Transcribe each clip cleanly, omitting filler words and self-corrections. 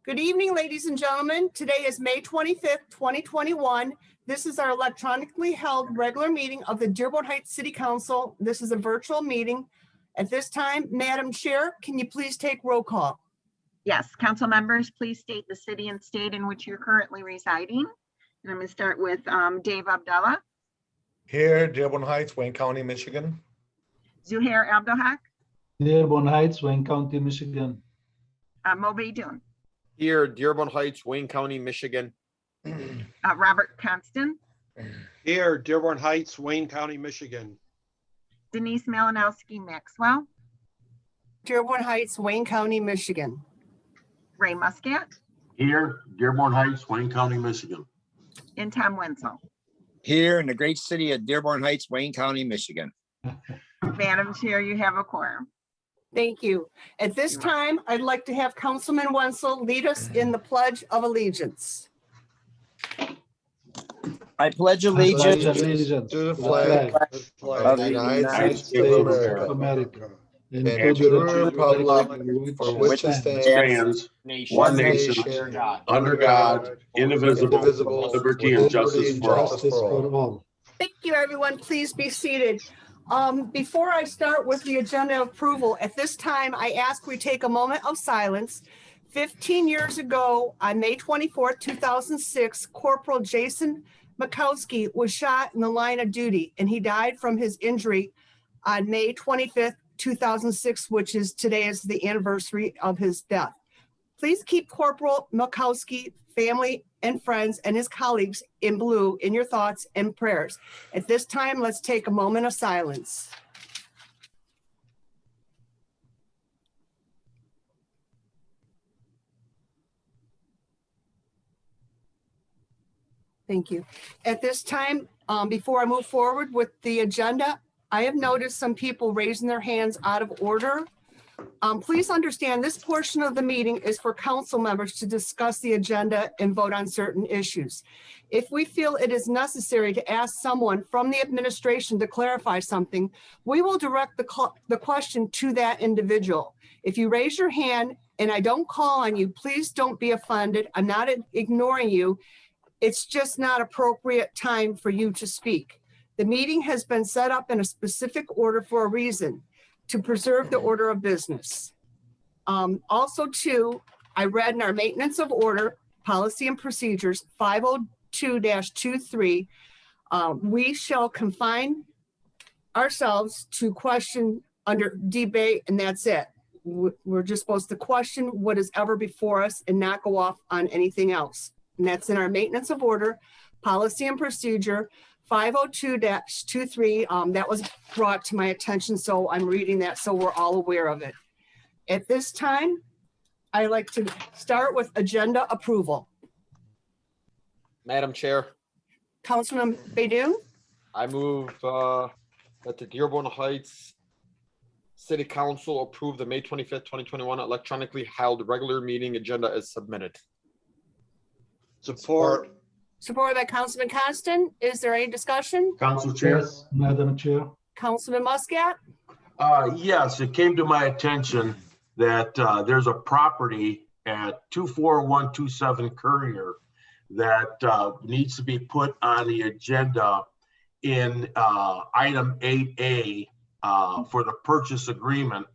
Good evening, ladies and gentlemen. Today is May 25th, 2021. This is our electronically held regular meeting of the Dearborn Heights City Council. This is a virtual meeting. At this time, Madam Chair, can you please take roll call? Yes, council members, please state the city and state in which you're currently residing. And I'm going to start with Dave Abdallah. Here, Dearborn Heights, Wayne County, Michigan. Zuhair Abdelhak. Dearborn Heights, Wayne County, Michigan. Mo Beydoun. Here, Dearborn Heights, Wayne County, Michigan. Robert Constant. Here, Dearborn Heights, Wayne County, Michigan. Denise Malinowski Maxwell. Dearborn Heights, Wayne County, Michigan. Ray Muscat. Here, Dearborn Heights, Wayne County, Michigan. And Tom Wenzel. Here in the great city of Dearborn Heights, Wayne County, Michigan. Madam Chair, you have a quorum. Thank you. At this time, I'd like to have Councilman Wenzel lead us in the Pledge of Allegiance. I pledge allegiance To the flag of the United States of America and to the republic for which it stands, one nation, under God, indivisible, with liberty and justice for all. Thank you, everyone. Please be seated. Before I start with the agenda approval, at this time, I ask we take a moment of silence. 15 years ago, on May 24th, 2006, Corporal Jason Mikowski was shot in the line of duty, and he died from his injury on May 25th, 2006, which is today is the anniversary of his death. Please keep Corporal Mikowski, family and friends, and his colleagues in blue in your thoughts and prayers. At this time, let's take a moment of silence. Thank you. At this time, before I move forward with the agenda, I have noticed some people raising their hands out of order. Please understand this portion of the meeting is for council members to discuss the agenda and vote on certain issues. If we feel it is necessary to ask someone from the administration to clarify something, we will direct the question to that individual. If you raise your hand and I don't call on you, please don't be offended. I'm not ignoring you. It's just not appropriate time for you to speak. The meeting has been set up in a specific order for a reason, to preserve the order of business. Also too, I read in our maintenance of order, policy and procedures 502-23, we shall confine ourselves to question under debate, and that's it. We're just supposed to question what is ever before us and not go off on anything else. And that's in our maintenance of order, policy and procedure 502-23. That was brought to my attention, so I'm reading that so we're all aware of it. At this time, I like to start with agenda approval. Madam Chair, Councilman Beydoun, I move that the Dearborn Heights City Council approve the May 25th, 2021 electronically held regular meeting agenda as submitted. Support. supported by Councilman Constant. Is there any discussion? Council Chair. Yes, Madam Chair. Councilman Muscat? Yes, it came to my attention that there's a property at 24127 Courier that needs to be put on the agenda in item 8A for the purchase agreement.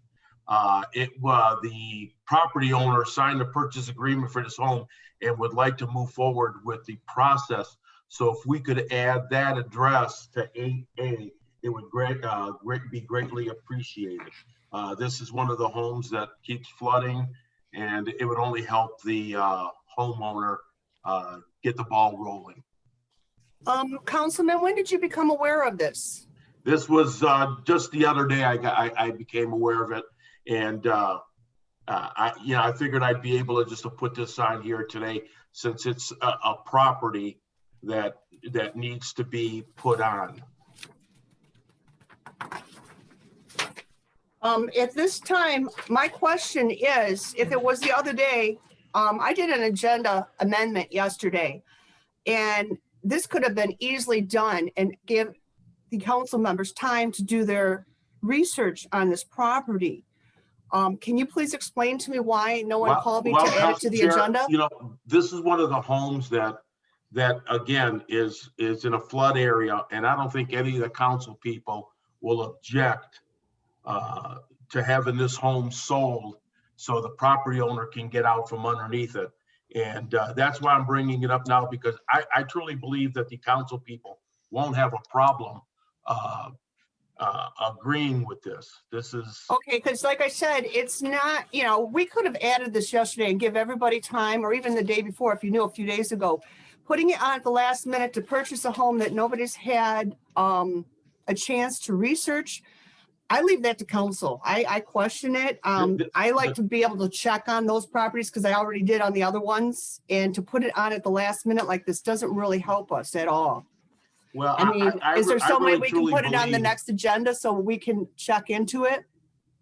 The property owner signed the purchase agreement for this home and would like to move forward with the process. So if we could add that address to 8A, it would be greatly appreciated. This is one of the homes that keeps flooding, and it would only help the homeowner get the ball rolling. Councilman, when did you become aware of this? This was just the other day I became aware of it, and I figured I'd be able to just to put this on here today since it's a property that needs to be put on. At this time, my question is, if it was the other day, I did an agenda amendment yesterday, and this could have been easily done and give the council members time to do their research on this property. Can you please explain to me why no one Well- called me well, to add it to the Council Chair, agenda? You know, this is one of the homes that again is in a flood area, and I don't think any of the council people will object to having this home sold so the property owner can get out from underneath it. And that's why I'm bringing it up now, because I truly believe that the council people won't have a problem agreeing with this. This is, Okay, because like I said, it's not, we could have added this yesterday and give everybody time, or even the day before, if you knew a few days ago. Putting it on at the last minute to purchase a home that nobody's had a chance to research, I leave that to council. I question it. I like to be able to check on those properties because I already did on the other ones. And to put it on at the last minute like this doesn't really help us at all. well, I mean, is there some way really we can truly put it on the believe- next agenda so we can check into it?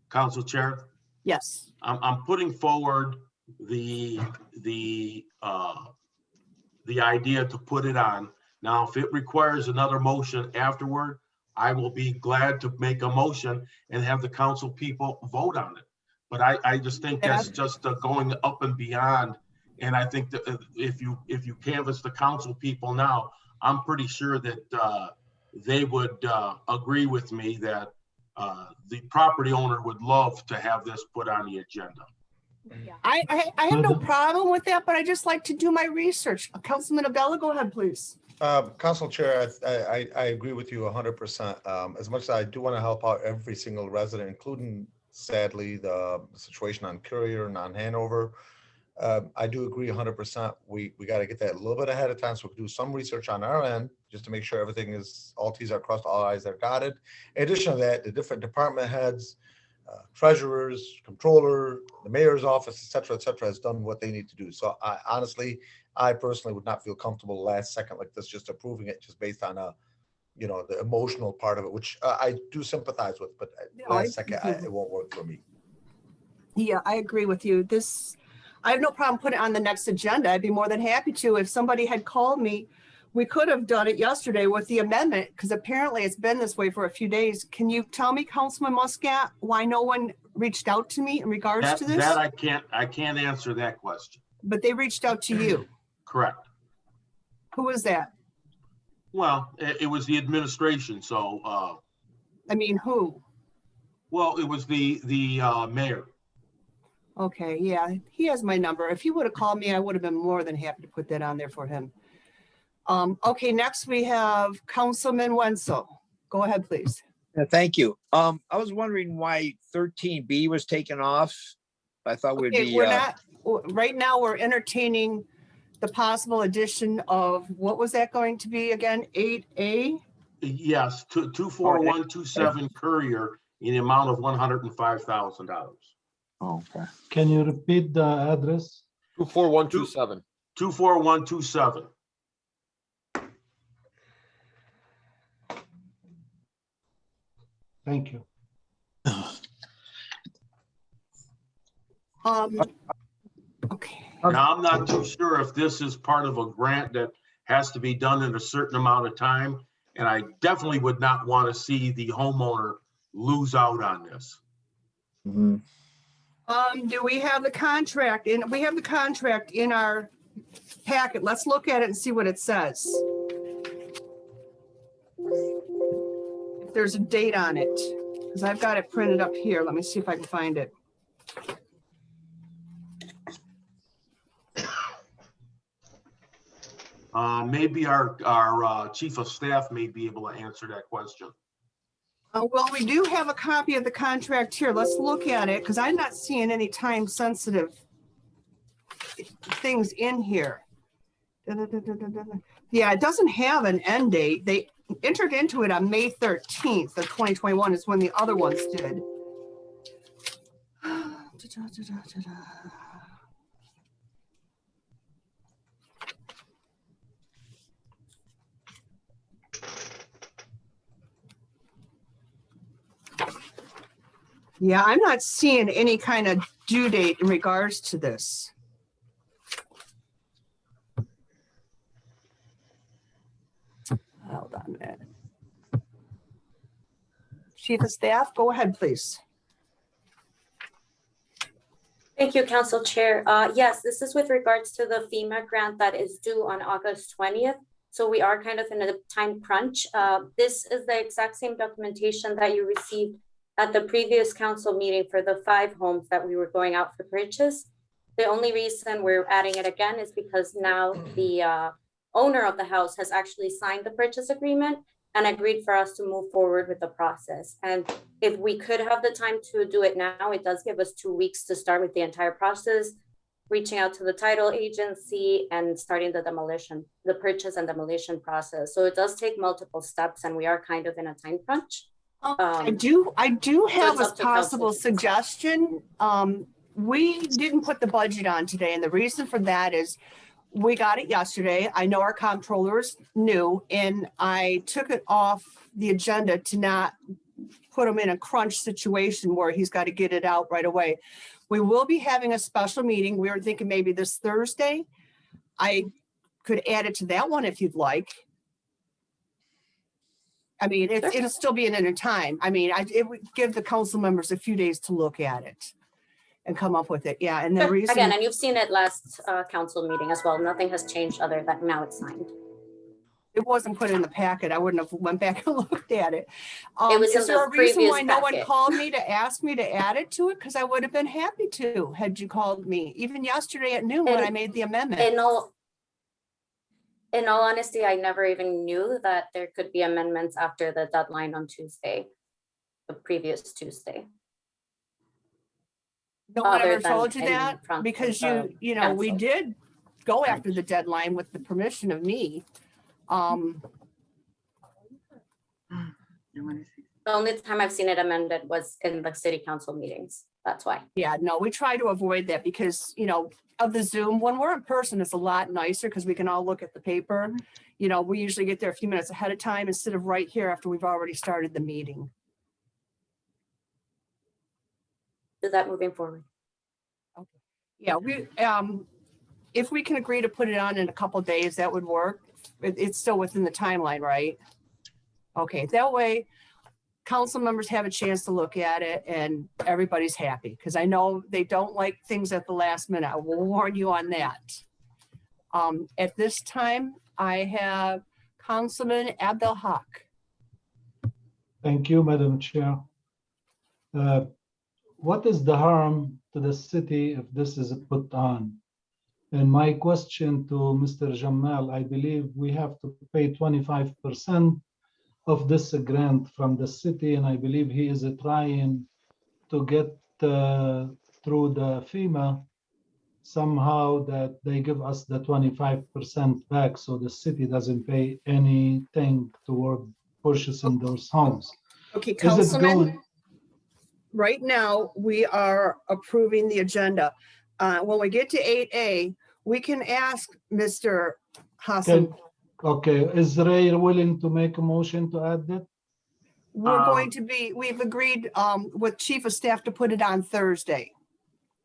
Council Chair, Yes. I'm putting forward the idea to put it on. Now, if it requires another motion afterward, I will be glad to make a motion and have the council people vote on it. But I just think that's just going up and beyond. And I think that if you canvass the council people now, I'm pretty sure that they would agree with me that the property owner would love to have this put on the agenda. I have no problem with that, but I just like to do my research. Councilman Abdullah, go ahead, please. Council Chair, I agree with you 100%. As much as I do want to help out every single resident, including sadly the situation on Courier and on Hanover, I do agree 100%. We got to get that a little bit ahead of time so we can do some research on our end just to make sure everything is, all T's are crossed, all I's are dotted. In addition to that, the different department heads, treasurers, controller, the mayor's office, et cetera, has done what they need to do. So I honestly, I personally would not feel comfortable last second like this, just approving it just based on the emotional part of it, which I do sympathize with, but last second, it won't work for me. Yeah, I agree with you. I have no problem putting it on the next agenda. I'd be more than happy to. If somebody had called me, we could have done it yesterday with the amendment, because apparently it's been this way for a few days. Can you tell me, Councilman Muscat, why no one reached out to me in regards to this? That I can't answer that question. But they reached out to you. Correct. Who was that? Well, it was the administration. So, I mean, who? well, it was the mayor. Okay, yeah, he has my number. If he would have called me, I would have been more than happy to put that on there for him. Okay, next we have Councilman Wenzel. Go ahead, please. Thank you. I was wondering why 13B was taken off. I thought we'd Okay, be, we're not, right now, we're entertaining the possible addition of, what was that going to be again? 8A? Yes, 24127 Courier in the amount of $105,000. oh, okay. Can you repeat the address? 24127. 24127. Thank you. Okay. Now, I'm not too sure if this is part of a grant that has to be done in a certain amount of time. And I definitely would not want to see the homeowner lose out on this. Mhm. Do we have the contract? We have the contract in our packet. Let's look at it and see what it says. If there's a date on it, because I've got it printed up here. Let me see if I can find it. Maybe our chief of staff may be able to answer that question. Well, we do have a copy of the contract here. Let's look at it, because I'm not seeing any time sensitive things in here. Yeah, it doesn't have an end date. They entered into it on May 13th of 2021 is when the other ones did. Yeah, I'm not seeing any kind of due date in regards to this. Hold on a minute. Chief of Staff, go ahead, please. Thank you, Council Chair. Yes, this is with regards to the FEMA grant that is due on August 20th. So we are kind of in a time crunch. This is the exact same documentation that you received at the previous council meeting for the 5 homes that we were going out for purchase. The only reason we're adding it again is because now the owner of the house has actually signed the purchase agreement and agreed for us to move forward with the process. And if we could have the time to do it now, it does give us 2 weeks to start with the entire process, reaching out to the title agency and starting the purchase and demolition process. So it does take multiple steps and we are kind of in a time crunch. I do have it's a up to possible council. suggestion. We didn't put the budget on today, and the reason for that is we got it yesterday. I know our comptroller's new, and I took it off the agenda to not put him in a crunch situation where he's got to get it out right away. We will be having a special meeting. We were thinking maybe this Thursday. I could add it to that one if you'd like. I mean, Sure. it'll still be in a time. I mean, it would give the council members a few days to look at it and come up with it. Yeah, and the Sure. reason. Again, and you've seen it last council meeting as well. Nothing has changed other than now it's signed. It wasn't put in the packet. I wouldn't have went back and looked at it. It was in Is there the a reason previous why no one packet. called me to ask me to add it to it? Because I would have been happy to, had you called me, even yesterday at noon when I made the amendment. In all honesty, I never even knew that there could be amendments after the deadline on Tuesday, the previous Tuesday. No one other ever than told you any that? from Because the you know, we council. did go after the deadline with the permission of me. The only time I've seen it amended was in the city council meetings. That's why. Yeah, no, we try to avoid that because, you know, of the Zoom, when we're in person, it's a lot nicer because we can all look at the paper. You know, we usually get there a few minutes ahead of time instead of right here after we've already started the meeting. Do that moving forward. Yeah, if we can agree to put it on in a couple of days, that would work. It's still within the timeline, right? Okay, that way council members have a chance to look at it and everybody's happy because I know they don't like things at the last minute. I will warn you on that. At this time, I have Councilman Abdel Haq. Thank you, Madam Chair. What is the harm to the city if this is put on? And my question to Mr. Jamal, I believe we have to pay 25% of this grant from the city, and I believe he is trying to get through the FEMA somehow that they give us the 25% back so the city doesn't pay anything toward purchasing those homes. Okay, Is it Councilman, going? right now we are approving the agenda. When we get to 8A, we can ask Mr. Hassan. Okay, is Ray willing to make a motion to add that? We've agreed with Chief of Staff to put it on Thursday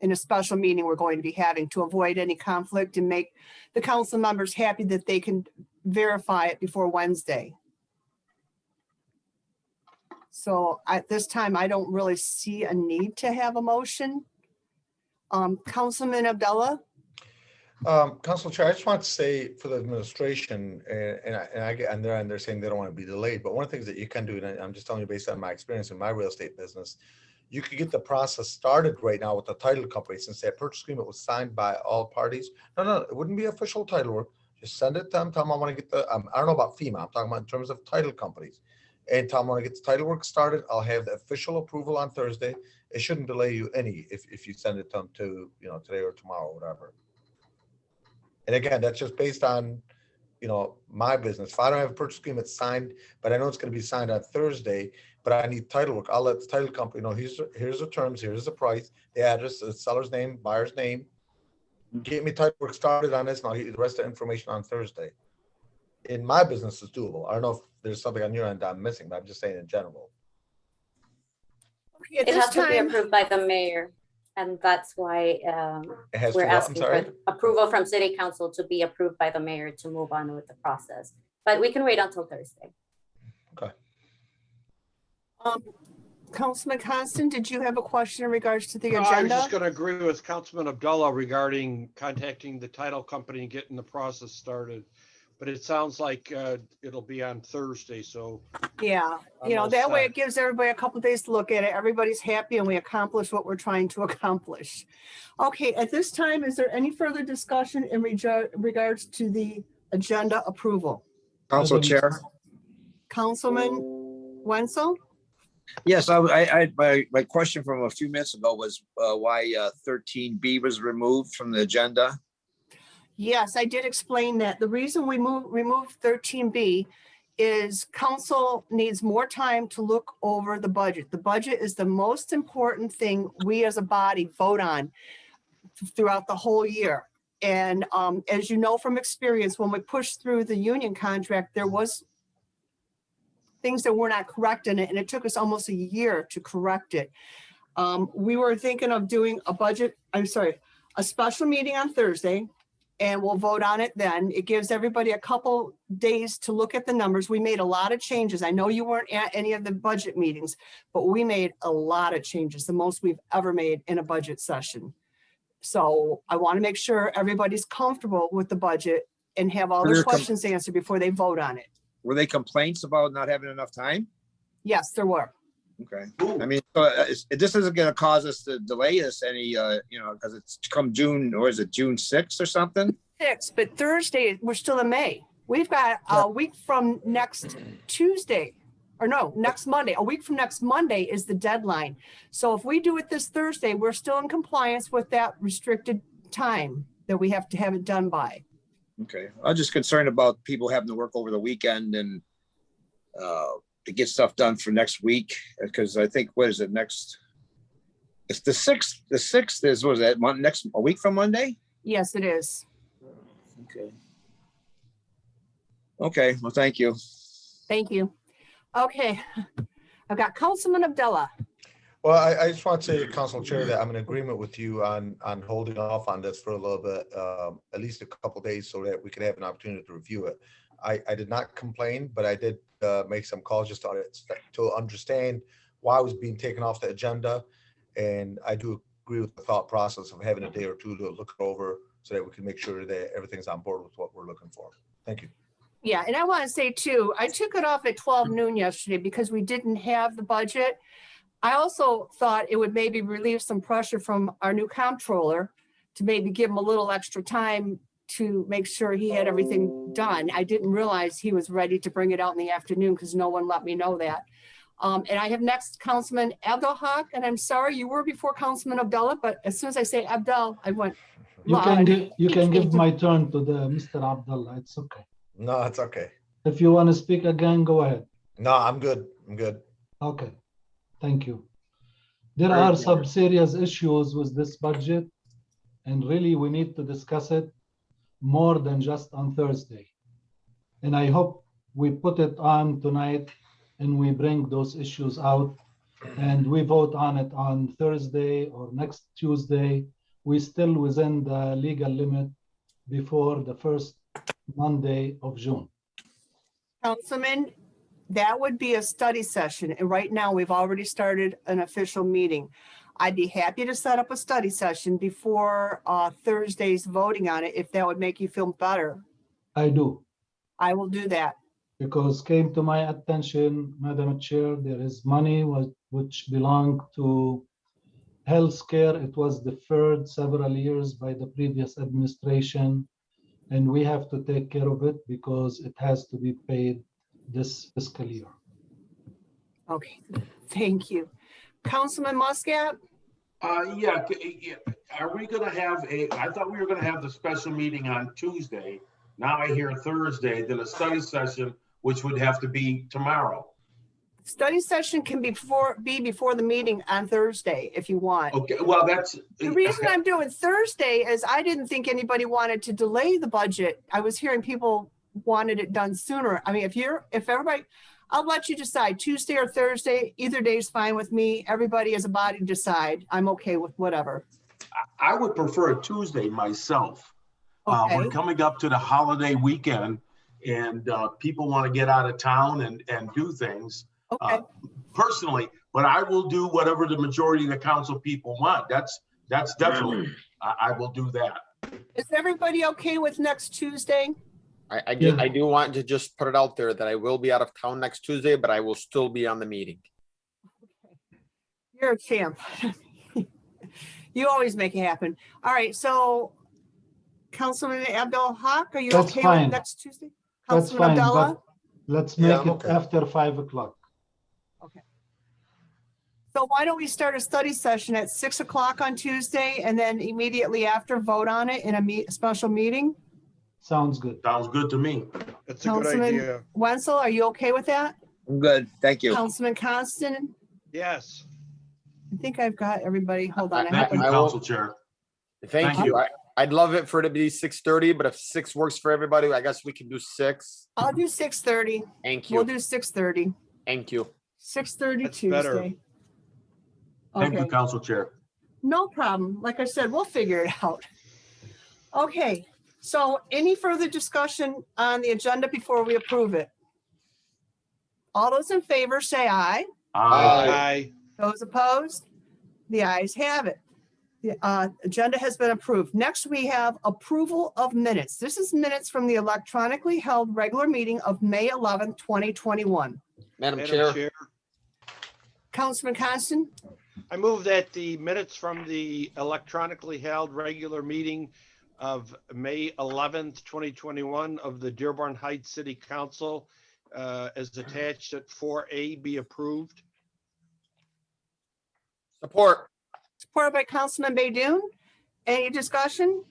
in a special meeting we're going to be having to avoid any conflict and make the council members happy that they can verify it before Wednesday. So at this time, I don't really see a need to have a motion. Councilman Abdullah? Council Chair, I just want to say for the administration, and they're saying they don't want to be delayed, but one of the things that you can do, and I'm just telling you based on my experience in my real estate business, you could get the process started right now with the title company since that purchase agreement was signed by all parties. No, it wouldn't be official title work. Just send it to them, tell them I want to get the, I don't know about FEMA, I'm talking about in terms of title companies. And tell them I want to get the title work started. I'll have the official approval on Thursday. It shouldn't delay you any if you send it to them to, you know, today or tomorrow, or whatever. And again, that's just based on, you know, my business. If I don't have a purchase agreement signed, but I know it's going to be signed on Thursday, but I need title work, I'll let the title company know, here's the terms, here's the price, the address, the seller's name, buyer's name. Get me title work started on this, and I'll get you the rest of the information on Thursday. In my business, it's doable. I don't know if there's something on your end I'm missing, but I'm just saying in general. At It this has to be time, approved by the mayor. And that's why It has we're to, I'm asking sorry. for approval from city council to be approved by the mayor to move on with the process. But we can wait until Thursday. Okay. Councilman Constant, did you have a question in regards to the No, I was agenda? just going to agree with Councilman Abdullah regarding contacting the title company and getting the process started. But it sounds like it'll be on Thursday, so. Yeah, I'm all that way set. it gives everybody a couple days to look at it. Everybody's happy and we accomplish what we're trying to accomplish. Okay, at this time, is there any further discussion in regards to the agenda approval? Council Chair. Councilman Wenzel? Yes, my question from a few minutes ago was why 13B was removed from the agenda. Yes, I did explain that. The reason we removed 13B is council needs more time to look over the budget. The budget is the most important thing we as a body vote on throughout the whole year. And as you know from experience, when we pushed through the union contract, there was things that were not correct in it, and it took us almost a year to correct it. We were thinking of doing a special meeting on Thursday, and we'll vote on it then. It gives everybody a couple days to look at the numbers. We made a lot of changes. I know you weren't at any of the budget meetings, but we made a lot of changes, the most we've ever made in a budget session. So I want to make sure everybody's comfortable with the budget and have all their questions answered before they vote on it. Were they complaints about not having enough time? Yes, there were. Okay. I mean, this isn't going to cause us to delay this any, because it's come June, or is it June 6th or something? 6th, but Thursday, we're still in May. We've got a week from next Tuesday, or no, next Monday. A week from next Monday is the deadline. So if we do it this Thursday, we're still in compliance with that restricted time that we have to have it done by. Okay. I'm just concerned about people having to work over the weekend and to get stuff done for next week, because I think, what is it, it's the 6th. The 6th is, what is that, a week from Monday? Yes, it is. Okay, well, thank you. Thank you. Okay, I've got Councilman Abdullah. Well, I just want to say, Council Chair, that I'm in agreement with you on holding off on this for a little bit, at least a couple of days, so that we could have an opportunity to review it. I did not complain, but I did make some calls just to understand why it was being taken off the agenda. And I do agree with the thought process of having a day or two to look it over so that we can make sure that everything's on board with what we're looking for. Thank you. Yeah, and I want to say too, I took it off at 12 noon yesterday because we didn't have the budget. I also thought it would maybe relieve some pressure from our new comptroller to maybe give him a little extra time to make sure he had everything done. I didn't realize he was ready to bring it out in the afternoon because no one let me know that. And I have next Councilman Abdelhak, and I'm sorry you were before Councilman Abdullah, but as soon as I say Abdel, I went. You can give my turn to the Mr. Abdullah. It's okay. No, it's okay. If you want to speak again, go ahead. No, I'm good. I'm good. Okay. Thank you. There are some serious issues with this budget, and really we need to discuss it more than just on Thursday. And I hope we put it on tonight and we bring those issues out and we vote on it on Thursday or next Tuesday. We're still within the legal limit before the first Monday of June. Councilman, that would be a study session. And right now we've already started an official meeting. I'd be happy to set up a study session before Thursday's voting on it, if that would make you feel better. I do. I will do that. Because came to my attention, Madam Chair, there is money which belonged to healthcare. It was deferred several years by the previous administration, and we have to take care of it because it has to be paid this fiscal year. Okay, thank you. Councilman Muscat? Yeah, are we gonna have I thought we were gonna have the special meeting on Tuesday. Now I hear Thursday, then a study session, which would have to be tomorrow. Study session can be before the meeting on Thursday, if you want. Okay, well, that's. The reason I'm doing Thursday is I didn't think anybody wanted to delay the budget. I was hearing people wanted it done sooner. I mean, if everybody, I'll let you decide Tuesday or Thursday. Either day is fine with me. Everybody as a body decide. I'm okay with whatever. I would prefer a Tuesday myself. Okay. We're coming up to the holiday weekend and people want to get out of town and do things. Okay. Personally, but I will do whatever the majority of the council people want. That's definitely, I will do that. Is everybody okay with next Tuesday? I do want to just put it out there that I will be out of town next Tuesday, but I will still be on the meeting. You're a champ. You always make it happen. All right, so Councilman Abdul Haq, are you That's okay fine. with next Tuesday? That's Councilman fine, Abdullah? but let's Yeah, make I'm it okay. after 5 o'clock. Okay. So why don't we start a study session at 6 o'clock on Tuesday and then immediately after vote on it in a special meeting? Sounds good. Sounds good to me. That's a good Councilman idea. Wenzel, are you okay with that? I'm good. Thank you. Councilman Constant? Yes. I think I've got everybody. Hold on. I Thank have you, I will- Council Chair. Thank Thank you. you. I'd love it for it to be 6:30, but if 6 works for everybody, I guess we can do 6. I'll do 6:30. Thank We'll you. do 6:30. Thank you. 6:30 That's better. Tuesday. Thank you, Okay, Council Chair. no problem. Like I said, we'll figure it out. Okay, so any further discussion on the agenda before we approve it? All those in favor say aye. Aye. Those opposed? The ayes have it. The agenda has been approved. Next, we have approval of minutes. This is minutes from the electronically held regular meeting of May 11th, 2021. Madam Madam Chair, Chair, Councilman Constant, I move that the minutes from the electronically held regular meeting of May 11th, 2021 of the Dearborn Heights City Council as attached at 4A be approved. support. supported by Councilman Baydoun. Any discussion?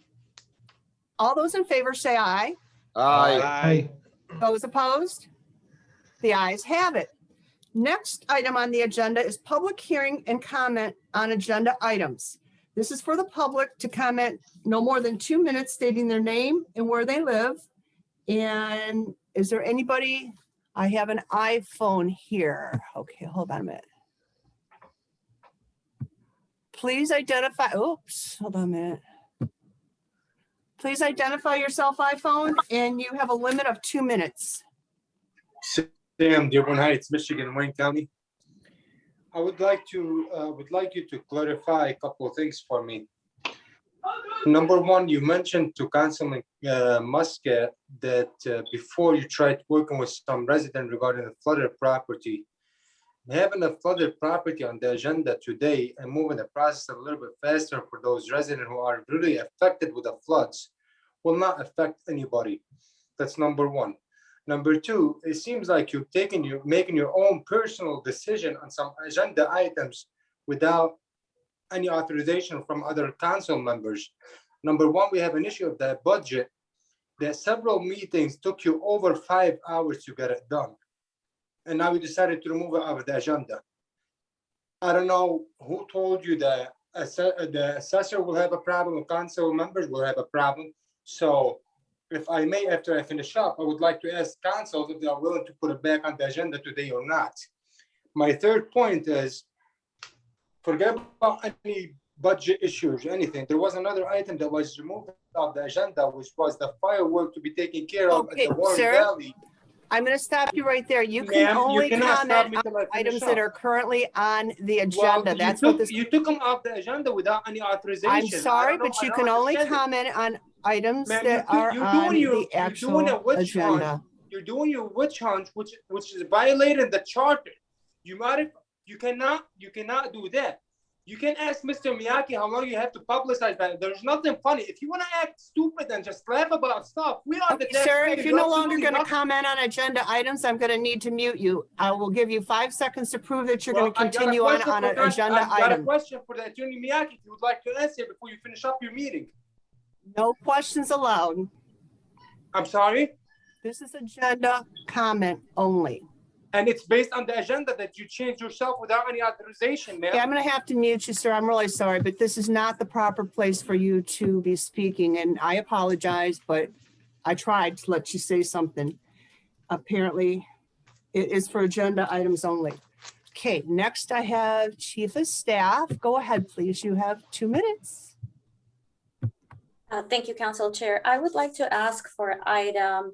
All those in favor say aye. Aye. Those opposed? The ayes have it. Next item on the agenda is public hearing and comment on agenda items. This is for the public to comment no more than 2 minutes stating their name and where they live. And is there anybody? I have an iPhone here. Okay, hold on a minute. Please identify, oops, hold on a minute. Please identify yourself, iPhone, and you have a limit of 2 minutes. Sam, Dearborn Heights, Michigan, Wayne County. I would like you to clarify a couple of things for me. Number one, you mentioned to Councilman Muscat that before you tried working with some resident regarding the flooded property. Having a flooded property on the agenda today and moving the process a little bit faster for those residents who are really affected with the floods will not affect anybody. That's number one. Number two, it seems like you're making your own personal decision on some agenda items without any authorization from other council members. Number one, we have an issue of that budget that several meetings took you over 5 hours to get it done. And now you decided to remove it out of the agenda. I don't know who told you that the assessor will have a problem, council members will have a problem. So if I may, after I finish up, I would like to ask council if they are willing to put it back on the agenda today or not. My third point is, forget about any budget issues or anything. There was another item that was removed of the agenda, which was the firework to be taken care of Okay, at the Warren sir, Valley. I'm going to stop you right there. You can Ma'am, you only cannot stop comment me on till I finish items that up. are currently on the Well, agenda. That's what this, you took them off the agenda without any authorization. I'm I sorry, don't know- but I you don't can only understand it. comment on items Ma'am, that are on the actual agenda. You're doing your witch hunt, which is violating the charter. You cannot do that. You can ask Mr. Miyake how long you have to publicize that. There's nothing funny. If you want to act stupid and just laugh about stuff, we are the Okay, sir, taxpayers. if you're no longer Absolutely going to nothing. comment on agenda items, I'm going to need to mute you. I will give you 5 seconds to prove that you're going to Well, I got a continue on question an for that. agenda I got a item. question for the Attorney Miyake, if you would like to answer before you finish up your meeting. No questions allowed. I'm sorry? This is agenda comment only. And it's based on the agenda that you changed yourself without any authorization, ma'am. Yeah, I'm going to have to mute you, sir. I'm really sorry, but this is not the proper place for you to be speaking, and I apologize, but I tried to let you say something. Apparently, it is for agenda items only. Okay, next I have Chief of Staff. Go ahead, please. You have 2 minutes. Thank you, Council Chair. I would like to ask for item,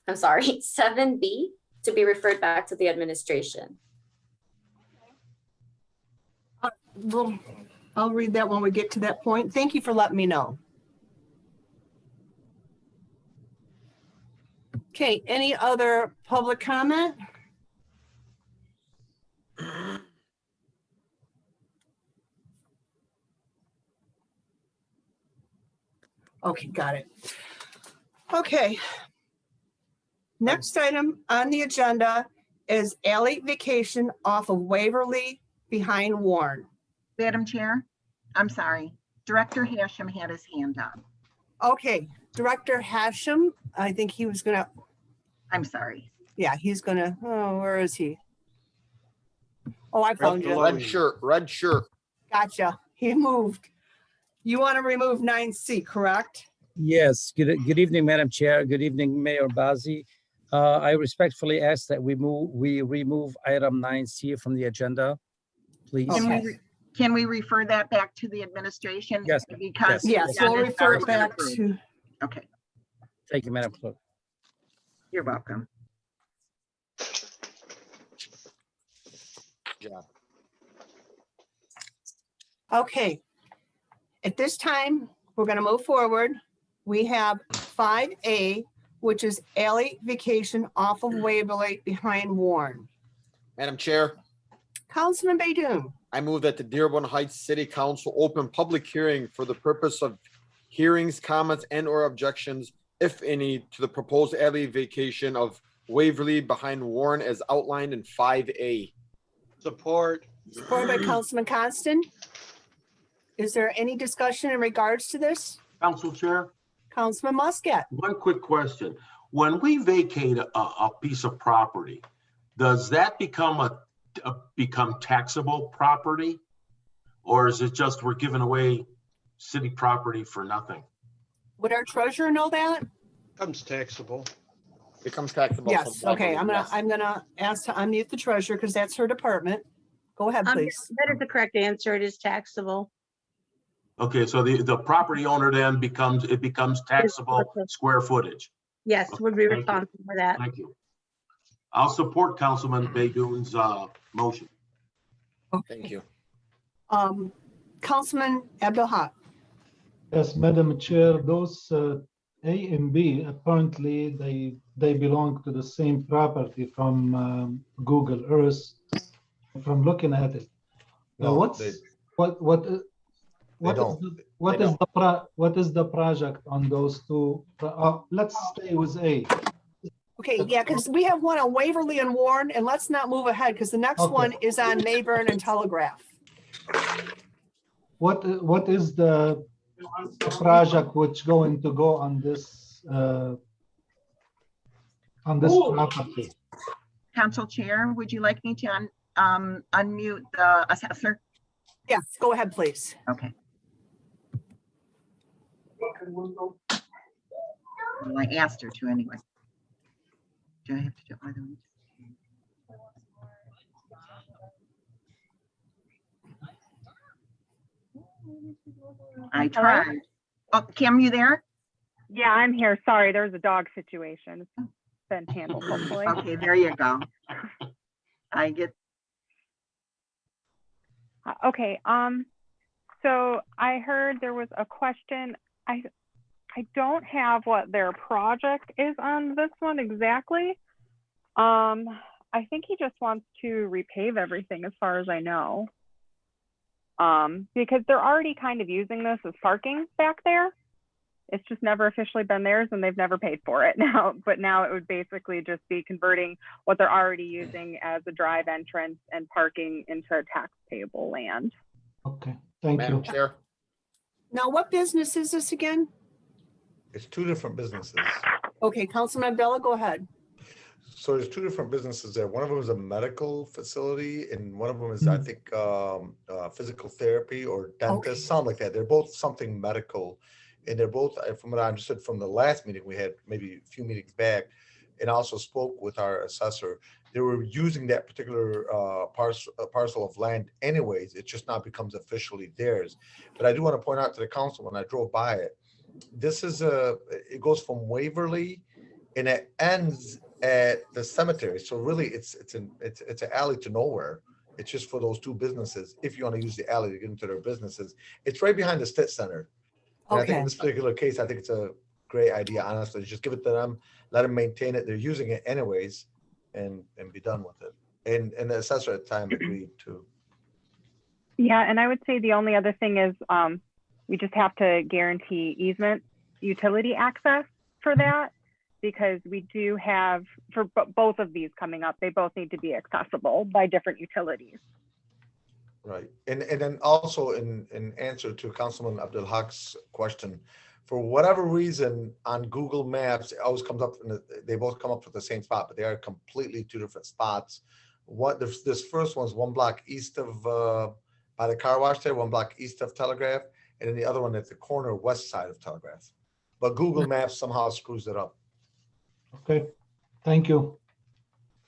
I'm sorry, 7B, to be referred back to the administration. Well, I'll read that when we get to that point. Thank you for letting me know. Okay, any other public comment? Okay, got it. Okay. Next item on the agenda is alley vacation off of Waverly behind Warren. Madam Chair, I'm sorry. Director Hashem had his hand up. Okay, Director Hashem, I think he was gonna, I'm sorry. yeah, he's gonna, oh, where is he? Oh, I found you. Red shirt, red shirt. Gotcha. He moved. You want to remove 9C, correct? Yes, good evening, Madam Chair. Good evening, Mayor Bazey. I respectfully ask that we remove item 9C from the agenda, please. Okay. Can we refer that back to the administration? Yes, Because. Yes, we'll refer it back to, Okay, Thank you, Madam Clerk. you're welcome. Yeah. okay. At this time, we're going to move forward. We have 5A, which is alley vacation off of Waverly behind Warren. Madam Chair, Councilman Baydoun. I move that the Dearborn Heights City Council open public hearing for the purpose of hearings, comments, and or objections, if any, to the proposed alley vacation of Waverly behind Warren as outlined in 5A. Support. Supported by Councilman Constant. Is there any discussion in regards to this? Council Chair, Councilman Muscat. one quick question. When we vacate a piece of property, does that become become taxable property? Or is it just we're giving away city property for nothing? Would our treasurer know that? Comes taxable. Becomes taxable. Yes, okay, I'm gonna ask to unmute the treasurer because that's her department. Go ahead, please. That is the correct answer. It is taxable. Okay, so the property owner then becomes taxable square footage. Yes, would be Thank you. responsible for that. Thank you. I'll support Councilman Baydoun's motion. Thank you. Councilman Abdulhak. Yes, Madam Chair, those A and B, apparently they belong to the same property from Google Earth, from looking at it. No, What is the project on those two? Let's stay with A. Okay, yeah, because we have one on Waverly and Warren, and let's not move ahead because the next Okay. one is on Mayburn and Telegraph. What is the project which going to go on this property? Council Chair, would you like me to unmute the assessor? Yes, go ahead, please. Okay. Well, I asked her to anyway. Do I have to do other ones? I tried. Oh, Kim, you there? Yeah, I'm here. Sorry, there was a dog situation. It's been handled, hopefully. Okay, there you go. I get, Okay, so I heard there was a question. I don't have what their project is on this one exactly. I think he just wants to repave everything as far as I know. Because they're already kind of using this as parking back there. It's just never officially been theirs and they've never paid for it now. But now it would basically just be converting what they're already using as a drive entrance and parking into tax payable land. Okay, thank Madam you. Chair, Now, what business is this again? It's two different businesses. Okay, Councilman Abdullah, go ahead. So there's two different businesses there. One of them is a medical facility and one of them is, I think, physical therapy or dentist, sound like that. They're both something medical. And they're both, from what I understood from the last meeting we had, maybe a few meetings back, and also spoke with our assessor, they were using that particular parcel of land anyways. It just now becomes officially theirs. But I do want to point out to the council, when I drove by it, this is it goes from Waverly and it ends at the cemetery. So really, it's an alley to nowhere. It's just for those two businesses. If you want to use the alley to get into their businesses, it's right behind the Stitt Center. And I think in Okay, this particular case, I think it's a great idea, honestly. Just give it to them, let them maintain it. They're using it anyways, and be done with it. And the assessor at the time agreed to. Yeah, and I would say the only other thing is we just have to guarantee easement utility access for that, because we do have, for both of these coming up, they both need to be accessible by different utilities. Right. And then also in answer to Councilman Abdul Haq's question, for whatever reason on Google Maps, it always comes up, they both come up with the same spot, but they are completely two different spots. This first one's 1 block east of, by the car wash there, 1 block east of Telegraph, and then the other one at the corner west side of Telegraph. But Google Maps somehow screws it up. Okay, thank you.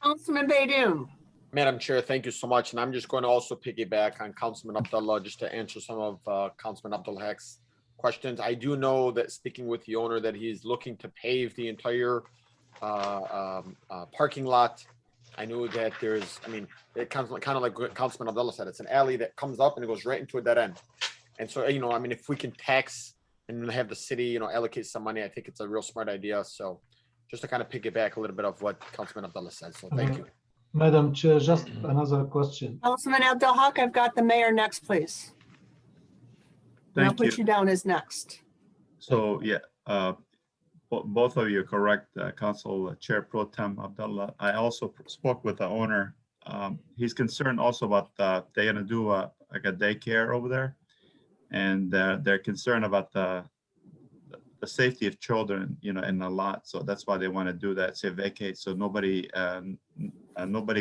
Councilman Baydun. Madam Chair, thank you so much. And I'm just going to also piggyback on Councilman Abdullah just to answer some of Councilman Abdul Haq's questions. I do know that, speaking with the owner, that he's looking to pave the entire parking lot. I know that there's, I mean, it kind of like what Councilman Abdullah said, it's an alley that comes up and it goes right into a dead end. And so, you know, I mean, if we can tax and have the city, you know, allocate some money, I think it's a real smart idea. So just to kind of piggyback a little bit of what Councilman Abdullah said. So thank you. Madam Chair, just another question. Councilman Abdul Haq, I've got the mayor next, please. And I'll Thank you. put you down as next. So, yeah, both of you are correct, Council Chair Pro Tem Abdullah. I also spoke with the owner. He's concerned also about they're gonna do like a daycare over there. And they're concerned about the safety of children, you know, in the lot. So that's why they want to do that, say vacate, so nobody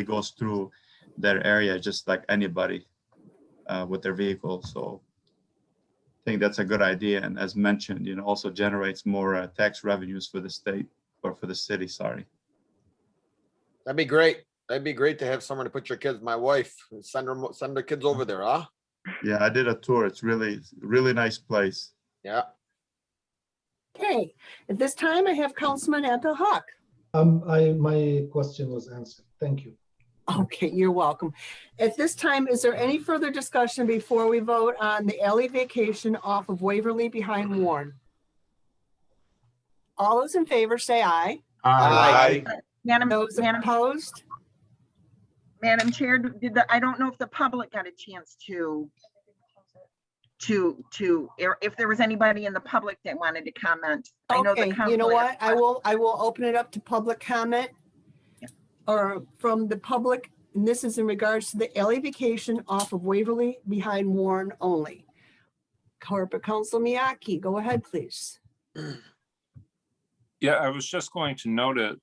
goes through their area just like anybody with their vehicle. So I think that's a good idea. And as mentioned, you know, also generates more tax revenues for the state or for the city, sorry. That'd be great. That'd be great to have someone to put your kids, my wife, send the kids over there, huh? Yeah, I did a tour. It's really nice place. Yeah. Okay, at this time I have Councilman Abdul Haq. My question was answered. Thank you. Okay, you're welcome. At this time, is there any further discussion before we vote on the alley vacation off of Waverly behind Warren? All those in favor say aye. Aye. Those opposed? Madam Chair, I don't know if the public got a chance to, if there was anybody in the public that wanted to comment. I know the Okay, council. you know what? I will open it up to public comment or from the public. And this is in regards to the alley vacation off of Waverly behind Warren only. Corporate Counsel Miyake, go ahead, please. Yeah, I was just going to note it.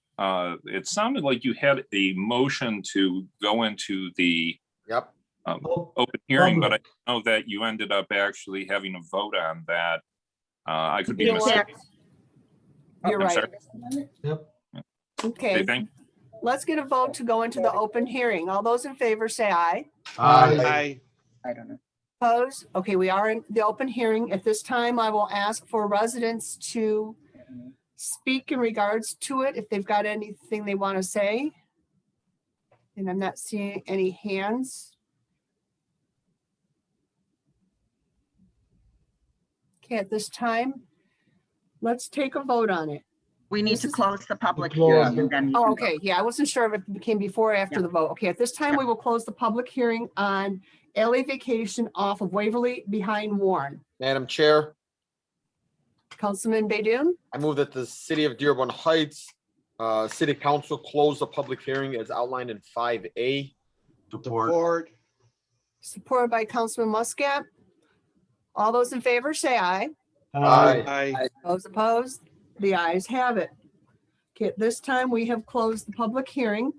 It sounded like you had a motion to go into the open hearing, but I know that you ended up actually having a vote on that. I could be mistaken. You're right. Sorry. Yep. Okay, Thank you. let's get a vote to go into the open hearing. All those in favor say aye. Aye. I don't know. Opposed? Okay, we are in the open hearing. At this time, I will ask for residents to speak in regards to it if they've got anything they want to say. And I'm not seeing any hands. Okay, at this time, let's take a vote on it. We need to close the public Close hearing the- and then. you Oh, can okay, vote. yeah, I wasn't sure if it came before or after the vote. Okay, at this time, we will close the public hearing on alley vacation off of Waverly behind Warren. Madam Chair, Councilman Baydun, I move that the city of Dearborn Heights City Council close the public hearing as outlined in 5A. Support. supported by Councilman Muscat. All those in favor say aye. Aye. Those opposed, the ayes have it. Okay, at this time, we have closed the public hearing.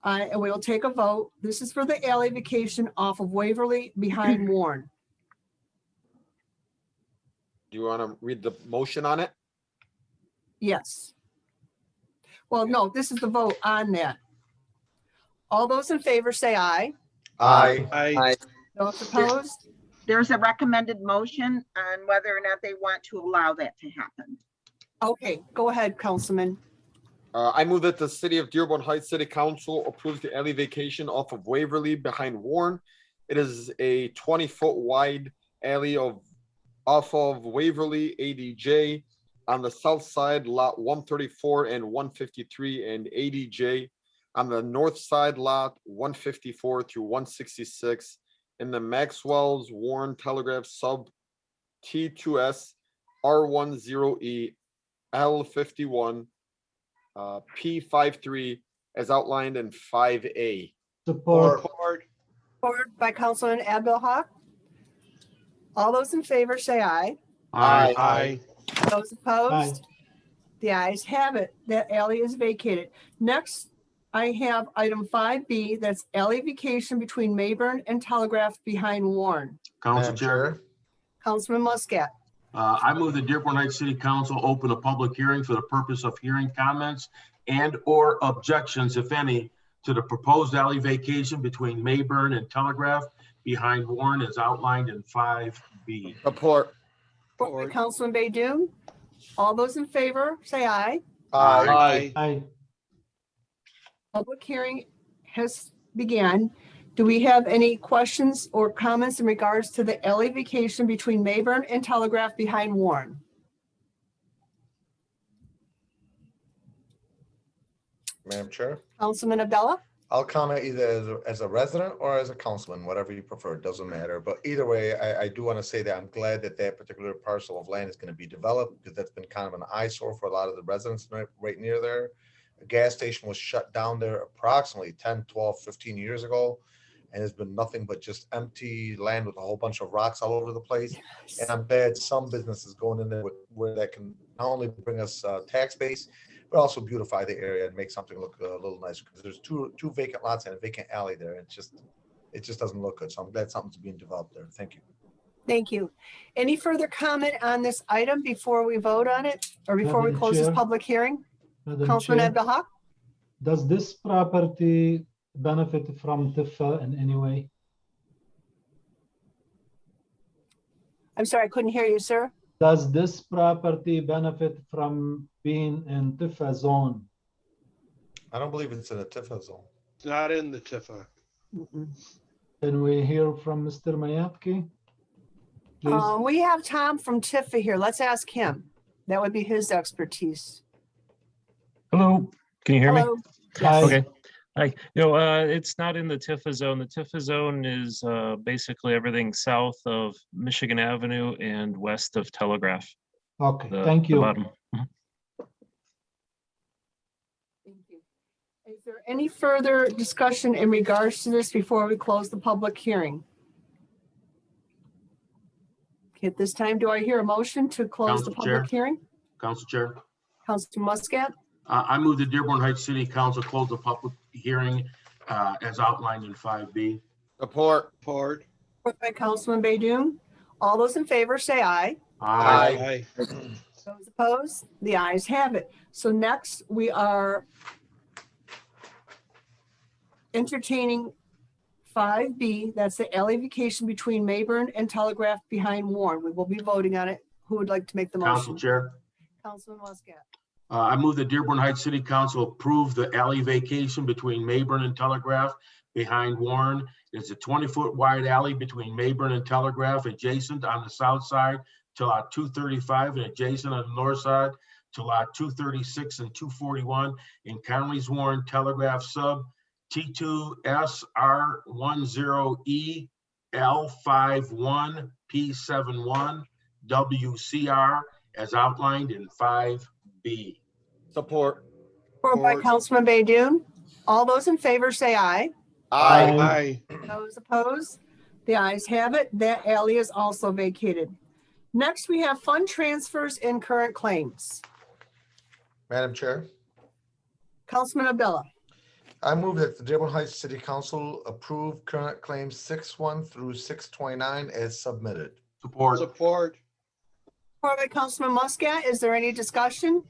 And we will take a vote. This is for the alley vacation off of Waverly behind Warren. Do you want to read the motion on it? Yes. Well, no, this is the vote on that. All those in favor say aye. Aye. Aye. Those opposed? There's a recommended motion on whether or not they want to allow that to happen. Okay, go ahead, Councilman. I move that the city of Dearborn Heights City Council approves the alley vacation off of Waverly behind Warren. It is a 20-foot wide alley off of Waverly ADJ on the south side, lot 134 and 153 and ADJ. On the north side, lot 154 through 166 in the Maxwell's Warren Telegraph sub T2S R10E L51 P53 as outlined in 5A. Support. Support by Councilman Abdul-Haq. All those in favor say aye. Aye. Those opposed? The ayes have it. That alley is vacated. Next, I have item 5B, that's alley vacation between Mayburn and Telegraph behind Warren. Council Madam Chair, Councilman Muscat. I move the Dearborn Heights City Council open a public hearing for the purpose of hearing comments and or objections, if any, to the proposed alley vacation between Mayburn and Telegraph behind Warren as outlined in 5B. Support. Support by Councilman Baydoun. All those in favor, say aye. Aye. Public hearing has begun. Do we have any questions or comments in regards to the alley vacation between Mayburn and Telegraph behind Warren? Madam Chair, Councilman Abdullah? I'll comment either as a resident or as a councilman, whatever you prefer, it doesn't matter. But either way, I do want to say that I'm glad that that particular parcel of land is going to be developed because that's been kind of an eyesore for a lot of the residents right near there. A gas station was shut down there approximately 10, 12, 15 years ago. And there's been nothing but just empty land with a whole bunch of rocks all over the place. And I'm glad some businesses going in there where that can not only bring us tax base, but also beautify the area and make something look a little nicer. Because there's two vacant lots and a vacant alley there. It just doesn't look good. So I'm glad something's being developed there. Thank you. Thank you. Any further comment on this item before we vote on it or before we Madam close this Chair. public hearing? Madam Councilman Chair, Abdul-Haq? does this property benefit from TIFA in any way? I'm sorry, I couldn't hear you, sir. Does this property benefit from being in TIFA zone? I don't believe it's in a TIFA zone. It's not in the Tifa. Can we hear from Mr. Mayapki? Please. We have Tom from Tifa here. Let's ask him. That would be his expertise. Hello, can you hear me? Hello. Yes. Okay. Hi, it's not in the TIFA zone. The TIFA zone is basically everything south of Michigan Avenue and west of Telegraph. Okay, the- thank the you. bottom. Thank you. Is there any further discussion in regards to this before we close the public hearing? Okay, at this time, do I hear a motion to close the Council Chair. public hearing? Council Chair, Councilman Muscat? I move the Dearborn Heights City Council close the public hearing as outlined in 5B. Support. Support. Support by Councilman Baydoun. All those in favor say aye. Aye. Those opposed? The ayes have it. So next, we are entertaining 5B, that's the alley vacation between Mayburn and Telegraph behind Warren. We will be voting on it. Who would like to make the Council motion? Chair, Councilman Muscat. I move the Dearborn Heights City Council approve the alley vacation between Mayburn and Telegraph behind Warren. It's a 20-foot wide alley between Mayburn and Telegraph adjacent on the south side to lot 235 and adjacent on the north side to lot 236 and 241 in Conley's Warren Telegraph sub T2SR10E L51 P71 WCR as outlined in 5B. Support. Support by Councilman Baydoun. All those in favor say aye. Aye. Those opposed? The ayes have it. That alley is also vacated. Next, we have fund transfers and current claims. Madam Chair, Councilman Abdullah. I move that the Dearborn Heights City Council approve current claims 6-1 through 629 as submitted. Support. Support. Support by Councilman Muscat. Is there any discussion?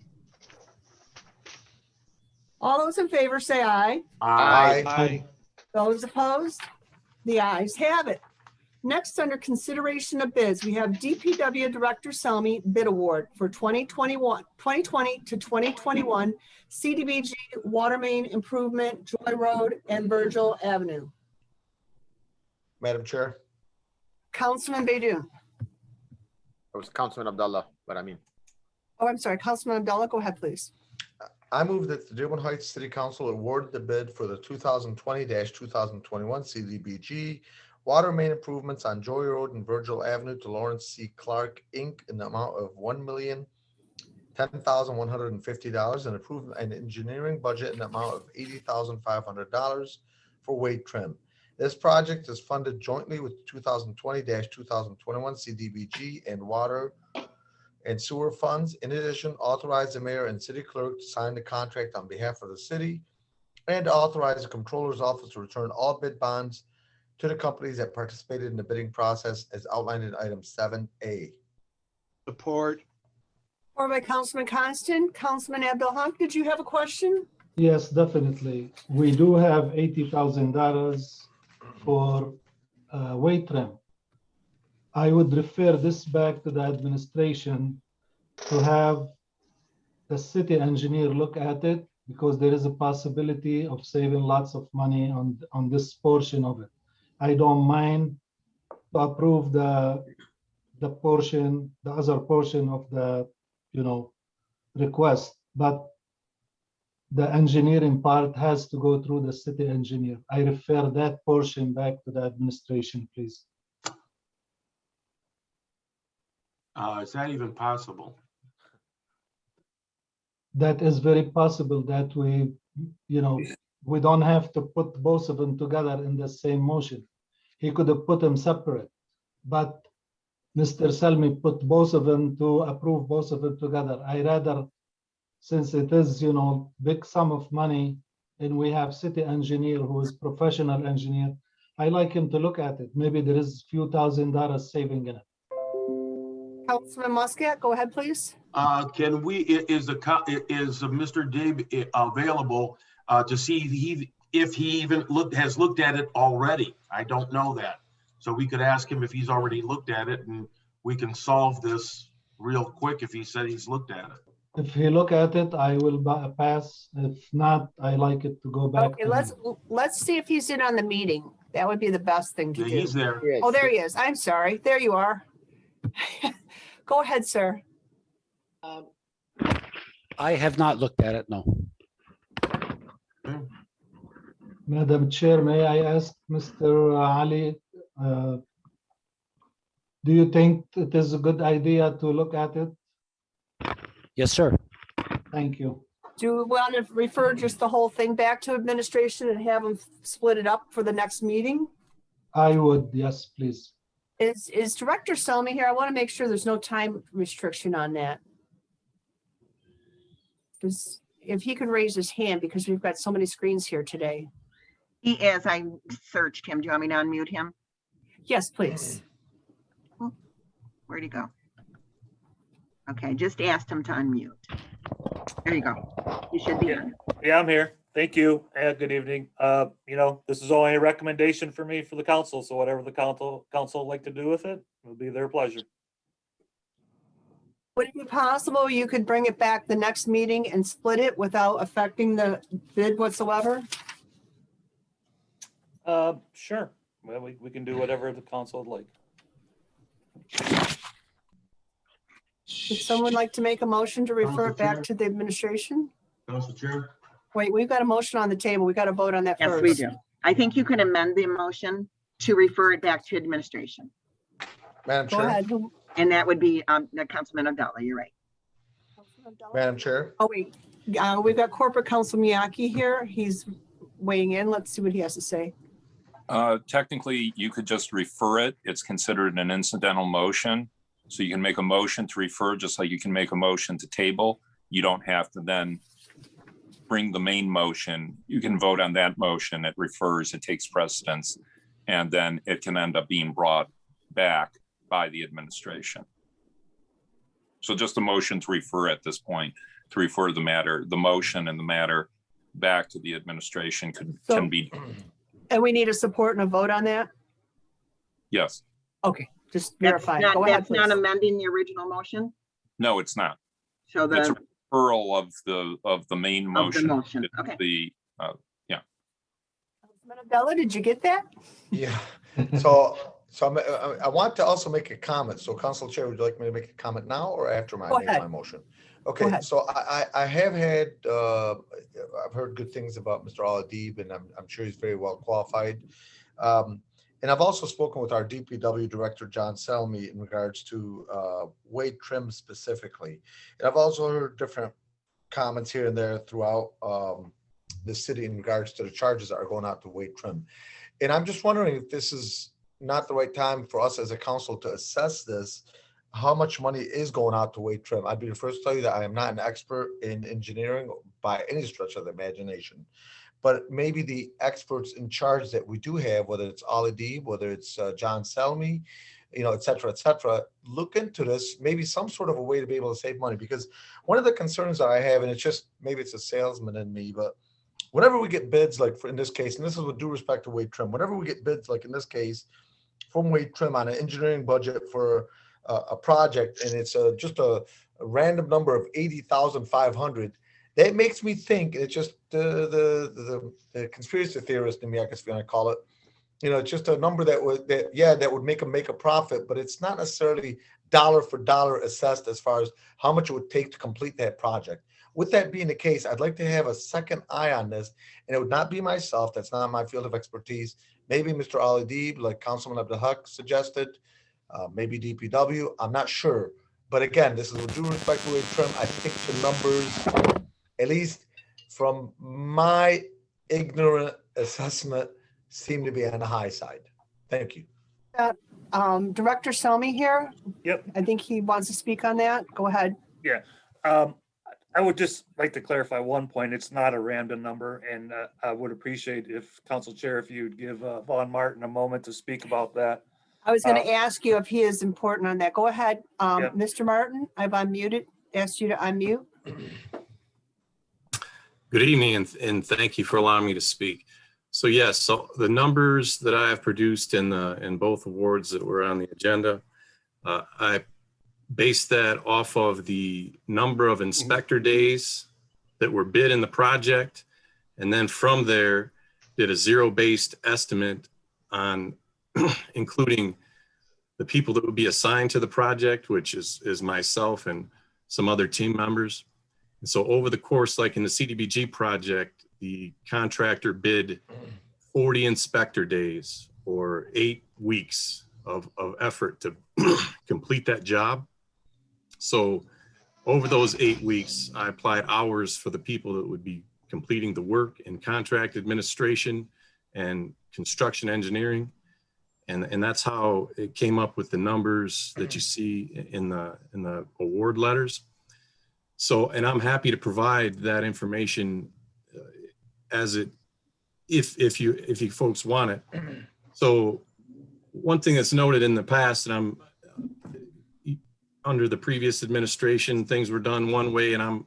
All those in favor say aye. Aye. Those opposed? The ayes have it. Next, under consideration of bids, we have DPW Director Selmy bid award for 2020 to 2021 CDBG water main improvement, Joy Road and Virgil Avenue. Madam Chair, Councilman Baydun. It was Councilman Abdullah, but I mean, Oh, I'm sorry, Councilman Abdullah, go ahead, please. I move that the Dearborn Heights City Council award the bid for the 2020-2021 CDBG water main improvements on Joy Road and Virgil Avenue to Lawrence C. Clark, Inc. in the amount of $1,010,150 and approve an engineering budget in the amount of $80,500 for Wade Trim. This project is funded jointly with 2020-2021 CDBG and water and sewer funds. In addition, authorize the mayor and city clerk to sign the contract on behalf of the city and authorize the comptroller's office to return all bid bonds to the companies that participated in the bidding process as outlined in item 7A. Support. Or by Councilman Constant. Councilman Abdul-Haq, did you have a question? Yes, definitely. We do have $80,000 for weight trim. I would refer this back to the administration to have the city engineer look at it, because there is a possibility of saving lots of money on this portion of it. I don't mind to approve the portion, the other portion of the, request, but the engineering part has to go through the city engineer. I refer that portion back to the administration, please. Is that even possible? That is very possible that we don't have to put both of them together in the same motion. He could have put them separate, but Mr. Selmy put both of them to approve both of them together. I rather, since it is, big sum of money and we have city engineer who is professional engineer, I like him to look at it. Maybe there is a few $1,000 saving in it. Councilman Muscat, go ahead, please. Can we, is Mr. Dave available to see if he even has looked at it already? I don't know that. So we could ask him if he's already looked at it, and we can solve this real quick if he said he's looked at it. If he look at it, I will pass. If not, I like it to go back. Okay, let's see if he's in on the meeting. That would be the best thing to do. He's there. Oh, there he is. I'm sorry. There you are. Go ahead, sir. I have not looked at it, no. Madam Chair, may I ask Mr. Ali, do you think it is a good idea to look at it? Yes, sir. Thank you. Do we want to refer just the whole thing back to administration and have them split it up for the next meeting? I would, yes, please. Is Director Selmy here? I want to make sure there's no time restriction on that. Because if he could raise his hand, because we've got so many screens here today. He is. I searched him. Do you want me to unmute him? Yes, please. Where'd he go? Okay, just asked him to unmute. There you go. You should be on. Yeah, I'm here. Thank you. And good evening. This is only a recommendation for me for the council. So whatever the council would like to do with it, will be their pleasure. Would it be possible you could bring it back the next meeting and split it without affecting the bid whatsoever? Sure. Well, we can do whatever the council would like. Would someone like to make a motion to refer it back to the administration? Council Chair. Wait, we've got a motion on the table. We got to vote on that Yes, first. we do. I think you can amend the motion to refer it back to administration. Madam Go Chair. ahead. And that would be Councilman Abdullah. You're right. Madam Chair. Oh, wait. We've got Corporate Counsel Miyake here. He's weighing in. Let's see what he has to say. Technically, you could just refer it. It's considered an incidental motion. So you can make a motion to refer, just like you can make a motion to table. You don't have to then bring the main motion. You can vote on that motion. It refers, it takes precedence, and then it can end up being brought back by the administration. So just a motion to refer at this point, to refer the motion and the matter back to the administration can be. And we need a support and a vote on that? Yes. Okay, just verifying. Go ahead, That's not please. amending the original motion? No, it's not. So It's a the, referral of the main motion. motion, It's okay. Yeah. Councilman Abdullah, did you get that? Yeah, so I want to also make a comment. So Council Chair, would you like me to make a comment now or after Go I make ahead. my motion? Go Okay, ahead. so I have had, I've heard good things about Mr. Al-Adib, and I'm sure he's very well qualified. And I've also spoken with our DPW Director, John Selmy, in regards to weight trim specifically. And I've also heard different comments here and there throughout the city in regards to the charges that are going out to weight trim. And I'm just wondering if this is not the right time for us as a council to assess this, how much money is going out to weight trim. I'd be the first to tell you that I am not an expert in engineering by any stretch of the imagination, but maybe the experts in charge that we do have, whether it's Ali, whether it's John Selmy, et cetera, look into this, maybe some sort of a way to be able to save money. Because one of the concerns that I have, and it's just, maybe it's a salesman in me, but whenever we get bids, like in this case, and this is with due respect to weight trim, whenever we get bids, like in this case, from weight trim on an engineering budget for a project, and it's just a random number of 80,500, that makes me think, it's just the conspiracy theorist in me, I guess if you want to call it, it's just a number that would make them make a profit, but it's not necessarily dollar for dollar assessed as far as how much it would take to complete that project. With that being the case, I'd like to have a second eye on this, and it would not be myself. That's not my field of expertise. Maybe Mr. Ali Deeb, like Councilman Abdul suggested, maybe DPW. I'm not sure. But again, this is with due respect to weight trim. I think the numbers, at least from my ignorant assessment, seem to be on the high side. Thank you. Director Selmy here. Yep. I think he wants to speak on that. Go ahead. Yeah. I would just like to clarify one point. It's not a random number, and I would appreciate if Council Chair, if you'd give Vaughn Martin a moment to speak about that. I was going to ask you if he is important on that. Go ahead. Yep. Mr. Martin, I've unmuted, asked you to unmute. Good evening, and thank you for allowing me to speak. So yes, so the numbers that I have produced in both awards that were on the agenda, I based that off of the number of inspector days that were bid in the project, and then from there did a zero-based estimate on including the people that would be assigned to the project, which is myself and some other team members. And so over the course, like in the CDBG project, the contractor bid 40 inspector days or 8 weeks of effort to complete that job. So over those 8 weeks, I applied hours for the people that would be completing the work in contract administration and construction engineering. And that's how it came up with the numbers that you see in the award letters. So, and I'm happy to provide that information if you folks want it. So one thing that's noted in the past, and under the previous administration, things were done one way, and now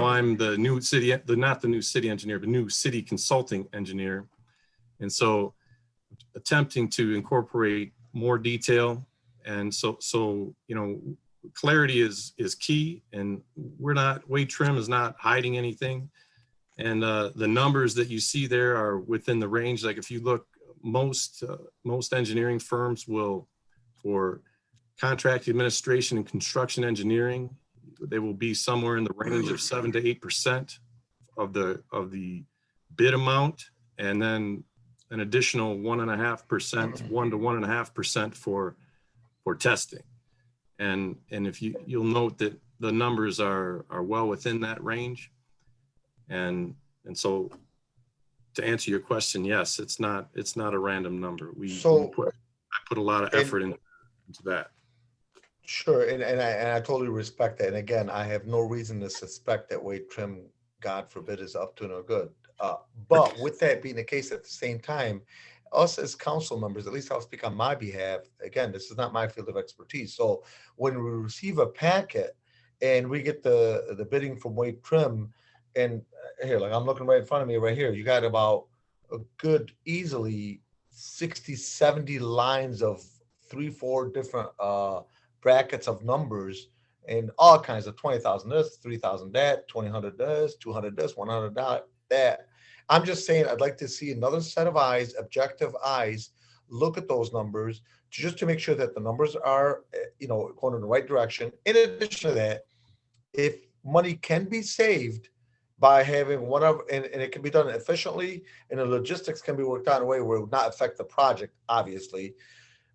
I'm the new city, not the new city engineer, but new city consulting engineer. And so attempting to incorporate more detail. And so, clarity is key, and weight trim is not hiding anything. And the numbers that you see there are within the range. Like if you look, most engineering firms will, for contract administration and construction engineering, they will be somewhere in the range of 7 to 8% of the bid amount, and then an additional 1.5%, 1 to 1.5% for testing. And if you'll note that the numbers are well within that range. And so to answer your question, yes, it's not a random number. I put a lot of effort into that. Sure, and I totally respect that. And again, I have no reason to suspect that weight trim, God forbid, is up to no good. But with that being the case, at the same time, us as council members, at least I'll speak on my behalf. Again, this is not my field of expertise. So when we receive a packet and we get the bidding from weight trim, and here, like I'm looking right in front of me right here, you got about a good easily 60, 70 lines of 3, 4 different brackets of numbers and all kinds of 20,000 this, 3,000 that, 200 this, 200 this, 100 that. I'm just saying I'd like to see another set of eyes, objective eyes, look at those numbers just to make sure that the numbers are, going in the right direction. In addition to that, if money can be saved by having one of, and it can be done efficiently, and the logistics can be worked out in a way where it would not affect the project, obviously.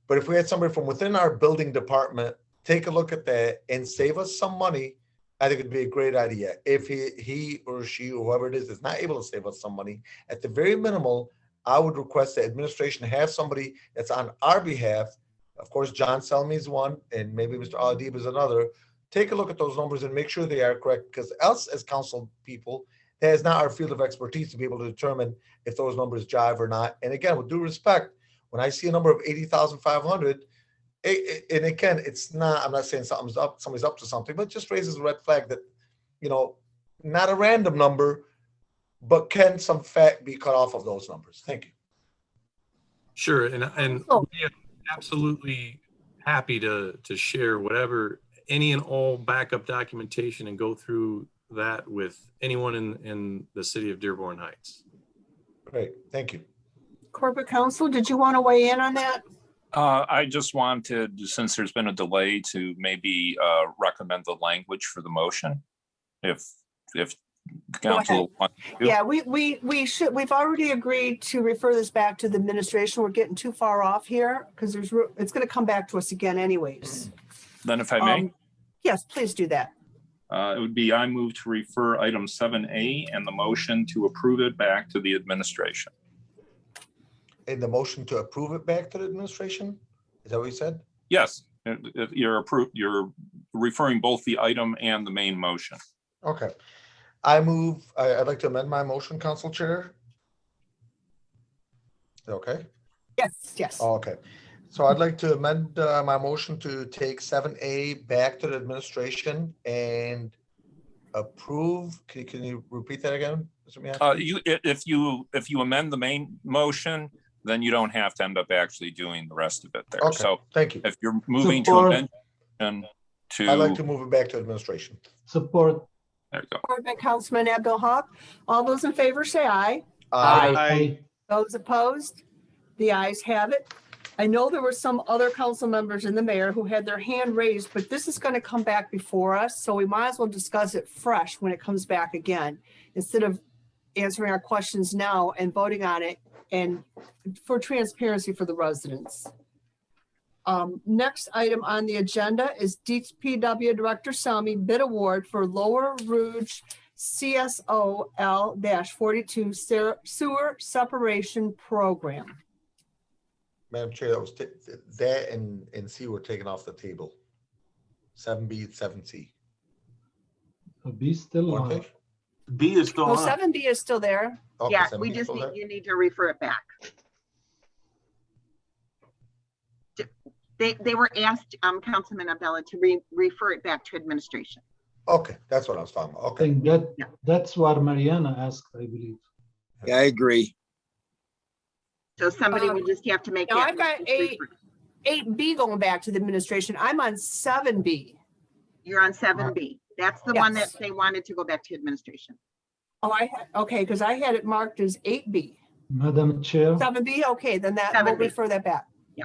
But if we had somebody from within our building department take a look at that and save us some money, I think it'd be a great idea. If he or she or whoever it is not able to save us some money, at the very minimal, I would request the administration have somebody that's on our behalf. Of course, John Selmy is one, and maybe Mr. Aladib is another. Take a look at those numbers and make sure they are correct, because us as council people, that is not our field of expertise to be able to determine if those numbers jive or not. And again, with due respect, when I see a number of 80,500, and again, it's not, I'm not saying somebody's up to something, but it just raises a red flag that, not a random number, but can some fat be cut off of those numbers? Thank you. Sure, and we are absolutely happy to share whatever, any and all backup documentation and go through that with anyone in the city of Dearborn Heights. Great, thank you. Corporate counsel, did you want to weigh in on that? I just wanted, since there's been a delay, to maybe recommend the language for the motion. If council wants to. Yeah, we should, we've already agreed to refer this back to the administration. We're getting too far off here because it's going to come back to us again anyways. Then if I may. Yes, please do that. It would be, I move to refer item 7A and the motion to approve it back to the administration. In the motion to approve it back to the administration? Is that what you said? Yes, you're referring both the item and the main motion. Okay. I'd like to amend my motion, Council Chair. Okay. Yes. Oh, okay. So I'd like to amend my motion to take 7A back to the administration and approve. Can you repeat that again, Mr. Miyake? If you amend the main motion, then you don't have to end up actually doing the rest of it there. Okay, so thank you. If you're moving Support. to amend to. I'd like to move it back to administration. Support. There you go. Support by Councilman Abdul Haq. All those in favor say aye. Aye. Those opposed? The ayes have it. I know there were some other council members and the mayor who had their hand raised, but this is going to come back before us, so we might as well discuss it fresh when it comes back again, instead of answering our questions now and voting on it, and for transparency for the residents. Next item on the agenda is DPW Director Selmy bid award for Lower Rouge CSO L-42 sewer separation program. Madam Chair, that and C were taken off the table. 7B, 7C. B still Weren't on. they? B is still Oh, on. 7B is still there. Okay, Yeah, 7B we is just still need, there? you need to refer it back. They were asked, Councilman Abdullah, to refer it back to administration. Okay, that's what I was talking about. I Okay. think that's what Mariana asked, I believe. Yeah, I agree. So somebody will just have to make Now that. I've got 8B going back to the administration. I'm on 7B. You're on 7B. That's the one that Yes. they wanted to go back to administration. Oh, okay, because I had it marked as 8B. Madam Chair, 7B, okay, then that, we'll 7B. refer that back. Yeah.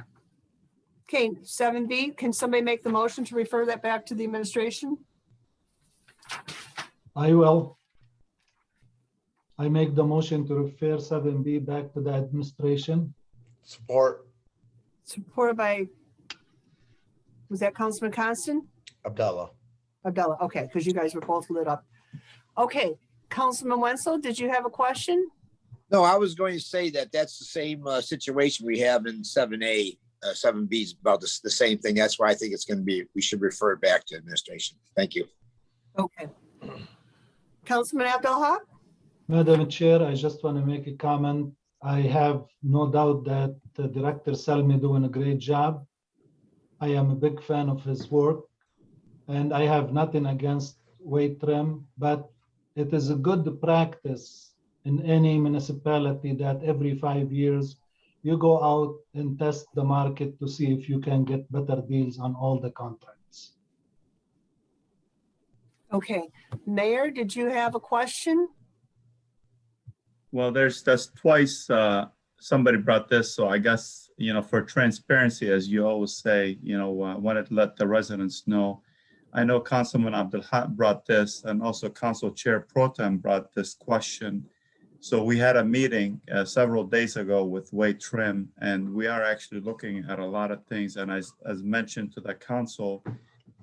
Okay, 7B, can somebody make the motion to refer that back to the administration? I will. I make the motion to refer 7B back to the administration. Support. Supported by, was that Councilman Constant? Abdallah. Abdullah, okay, because you guys were both lit up. Okay, Councilman Wenzel, did you have a question? No, I was going to say that that's the same situation we have in 7A. 7B is about the same thing. That's why I think it's going to be, we should refer it back to administration. Thank you. Okay. Councilman Abdul Haq? Madam Chair, I just want to make a comment. I have no doubt that the Director Selmy doing a great job. I am a big fan of his work, and I have nothing against weight trim, but it is a good practice in any municipality that every 5 years you go out and test the market to see if you can get better deals on all the contracts. Okay, Mayor, did you have a question? Well, that's twice somebody brought this, so I guess, for transparency, as you always say, wanted to let the residents know. I know Councilman Abdul Haq brought this, and also Council Chair Pro Tem brought this question. So we had a meeting several days ago with Wade Trim, and we are actually looking at a lot of things. And as mentioned to the council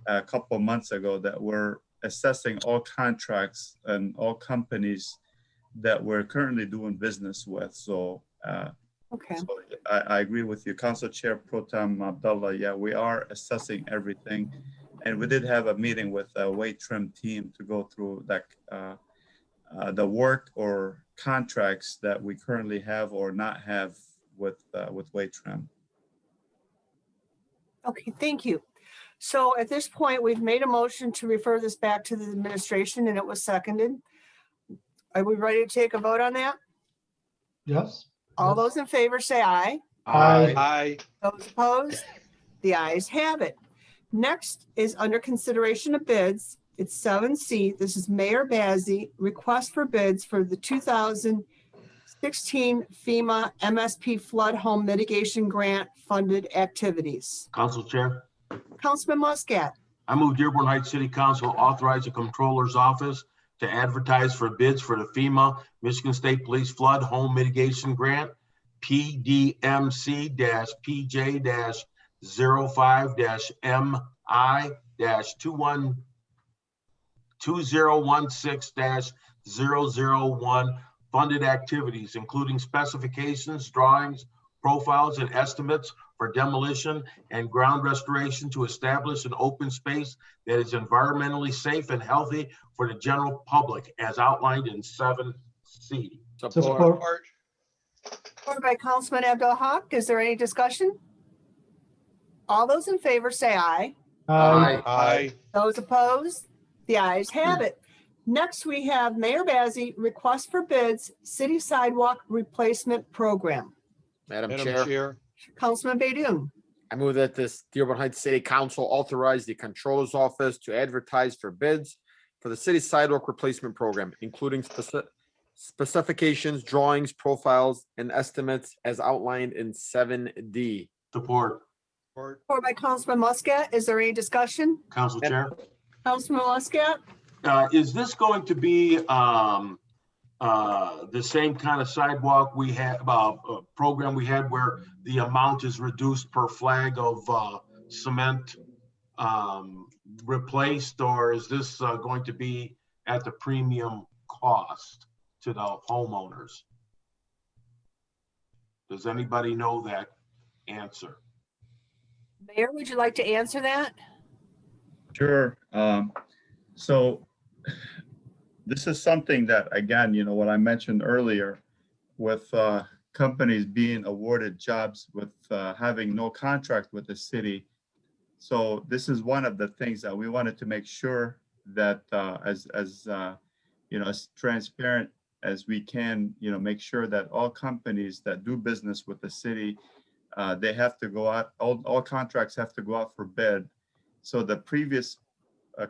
a couple of months ago, that we're assessing all contracts and all companies that we're currently doing business with. So, okay. So I agree with you, Council Chair Pro Tem Abdullah. Yeah, we are assessing everything. And we did have a meeting with the Wade Trim team to go through that, the work or contracts that we currently have or not have with Wade Trim. Okay, thank you. So at this point, we've made a motion to refer this back to the administration, and it was seconded. Are we ready to take a vote on that? Yes. All those in favor say aye. Aye. Aye. Those opposed? The ayes have it. Next is under consideration of bids. It's 7C. This is Mayor Bazey, request for bids for the 2016 FEMA MSP Flood Home Mitigation Grant funded activities. Council Chair, Councilman Muscat. I move Dearborn Heights City Council authorize the Comptroller's Office to advertise for bids for the FEMA Michigan State Police Flood Home Mitigation Grant, PDMC-PJ-05-MI-2016-001 funded activities, including specifications, drawings, profiles, and estimates for demolition and ground restoration to establish an open space that is environmentally safe and healthy for the general public as outlined in 7C. Support. Support by Councilman Abdul Haq. Is there any discussion? All those in favor say aye. Aye. Aye. Those opposed? The ayes have it. Next, we have Mayor Bazey, request for bids, city sidewalk replacement program. Madam Madam Chair, Chair, Councilman Baydun. I move that this Dearborn Heights City Council authorize the Comptroller's Office to advertise for bids for the city sidewalk replacement program, including specifications, drawings, profiles, and estimates as outlined in 7D. Support. Support by Councilman Muscat. Is there any discussion? Council Chair, Councilman Muscat? is this going to be the same kind of sidewalk we had, program we had where the amount is reduced per flag of cement replaced, or is this going to be at the premium cost to the homeowners? Does anybody know that answer? Mayor, would you like to answer that? Sure. So this is something that, again, what I mentioned earlier with companies being awarded jobs with having no contract with the city. So this is one of the things that we wanted to make sure that as transparent as we can, make sure that all companies that do business with the city, they have to go out, all contracts have to go out for bid. So the previous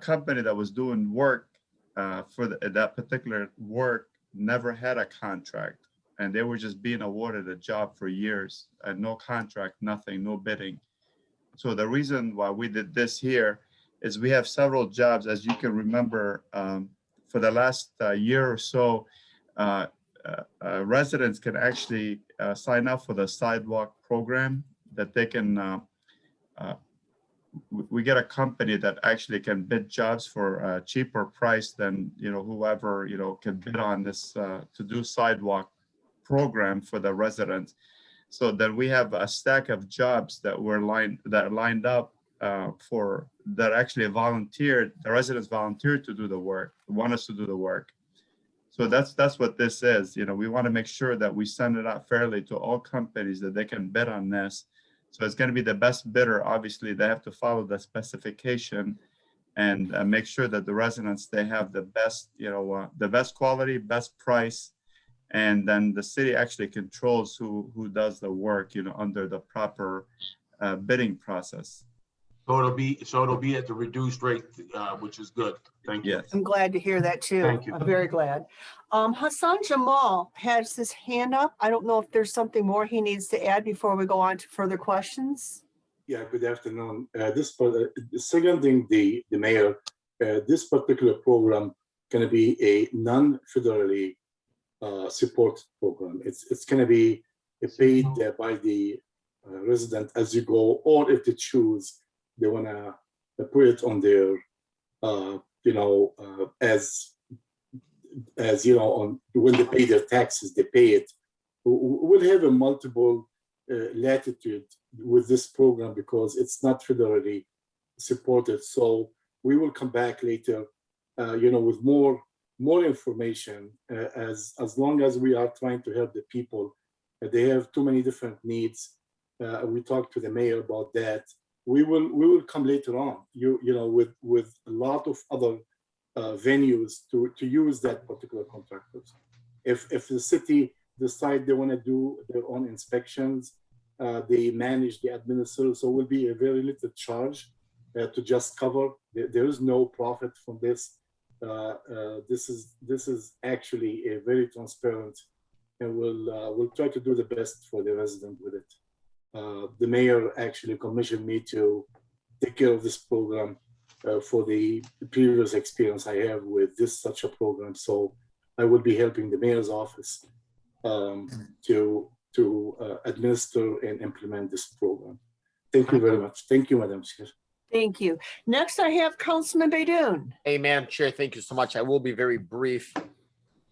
company that was doing work for that particular work never had a contract, and they were just being awarded a job for years and no contract, nothing, no bidding. So the reason why we did this here is we have several jobs, as you can remember, for the last year or so, residents can actually sign up for the sidewalk program that they can, we get a company that actually can bid jobs for a cheaper price than, whoever, can bid on this to do sidewalk program for the residents. So then we have a stack of jobs that were lined up for that actually volunteered. The residents volunteered to do the work, want us to do the work. So that's what this is. We want to make sure that we send it out fairly to all companies that they can bid on this. So it's going to be the best bidder. Obviously, they have to follow the specification and make sure that the residents, they have the best, the best quality, best price, And then the city actually controls who does the work, under the proper bidding process. So it'll be at the reduced rate, which is good. Thank you. Yes. I'm glad to hear that too. Thank you. I'm very glad. Hassan Jamal has his hand up. I don't know if there's something more he needs to add before we go on to further questions. Yeah, good afternoon. Seconding the mayor, this particular program going to be a non-federally support program. It's going to be paid by the resident as you go, or if they choose, they want to put it on their, as you know, on when they pay their taxes, they pay it. We'll have a multiple latitude with this program because it's not federally supported. So we will come back later, with more information. As long as we are trying to help the people, they have too many different needs. We talked to the mayor about that. We will come later on, with a lot of other venues to use that particular contractors. If the city decide they want to do their own inspections, they manage, they administer, so will be a very little charge to just cover. There is no profit from this. This is actually a very transparent, and we'll try to do the best for the resident with it. The mayor actually commissioned me to take care of this program for the previous experience I have with such a program. So I will be helping the mayor's office to administer and implement this program. Thank you very much. Thank you, Madam Chair. Thank you. Next, I have Councilman Baidoon. Hey, Madam Chair, thank you so much. I will be very brief.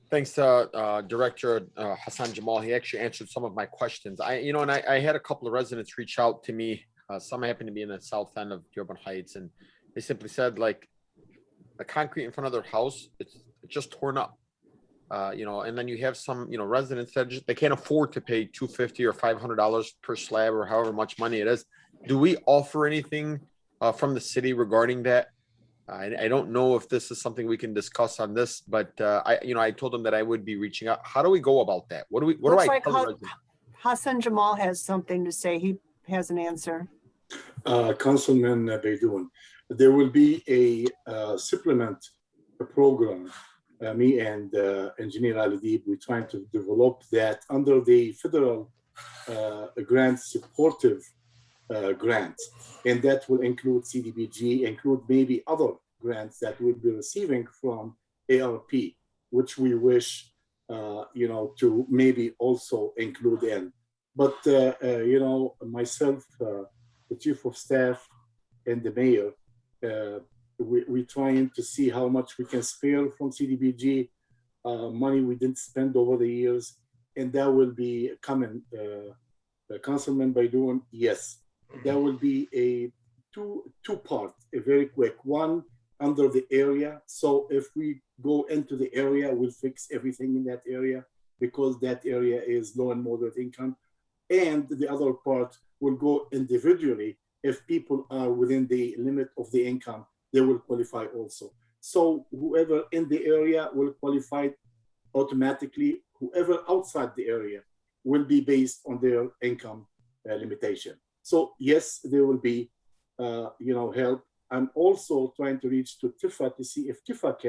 Thanks to Director Hassan Jamal. He actually answered some of my questions. I had a couple of residents reach out to me. Some happen to be in the south end of Dearborn Heights, and they simply said, like, the concrete in front of their house, it's just torn up. And then you have some, residents that they can't afford to pay $250 or $500 per slab or however much money it is. Do we offer anything from the city regarding that? I don't know if this is something we can discuss on this, but I told them that I would be reaching out. How do we go about that? What do I tell the residents? Hassan Jamal has something to say. He has an answer. Councilman Baidoon, there will be a supplement program. Me and Engineer Ali, we're trying to develop that under the federal grant supportive grants, and that will include CDBG, include maybe other grants that we'll be receiving from ARP, which we wish to maybe also include in. But myself, the chief of staff, and the mayor, we're trying to see how much we can spare from CDBG, money we didn't spend over the years, and that will be coming. Councilman Baidoon, yes. There will be a two-part, a very quick one under the area. So if we go into the area, we'll fix everything in that area because that area is low and moderate income. And the other part will go individually. If people are within the limit of the income, they will qualify also. So whoever in the area will qualify automatically. Whoever outside the area will be based on their income limitation. So yes, there will be, help. I'm also trying to reach to TIFA to see if TIFA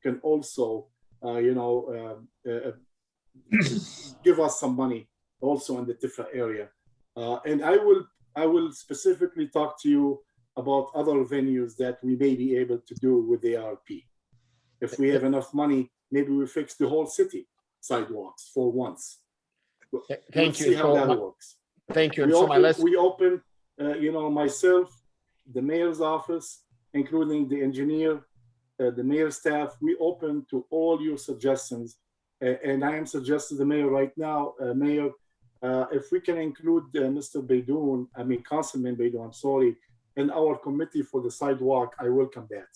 can also, give us some money also in the TIFA area. And I will specifically talk to you about other venues that we may be able to do with the ARP. If we have enough money, maybe we fix the whole city sidewalks for once. Thank you. See how that works. Thank you. We open, myself, the mayor's office, including the engineer, the mayor's staff, we open to all your suggestions. And I am suggesting the mayor right now, Mayor, if we can include Mr. Baidoon, Councilman Baidoon, I'm sorry, in our committee for the sidewalk, I welcome that.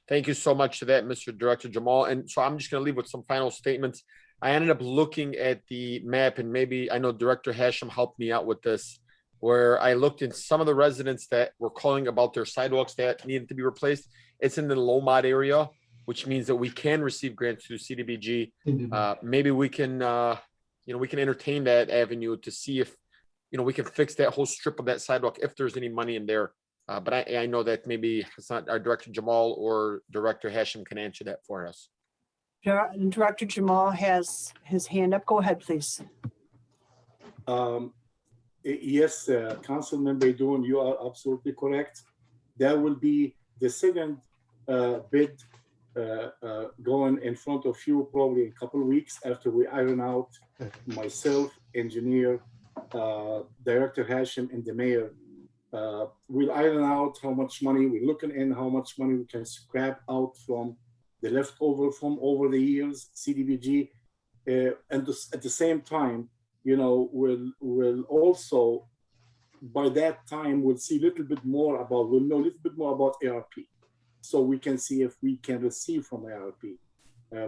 Thank you so much for that, Mr. Director Jamal. And so I'm just going to leave with some final statements. I ended up looking at the map, and maybe I know Director Hashem helped me out with this, where I looked at some of the residents that were calling about their sidewalks that needed to be replaced. It's in the Lomad area. which means that we can receive grants through CDBG. Maybe we can, we can entertain that avenue to see if, we can fix that whole strip of that sidewalk if there's any money in there. But I know that maybe it's not our Director Jamal or Director Hashem can answer that for us. Director Jamal has his hand up. Go ahead, please. Yes, Councilman Baidoun, you are absolutely correct. That will be the second bid going in front of you probably in a couple of weeks after we iron out myself, engineer, Director Hashem, and the mayor. We'll iron out how much money we're looking in, how much money we can scrap out from the leftover from over the years, CDBG, and at the same time, we'll also, by that time, we'll see a little bit more about, we'll know a little bit more about ARP. So we can see if we can receive from ARP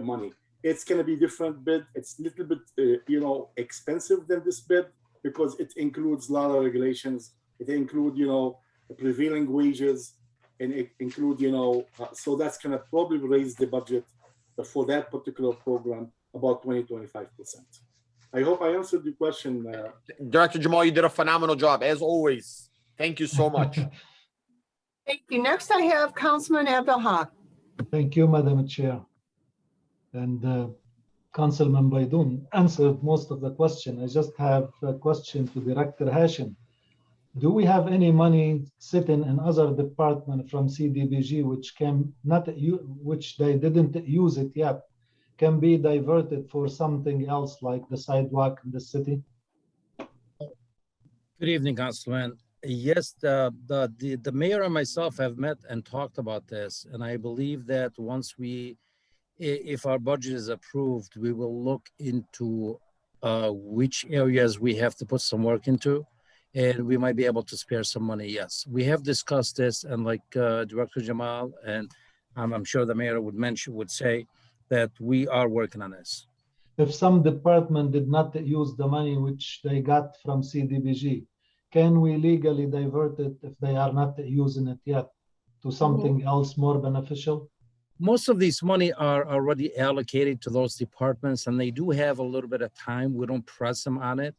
money. It's going to be different bid. It's a little bit, expensive than this bid because it includes a lot of regulations. It includes, prevailing wages, and it includes, so that's going to probably raise the budget for that particular program about 20-25%. I hope I answered the question. Director Jamal, you did a phenomenal job, as always. Thank you so much. Thank you. Next, I have Councilman Abdelhak. Thank you, Madam Chair. And Councilman Baidoun answered most of the question. I just have a question to Director Hashem. Do we have any money sitting in other departments from CDBG which they didn't use it yet, can be diverted for something else like the sidewalk in the city? Good evening, Councilman. Yes, the mayor and myself have met and talked about this, and I believe that once if our budget is approved, we will look into which areas we have to put some work into, and we might be able to spare some money. Yes, we have discussed this, and like Director Jamal and I'm sure the mayor would say that we are working on this. If some department did not use the money which they got from CDBG, can we legally divert it if they are not using it yet to something else more beneficial? Most of these money are already allocated to those departments, and they do have a little bit of time. We don't press them on it.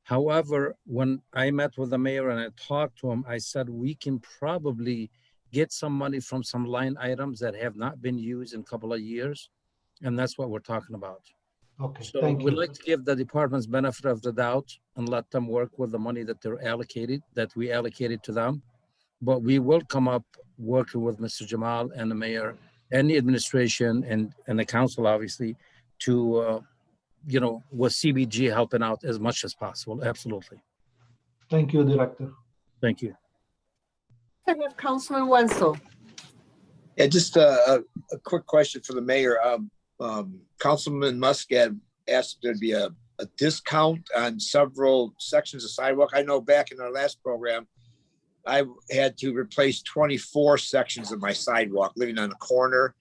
However, when I met with the mayor and I talked to him, I said we can probably get some money from some line items that have not been used in a couple of years. And that's what we're talking about. Okay, so thank you. We'd like to give the departments benefit of the doubt and let them work with the money that we allocated to them. But we will come up working with Mr. Jamal and the mayor and the administration and the council, obviously, to, with CBG helping out as much as possible. Absolutely. Thank you, Director. Thank you. I have Councilman Wenzel. Yeah, just a quick question for the mayor. Councilman Muscat asked if there'd be a discount on several sections of sidewalk. I know back in our last program, I had to replace 24 sections of my sidewalk living on a corner,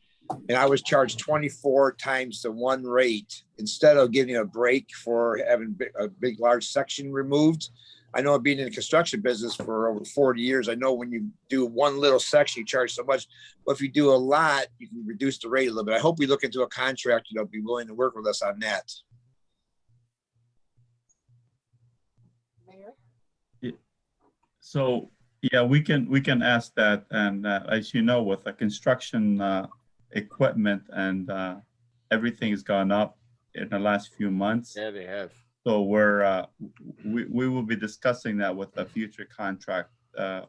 and I was charged 24 times the one rate instead of getting a break for having a big, large section removed. I know being in the construction business for over 40 years, I know when you do one little section, you charge so much. But if you do a lot, you can reduce the rate a little bit. I hope we look into a contractor that'll be willing to work with us on that. So, yeah, we can ask that. And as you know, with the construction equipment and everything has gone up in the last few months. Yeah, they have. So we will be discussing that with the future contract.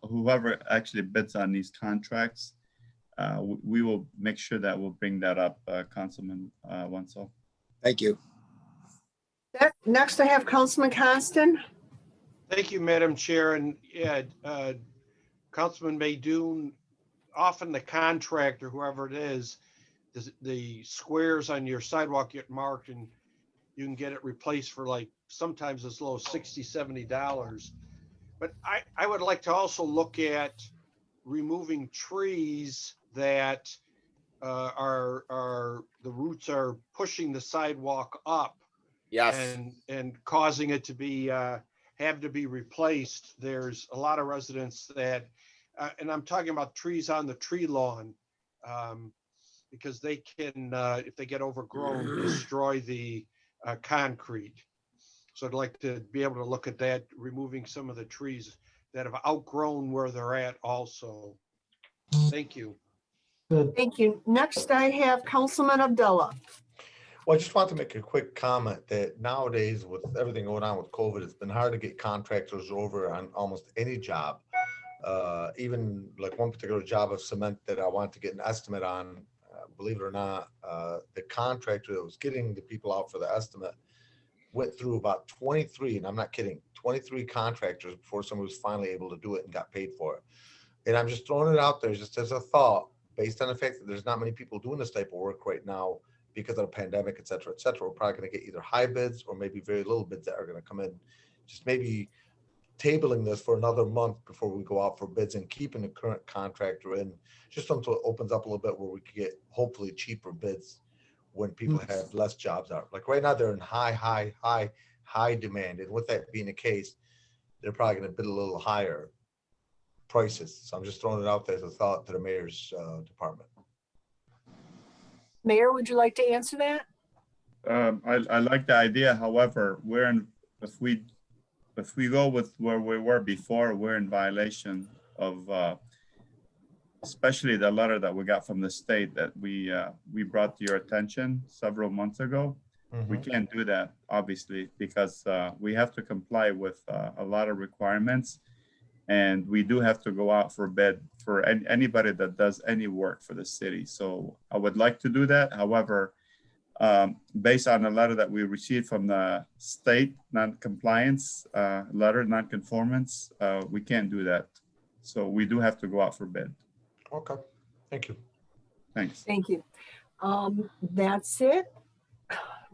Whoever actually bids on these contracts, we will make sure that we'll bring that up, Councilman Wenzel. Thank you. Next, I have Councilman Constant. Thank you, Madam Chair. And yeah, Councilman Baidoun, often the contractor, whoever it is, the squares on your sidewalk get marked and you can get it replaced for like sometimes as low as $60, $70. But I would like to also look at removing trees that are the roots are pushing the sidewalk up. Yes. And causing it to be have to be replaced. There's a lot of residents that, and I'm talking about trees on the tree lawn. because they can, if they get overgrown, destroy the concrete. So I'd like to be able to look at that, removing some of the trees that have outgrown where they're at also. Thank you. Thank you. Next, I have Councilman Abdullah. Well, I just want to make a quick comment that nowadays with everything going on with COVID, it's been hard to get contractors over on almost any job. Even like one particular job of cement that I want to get an estimate on, believe it or not, the contractor that was getting the people out for the estimate went through about 23, and I'm not kidding, 23 contractors before someone was finally able to do it and got paid for it. And I'm just throwing it out there just as a thought, based on the fact that there's not many people doing this type of work right now because of the pandemic, et cetera, et cetera. We're probably going to get either high bids or maybe very little bids that are going to come in. Just maybe tabling this for another month before we go out for bids and keeping the current contractor in, just until it opens up a little bit where we can get hopefully cheaper bids when people have less jobs out. Like right now, they're in high demand. And with that being the case, they're probably going to bid a little higher prices. So I'm just throwing it out there as a thought to the mayor's department. Mayor, would you like to answer that? I like the idea. However, if we go with where we were before, we're in violation of especially the letter that we got from the state that we brought to your attention several months ago. We can't do that, obviously, because we have to comply with a lot of requirements, and we do have to go out for bid for anybody that does any work for the city. So I would like to do that. However, based on the letter that we received from the state non-compliance letter, non-conformance, we can't do that. So we do have to go out for bid. Okay, thank you. Thanks. Thank you. That's it.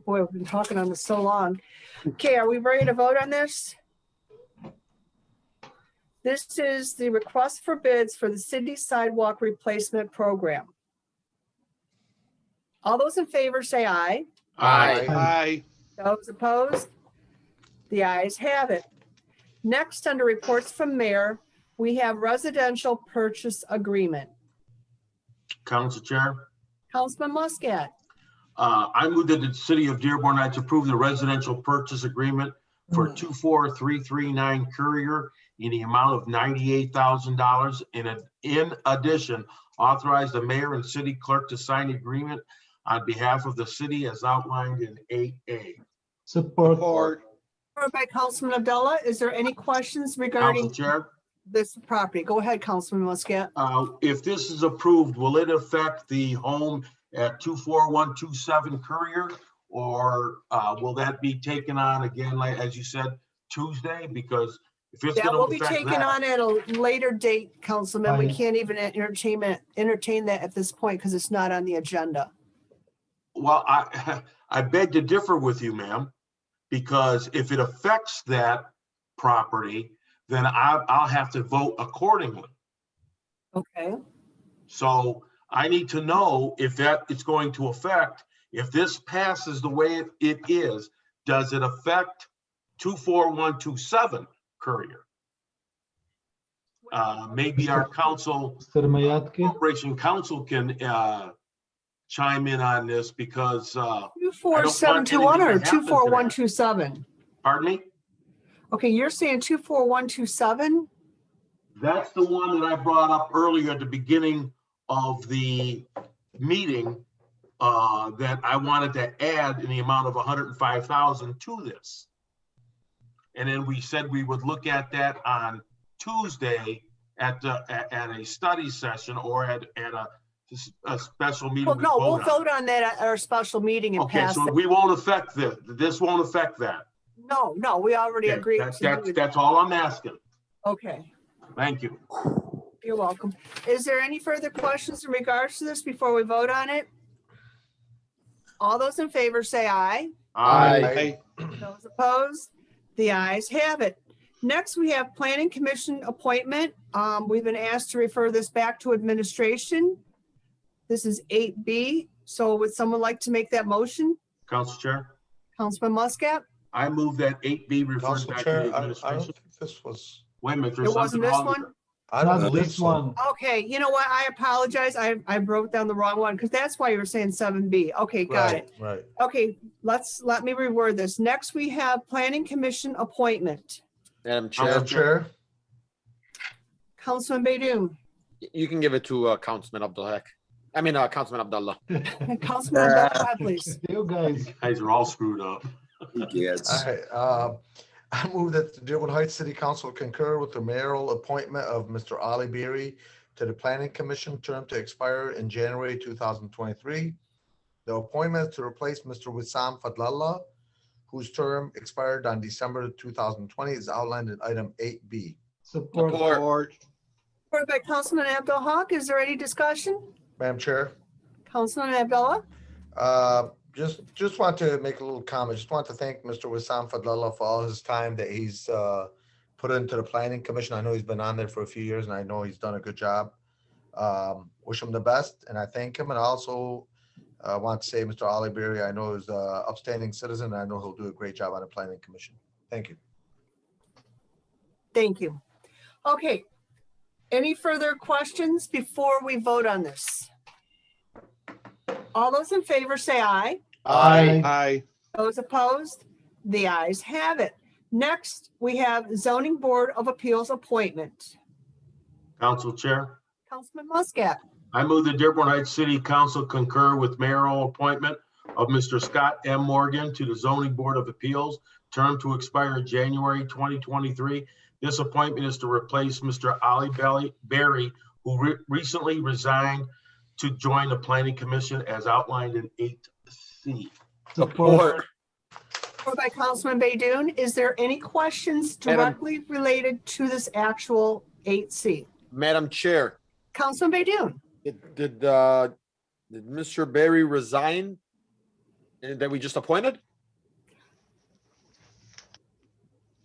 Boy, we've been talking on this so long. Okay, are we ready to vote on this? This is the request for bids for the city sidewalk replacement program. All those in favor say aye. Aye. Aye. Those opposed? The ayes have it. Next, under reports from mayor, we have residential purchase agreement. Council Chair, Councilman Muscat. I move that the city of Dearborn Heights approve the residential purchase agreement for 24339 Courier in the amount of $98,000. In addition, authorize the mayor and city clerk to sign the agreement on behalf of the city as outlined in 8A. Support. Support by Councilman Abdullah. Is there any questions regarding Council Chair, this property? Go ahead, Councilman Muscat. if this is approved, will it affect the home at 24127 Courier? Or will that be taken on again, like as you said, Tuesday? Because if it's That going will to be affect taken that, on at a later date, Councilman. We Aye. can't even entertain that at this point because it's not on the agenda. well, I beg to differ with you, ma'am, because if it affects that property, then I'll have to vote accordingly. Okay. So I need to know if that it's going to affect, if this passes the way it is, does it affect 24127 Courier? Maybe our council, Mr. Mayatki, Corporation Council can chime in on this because 24721 or 24127? Pardon me? Okay, you're saying 24127? That's the one that I brought up earlier at the beginning of the meeting, that I wanted to add in the amount of 105,000 to this. And then we said we would look at that on Tuesday at a study session or at a special meeting. Well, no, we'll on. vote on that at our special meeting and Okay, pass so it. we won't affect this won't affect that. No, we already Okay, agreed. That's all I'm asking. Okay, Thank you. you're welcome. Is there any further questions in regards to this before we vote on it? All those in favor say aye. Aye. Those opposed? The ayes have it. Next, we have Planning Commission appointment. We've been asked to refer this back to administration. This is 8B. So would someone like to make that motion? Council Chair, Councilman Muscat? I move that 8B refers Council back to Chair, the I don't administration. think this was. Wait a minute, there's It wasn't something this wrong. one? I don't Not believe this so. one. Okay, you know what? I apologize. I wrote down the wrong one because that's why you were saying 7B. Okay, got it. Right. Okay, let me reword this. Next, we have Planning Commission appointment. Madam Chair, Madam Chair, Councilman Baydoun. you can give it to Councilman Abdullah. I mean, Councilman Abdullah. Councilman Abdullah, please. You guys. Guys are all screwed up. Yes. all right, I move that the Dearborn Heights City Council concur with the mayoral appointment of Mr. Ali Berry to the Planning Commission, term to expire in January 2023. The appointment is to replace Mr. Wissam Fadlallah, whose term expired on December 2020, is outlined in item 8B. Support. Support by Councilman Abdul Haq. Is there any discussion? Madam Chair, Councilman Abdullah? just want to make a little comment. Just want to thank Mr. Wissam Fadlallah for all his time that he's put into the Planning Commission. I know he's been on there for a few years and I know he's done a good job. Wish him the best and I thank him. And I also want to say Mr. Ali Berry, I know is an upstanding citizen. And I know he'll do a great job on the Planning Commission. Thank you. Thank you. Okay. Any further questions before we vote on this? All those in favor say aye. Aye. Aye. Those opposed? The ayes have it. Next, we have Zoning Board of Appeals appointment. Council Chair, Councilman Muscat. I move the Dearborn Heights City Council concur with mayoral appointment of Mr. Scott M. Morgan to the Zoning Board of Appeals, term to expire January 2023. This appointment is to replace Mr. Ali Berry, who recently resigned to join the Planning Commission as outlined in 8C. Support. Support by Councilman Baydoun. Is there any questions directly related to this actual 8C? Madam Chair, Councilman Baydoun. did Mr. Berry resign that we just appointed?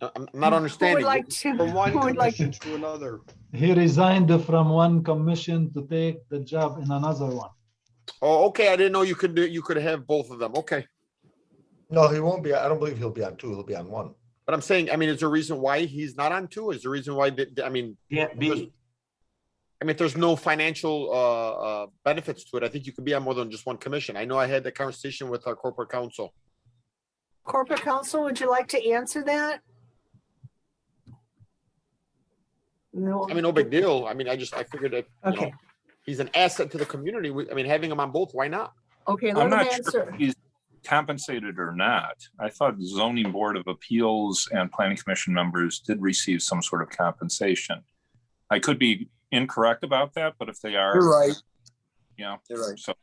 I'm not Who understanding. would like to? From one who would like commission to another. He resigned from one commission to take the job in another one. Oh, okay. I didn't know you could do. You could have both of them. Okay, No, he won't be. I don't believe he'll be on two. He'll be on one. but I'm saying, I mean, is there a reason why he's not on two? Is there a reason why? I mean, Can't be. I mean, if there's no financial benefits to it, I think you could be on more than just one commission. I know I had that conversation with our corporate counsel. Corporate counsel, would you like to answer that? No. I mean, no big deal. I mean, I figured that, you Okay. know, he's an asset to the community. I mean, having him on both, why not? Okay, I'm let him not sure answer. if he's compensated or not. I thought zoning board of appeals and planning commission members did receive some sort of compensation. I could be incorrect about that, but if they are. You're right. Yeah. You're right. So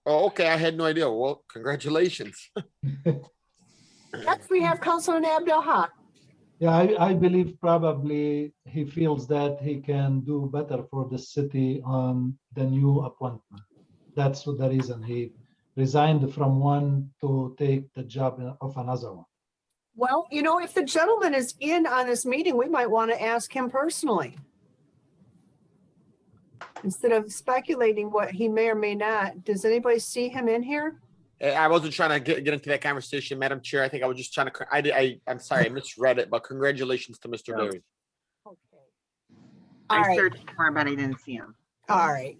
Oh, okay. I had no idea. Well, congratulations. Next, we have Councilman Abdul Haq. Yeah, I believe probably he feels that he can do better for the city on the new appointment. That's the reason he resigned from one to take the job of another one. Well, you know, if the gentleman is in on this meeting, we might want to ask him personally. Instead of speculating what he may or may not. Does anybody see him in here? I wasn't trying to get into that conversation, Madam Chair. I think I was just trying to, I'm sorry, I misread it, but congratulations to Mr. Berry. All I right. searched for him, but I didn't see him. All right.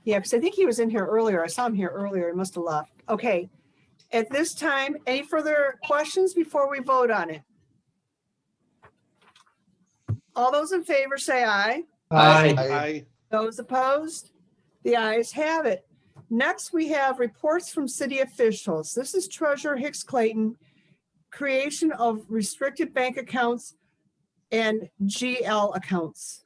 Yeah, because I think he was in here earlier. I saw him here earlier. He must have left. Okay. At this time, any further questions before we vote on it? All those in favor say aye. Aye. Those opposed? The ayes have it. Next, we have reports from city officials. This is Treasurer Hicks Clayton, creation of restricted bank accounts and GL accounts.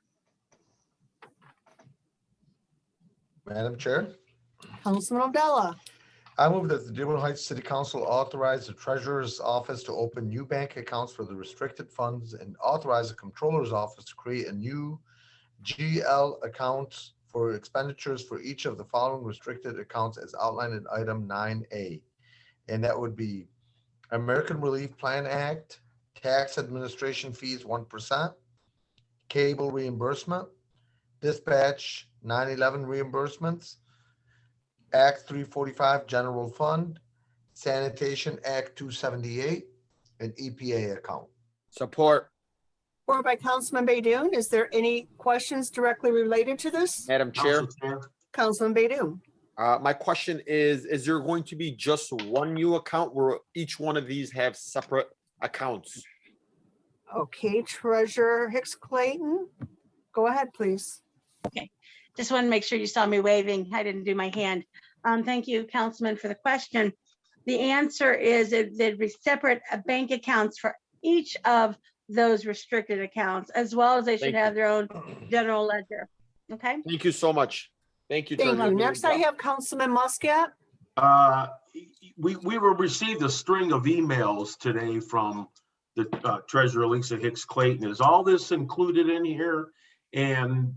Madam Chair, Councilman Abdullah. I move that the Dearborn Heights City Council authorize the Treasurer's Office to open new bank accounts for the restricted funds and authorize the Comptroller's Office to create a new GL account for expenditures for each of the following restricted accounts as outlined in item 9A. And that would be American Relief Plan Act, tax administration fees 1%, cable reimbursement, dispatch 911 reimbursements, Act 345 General Fund, Sanitation Act 278, and EPA account. Support. Or by Councilman Baydoun. Is there any questions directly related to this? Madam Chair, Councilman Baydoun. my question is there going to be just one new account where each one of these have separate accounts? Okay, Treasurer Hicks Clayton, go ahead, please. Okay, just want to make sure you saw me waving. I didn't do my hand. Thank you, Councilman, for the question. The answer is that there'd be separate bank accounts for each of those restricted accounts, as well as they should Thank have you. their own general ledger. Okay. Thank you so much. Thank you. Thank Treasurer. you. Next, I have Councilman Muscat. We received a string of emails today from the Treasurer Lisa Hicks Clayton. Is all this included in here? And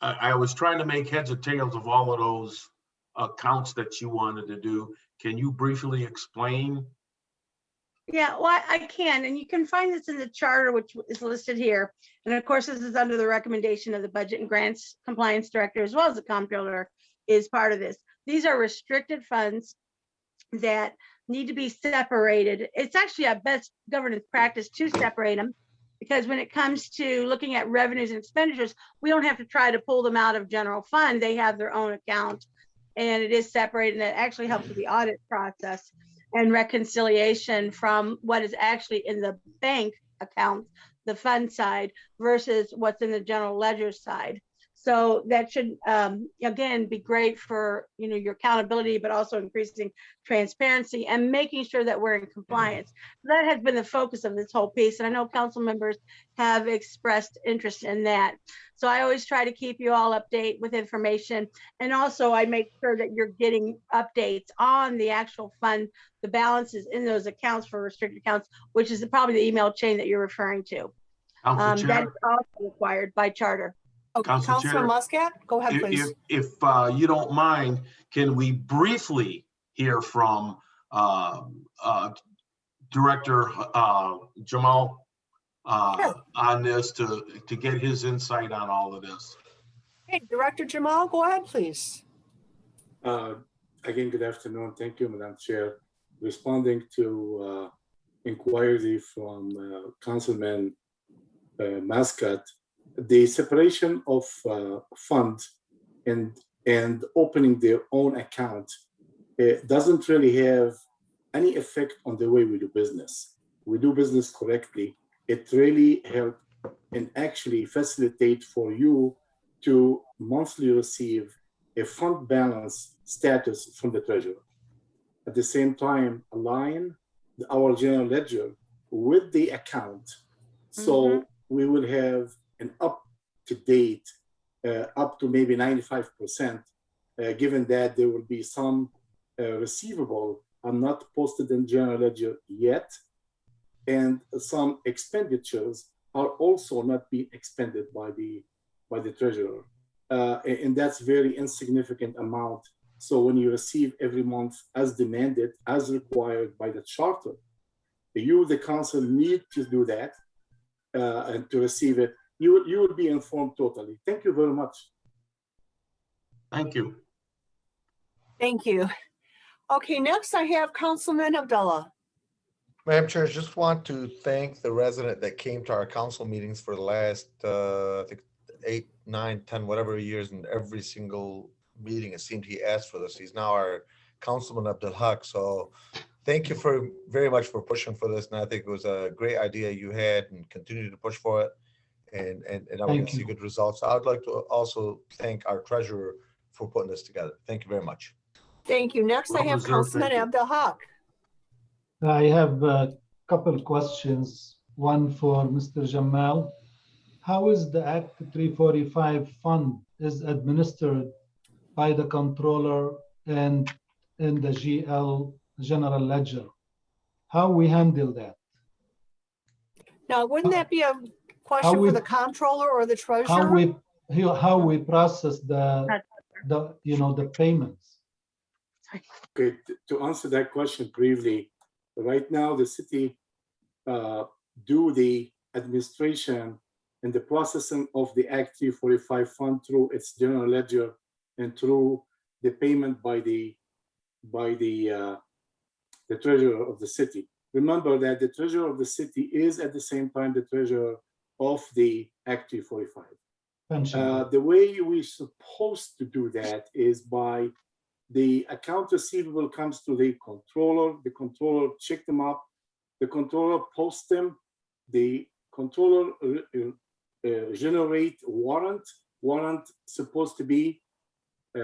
I was trying to make heads or tails of all of those accounts that you wanted to do. Can you briefly explain? Yeah, well, I can, and you can find this in the charter, which is listed here. And of course, this is under the recommendation of the Budget and Grants Compliance Director, as well as the Comptroller is part of this. These are restricted funds that need to be separated. It's actually a best governance practice to separate them, because when it comes to looking at revenues and expenditures, we don't have to try to pull them out of general fund. They have their own account, and it is separated, and that actually helps with the audit process and reconciliation from what is actually in the bank account, the fund side, versus what's in the general ledger side. So that should, again, be great for, your accountability, but also increasing transparency and making sure that we're in compliance. That has been the focus of this whole piece. And I know council members have expressed interest in that. So I always try to keep you all updated with information. And also I make sure that you're getting updates on the actual fund, the balances in those accounts for restricted accounts, which is probably the email chain that you're referring to. That is also required by charter. Councilman Muscat, go ahead, please. If you don't mind, can we briefly hear from Director Jamal on this to get his insight on all of this? Hey, Director Jamal, go ahead, please. Again, good afternoon. Thank you, Madam Chair. Responding to inquiry from Councilman Muscat, the separation of funds and opening their own account doesn't really have any effect on the way we do business. We do business correctly. It really helps and actually facilitate for you to monthly receive a fund balance status from the treasurer. At the same time, align our general ledger with the account. So we will have an up-to-date, up to maybe 95%, given that there will be some receivable are not posted in general ledger yet, and some expenditures are also not being expended by the treasurer, and that's very insignificant amount. So when you receive every month as demanded, as required by the charter, you, the council, need to do that and to receive it. You will be informed totally. Thank you very much. Thank you. Thank you. Okay, next I have Councilman Abdullah. Madam Chair, I just want to thank the resident that came to our council meetings for the last, I think 8, 9, 10, whatever years, and every single meeting it seemed he asked for this. He's now our Councilman Abdul Haq. So thank you very much for pushing for this. And I think it was a great idea you had, and continue to push for it. And I'm going to see good results. I'd like to also thank our treasurer for putting this together. Thank you very much. Thank you. Next, I have Councilman Abdul Haq. I have a couple of questions. One for Mr. Jamal. How is the Act 345 fund is administered by the controller and in the GL general ledger? How we handle that? Now, wouldn't that be a question for the comptroller or the treasurer? How we process the payments? Okay, to answer that question briefly, right now the city do the administration and the processing of the Act 345 fund through its general ledger and through the payment by the treasurer of the city. remember that the treasurer of the city is at the same time the treasurer of the Act 345. The way we're supposed to do that is by the account receivable comes to the controller check them up, the controller posts them, the controller generate warrant supposed to be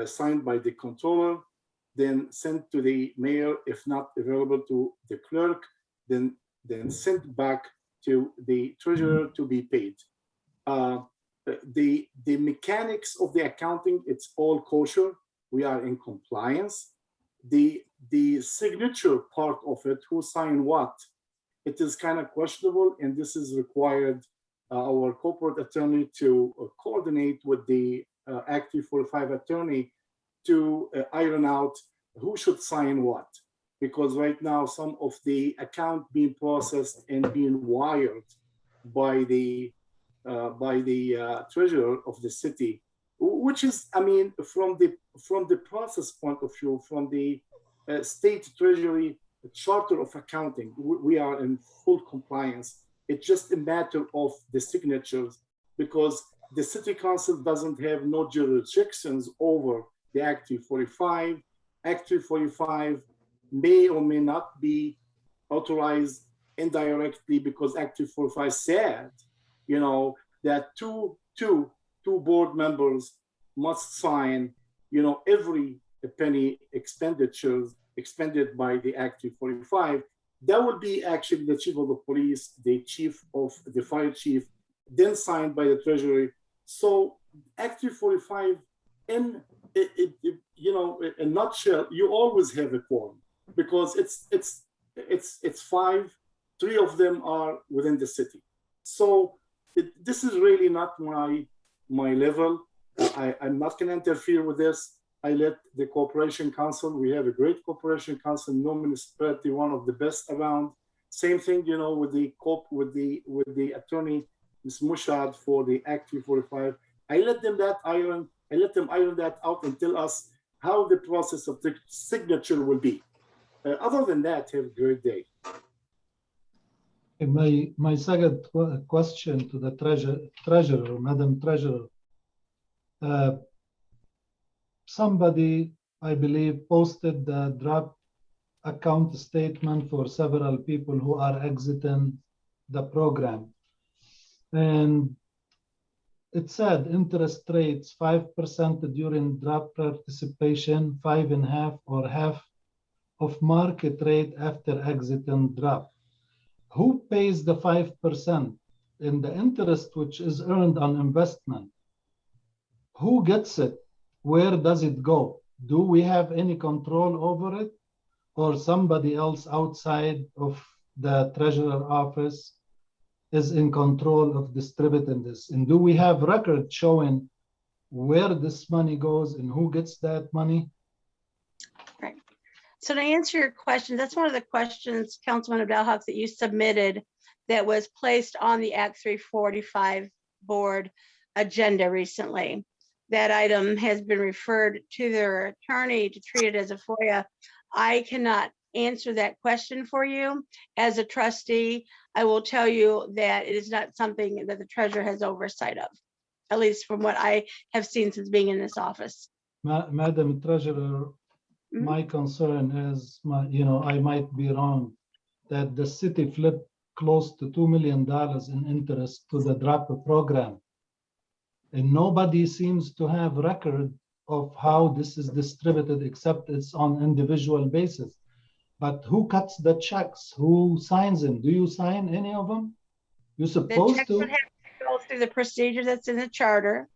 signed by the controller, then sent to the mayor, if not available to the clerk, then sent back to the treasurer to be paid. The mechanics of the accounting, it's all kosher. We are in compliance. The signature part of it, who signed what, it is kind of questionable, and this is required our corporate attorney to coordinate with the Act 345 attorney to iron out who should sign what. Because right now, some of the account being processed and being wired by the treasurer of the city, which is, I mean, from the process point of view, from the state treasury charter of accounting, we are in full compliance. It's just a matter of the signatures, because the city council doesn't have no jurisdictions over the Act 345. Act 345 may or may not be authorized indirectly, because Act 345 said, you know, that two board members must sign, you know, every penny expenditures expended by the Act 345. That would be actually the chief of the police, the chief of the fire chief, then signed by the treasury. So Act 345, in you know, in a nutshell, you always have a quorum, because it's five, three of them are within the city. So this is really not my level. I'm not going to interfere with this. I let the corporation council. We have a great corporation council, no municipality, one of the best around. Same thing, you know, with the attorney, Ms. Mushad, for the Act 345. I let them iron that out and tell us how the process of the signature will be. Other than that, have a great day. My second question to the treasurer, Madam Treasurer. Somebody, I believe, posted the draft account statement for several people who are exiting the program. And it said interest rates 5% during draft participation, 5.5% or half of market rate after exiting draft. Who pays the 5% in the interest which is earned on investment? Who gets it? Where does it go? Do we have any control over it, or somebody else outside of the treasurer office is in control of distributing this? And do we have records showing where this money goes and who gets that money? Right. So to answer your question, that's one of the questions, Councilman Abdelhak, that you submitted that was placed on the Act 345 board agenda recently. That item has been referred to their attorney to treat it as a FOIA. I cannot answer that question for you. As a trustee, I will tell you that it is not something that the treasurer has oversight of, at least from what I have seen since being in this office. Madam Treasurer, my concern is, I might be wrong, that the city flipped close to $2 million in interest to the DRAP program. And nobody seems to have record of how this is distributed, except it's on individual basis. But who cuts the checks? Who signs them? Do you sign any of them? You're supposed to. Would have to go through the procedure that's in the charter,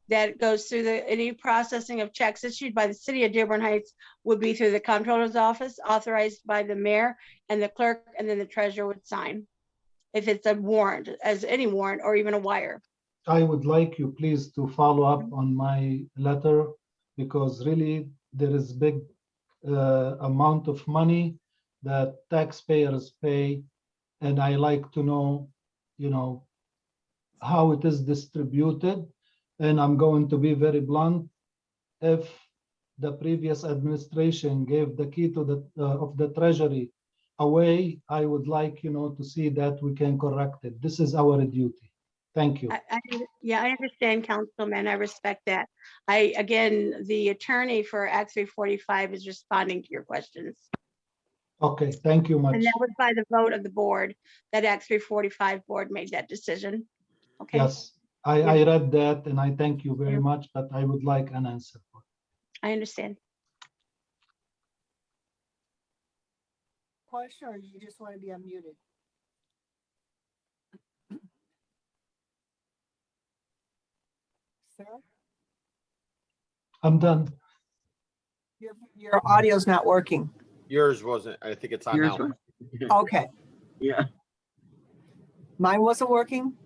that goes through any processing of checks issued by the city of Dearborn Heights would be through the comptroller's office, authorized by the mayor and the clerk, and then the treasurer would sign. If it's a warrant, as any warrant, or even a wire. I would like you please to follow up on my letter, because really there is big amount of money that taxpayers pay, and I like to know, how it is distributed. And I'm going to be very blunt. If the previous administration gave the key to of the treasury away, I would like, to see that we can correct it. This is our duty. Thank you. Yeah, I understand, Councilman. I respect that. Again, the attorney for Act 345 is responding to your questions. Okay, thank you much. And that was by the vote of the board, that Act 345 board made that decision. Okay. Yes, I read that and I thank you very much, but I would like an answer. I understand. Question, or you just want to be unmuted? Sarah, I'm done. your audio's not working. Yours wasn't. I think it's on now. Okay, Yeah. mine wasn't working.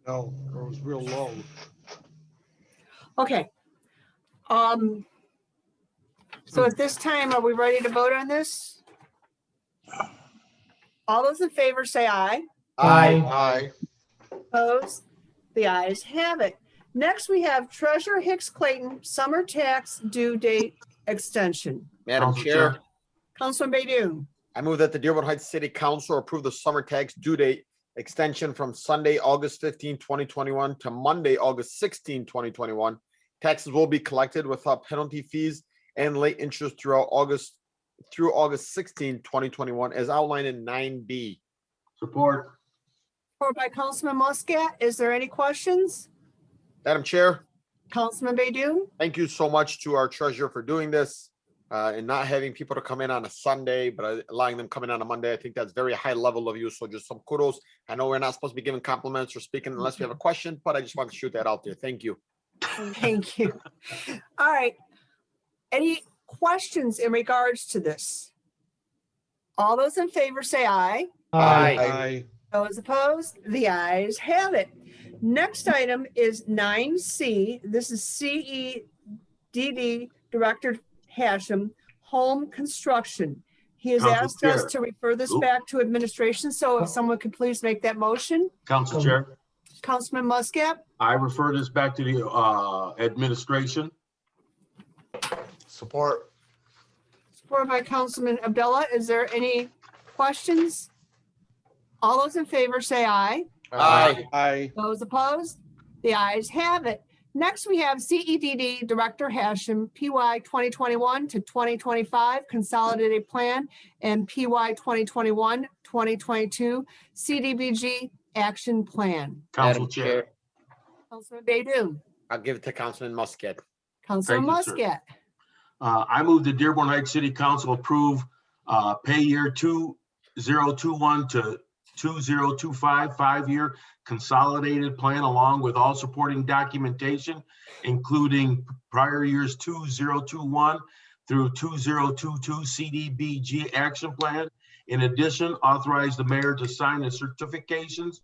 No, it was real low. Okay. So at this time, are we ready to vote on this? All those in favor say aye. Aye. Opposed? The ayes have it. Next, we have Treasurer Hicks Clayton, summer tax due date extension. Madam Council Chair, Chair. Councilman Baydun. I move that the Dearborn Heights City Council approve the summer tax due date extension from Sunday, August 15, 2021 to Monday, August 16, 2021. Taxes will be collected without penalty fees and late interest through August 16, 2021, as outlined in 9B. Support. Support by Councilman Muscat. Is there any questions? Madam Chair, Councilman Baydun. thank you so much to our treasurer for doing this and not having people to come in on a Sunday, but allowing them come in on a Monday. I think that's very high level of you. So just some kudos. I know we're not supposed to be giving compliments or speaking unless we have a question, but I just want to shoot that out there. Thank you. Thank you. All right. Any questions in regards to this? All those in favor say aye. Aye. Those opposed? The ayes have it. Next item is 9C. This is CEDD Director Hashem, Home Construction. He has Council asked us Chair. to refer this Oop. back to administration. So if someone could please make that motion. Council Chair, Councilman Muscat, I refer this back to the administration. Support. supported by Councilman Abdullah. Is there any questions? All those in favor say aye. Aye. Those opposed? The ayes have it. Next, we have CEDD Director Hashem, PY 2021 to 2025 Consolidated Plan and PY 2021-2022 CDBG Action Plan. Council Chair. Councilman Baydun. I'll give it to Councilman Muscat. Councilman Thank you, sir. Muscat. I move the Dearborn Heights City Council approve pay year 2021 to 2025 5-year consolidated plan along with all supporting documentation, including prior years 2021 through 2022 CDBG action plan. In addition, authorize the mayor to sign the certifications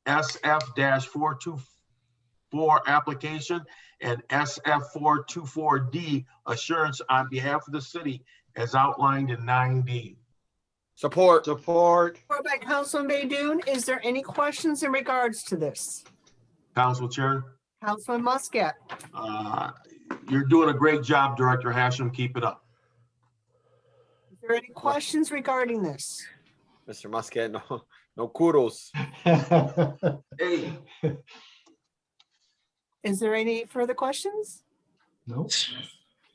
SF-424 application and SF-424D assurance on behalf of the city as outlined in 9D. Support. Support by Councilman Baydun. Is there any questions in regards to this? Council Chair, Councilman Muscat. you're doing a great job, Director Hashem. Keep it up. Is there any questions regarding this? Mr. Muscat, no kudos. Hey. Is there any further questions? No.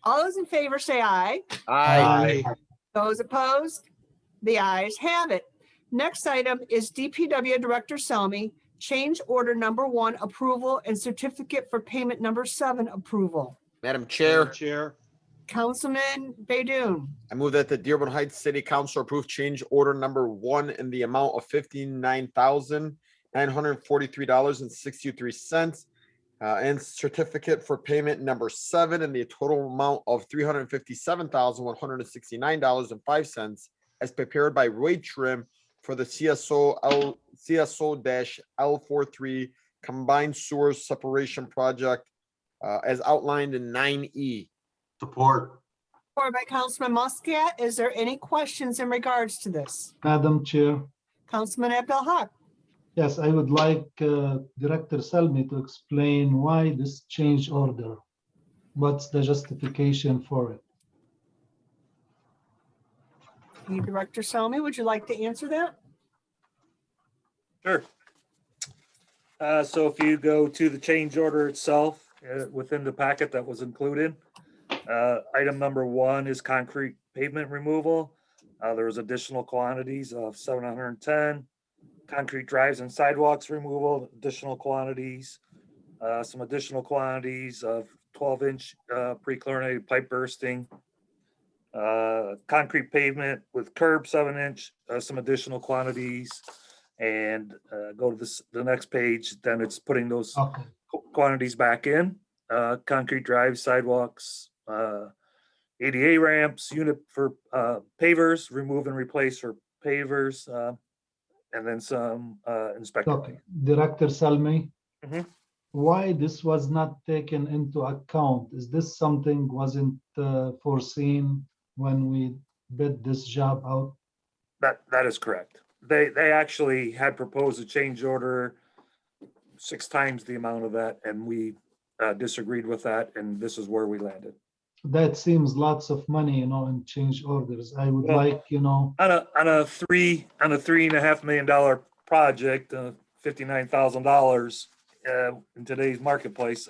All those in favor say aye. Aye. Those opposed? The ayes have it. Next item is DPW Director Selmy, change order number 1 approval and certificate for payment number 7 approval. Madam Chair, Councilman Baydun. I move that the Dearborn Heights City Council approve change order number 1 in the amount of $59,943.63 and certificate for payment number 7 in the total amount of $357,169.05 as prepared by Roy Trim for the CSO-L43 Combined Sewer Separation Project as outlined in 9E. Support. Support by Councilman Muscat. Is there any questions in regards to this? Madam Chair. Councilman Abdul-Haq. Yes, I would like Director Selmy to explain why this change order. What's the justification for it? you. Director Selmy, would you like to answer that? Sure. So if you go to the change order itself, within the packet that was included, item number 1 is concrete pavement removal. There was additional quantities of 710. Concrete drives and sidewalks removal, additional quantities. Some additional quantities of 12-inch pre-chlorinated pipe bursting. Concrete pavement with curb 7-inch, some additional quantities. And go to the next page, then it's putting those quantities back in. Concrete drives, sidewalks, ADA ramps, unit for pavers, remove and replace for pavers, and then some inspector. Okay, Director Salmi, Mhm. why this was not taken into account? Is this something wasn't foreseen when we bid this job out? That is correct. They actually had proposed a change order 6 times the amount of that, and we disagreed with that, and this is where we landed. That seems lots of money, in change orders. I would Well, like, on a $3.5 million project, $59,000 in today's marketplace.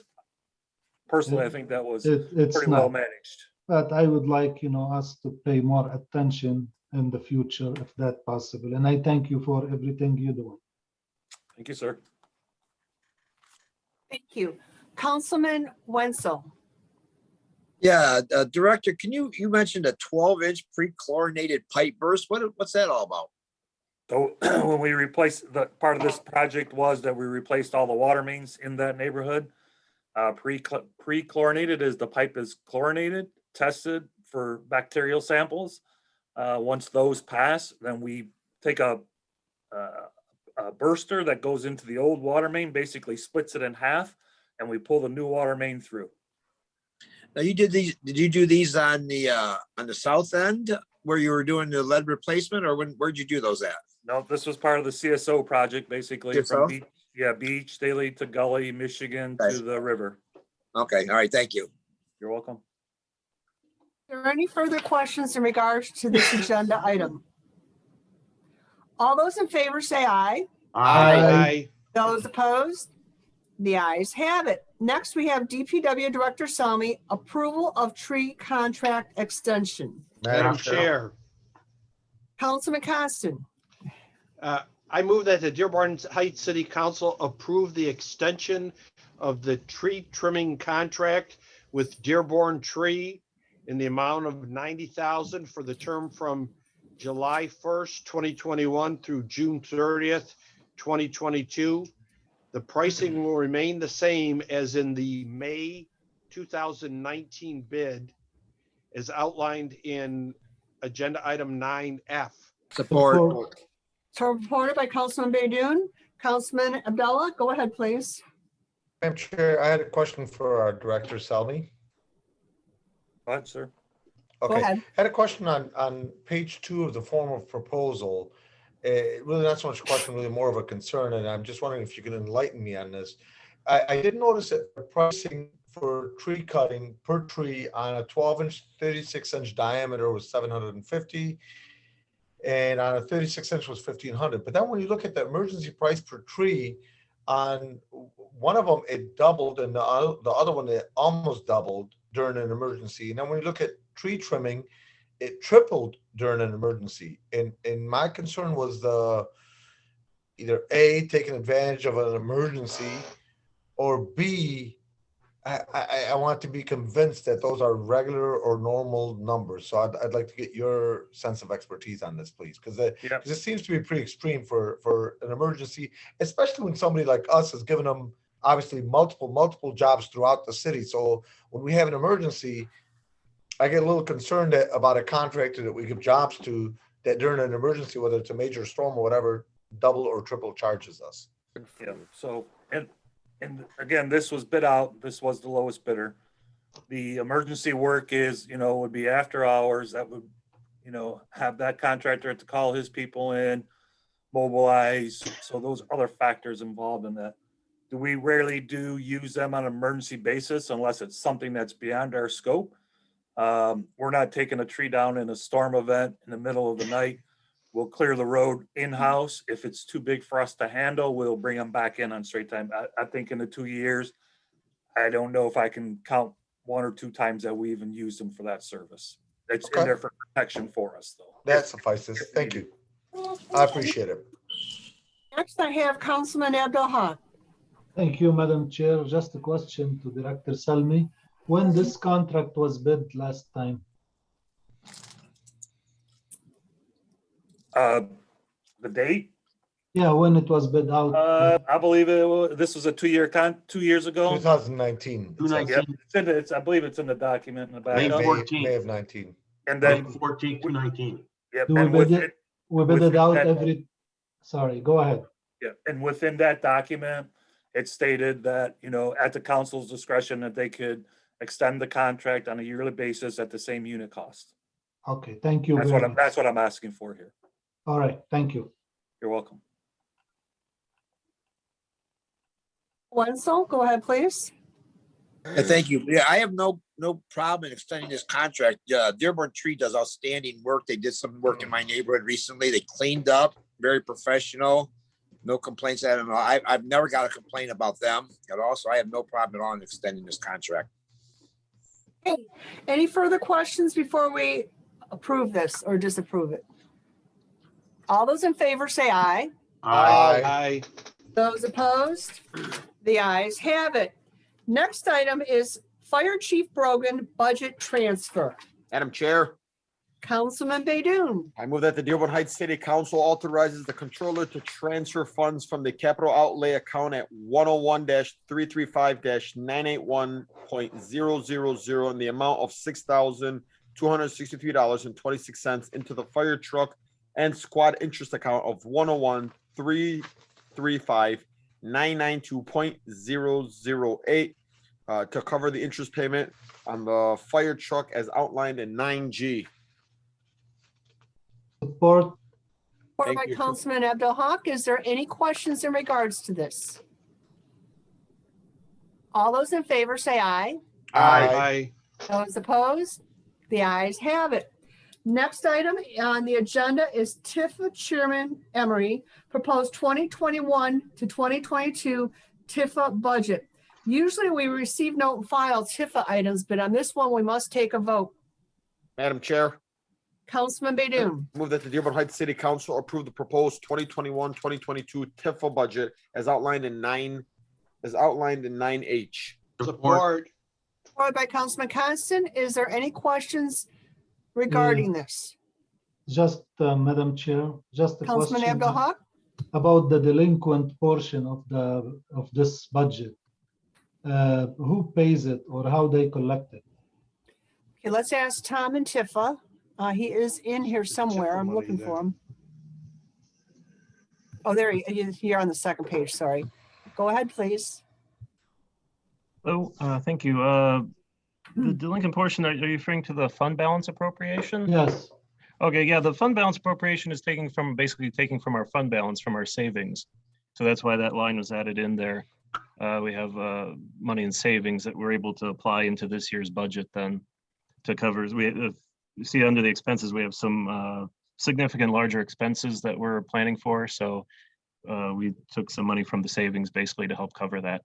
Personally, I think that was it's pretty well not. managed. But I would like, us to pay more attention in the future if that possible. And I thank you for everything you do. Thank you, sir. Thank you. Councilman Wenzel. Yeah, Director, you mentioned a 12-inch pre-chlorinated pipe burst. What's that all about? So when we replaced, the part of this project was that we replaced all the water mains in that neighborhood. Pre-chlorinated is the pipe is chlorinated, tested for bacterial samples. Once those pass, then we take a burster that goes into the old water main, basically splits it in half, and we pull the new water main through. Now did you do these on the south end where you were doing the lead replacement, or where'd you do those at? No, this was part of the CSO project, basically CSO? from Beach Daily to Gully, Michigan to the river. Okay, all right, thank you. You're welcome. Are there any further questions in regards to this agenda item? All those in favor say aye. Aye. Those opposed? The ayes have it. Next, we have DPW Director Salmi, approval of tree contract extension. Madam Chair, Councilman Constant. I move that the Dearborn Heights City Council approve the extension of the tree trimming contract with Dearborn Tree in the amount of $90,000 for the term from July 1st, 2021 through June 30th, 2022. The pricing will remain the same as in the May 2019 bid as outlined in agenda item 9F. Support. Supported by Councilman Baydoun. Councilman Abdullah, go ahead, please. Madam Chair, I had a question for our Director Selmy. Go ahead, sir. Okay, ahead. I had a question on page 2 of the form of proposal. Really not so much a question, really more of a concern, and I'm just wondering if you can enlighten me on this. I did notice that the pricing for tree cutting per tree on a 12-inch, 36-inch diameter was $750, and on a 36-inch was $1,500. But then when you look at the emergency price per tree, on one of them it doubled, and the other one it almost doubled during an emergency. And then when you look at tree trimming, it tripled during an emergency. And my concern was either A, taking advantage of an emergency, or B, I want to be convinced that those are regular or normal numbers. So I'd like to get your sense of expertise on this, please, because it seems to be pretty extreme for an emergency, especially when somebody like us has given them obviously multiple jobs throughout the city. So when we have an emergency, I get a little concerned about a contractor that we give jobs to that during an emergency, whether it's a major storm or whatever, double or triple charges us. Yeah, so, and again, this was bid out, this was the lowest bidder. The emergency work is, would be after hours, that would, have that contractor to call his people in, mobilize, so those other factors involved in that. Do we rarely use them on an emergency basis unless it's something that's beyond our scope? We're not taking a tree down in a storm event in the middle of the night. We'll clear the road in-house. If it's too big for us to handle, we'll bring them back in on straight time. I think in the 2 years, I don't know if I can count 1 or 2 times that we even used them for that service. It's in Okay. there for protection for us, though. That suffices. Thank you. I appreciate it. Next, I have Councilman Abdul Haq. Thank you, Madam Chair. Just a question to Director Salmi. When this contract was bid last time? The date? Yeah, when it was bid out. I believe this was a 2 years ago. 2019. Yep, I believe it's in the document in the back. May of 19. And then 14 to 19. Yep, Do we and bid within, it, we bid it within out that- every, sorry, go ahead. yeah, and within that document, it stated that, at the council's discretion, that they could extend the contract on a yearly basis at the same unit cost. Okay, thank you That's very what much. that's what I'm asking for here. All right, thank you. You're welcome. Wenzel, go ahead, please. Thank you. Yeah, I have no problem in extending this contract. Dearborn Tree does outstanding work. They did some work in my neighborhood recently. They cleaned up, very professional. No complaints at all. I've never got a complaint about them at all, so I have no problem at all in extending this contract. Okay. Any further questions before we approve this or disapprove it? All those in favor say aye. Aye. Those opposed? The ayes have it. Next item is Fire Chief Brogan budget transfer. Madam Chair, Councilman Baydoun. I move that the Dearborn Heights City Council authorizes the controller to transfer funds from the capital outlay account at 101-335-981.000 in the amount of $6,263.26 into the fire truck and squad interest account of 101-335-992.008 to cover the interest payment on the fire truck as outlined in 9G. Support. Support Thank by you. Councilman Abdul Haq. Is there any questions in regards to this? All those in favor say aye. Aye. Those opposed? The ayes have it. Next item on the agenda is TIFA Chairman Emery, proposed 2021 to 2022 TIFA budget. Usually we receive, note, and file TIFA items, but on this one, we must take a vote. Madam Chair, Councilman Baydoun. move that the Dearborn Heights City Council approve the proposed 2021-2022 TIFA budget as outlined in 9H. Support. Supported by Councilman Constant. Is there any questions regarding this? Just, Madam Chair, just a Councilman question Abdul Haq? about the delinquent portion of this budget. Who pays it or how they collect it? Okay, let's ask Tom and Tifa. He is in here somewhere. I'm looking for him. Oh, there he is, here on the second page, sorry. Go ahead, please. Oh, thank you. The delinquent portion, are you referring to the fund balance appropriation? Yes. Okay, yeah, the fund balance appropriation is basically taking from our fund balance, from our savings. So that's why that line was added in there. We have money in savings that we're able to apply into this year's budget then to cover. You see under the expenses, we have some significant larger expenses that we're planning for. So we took some money from the savings basically to help cover that.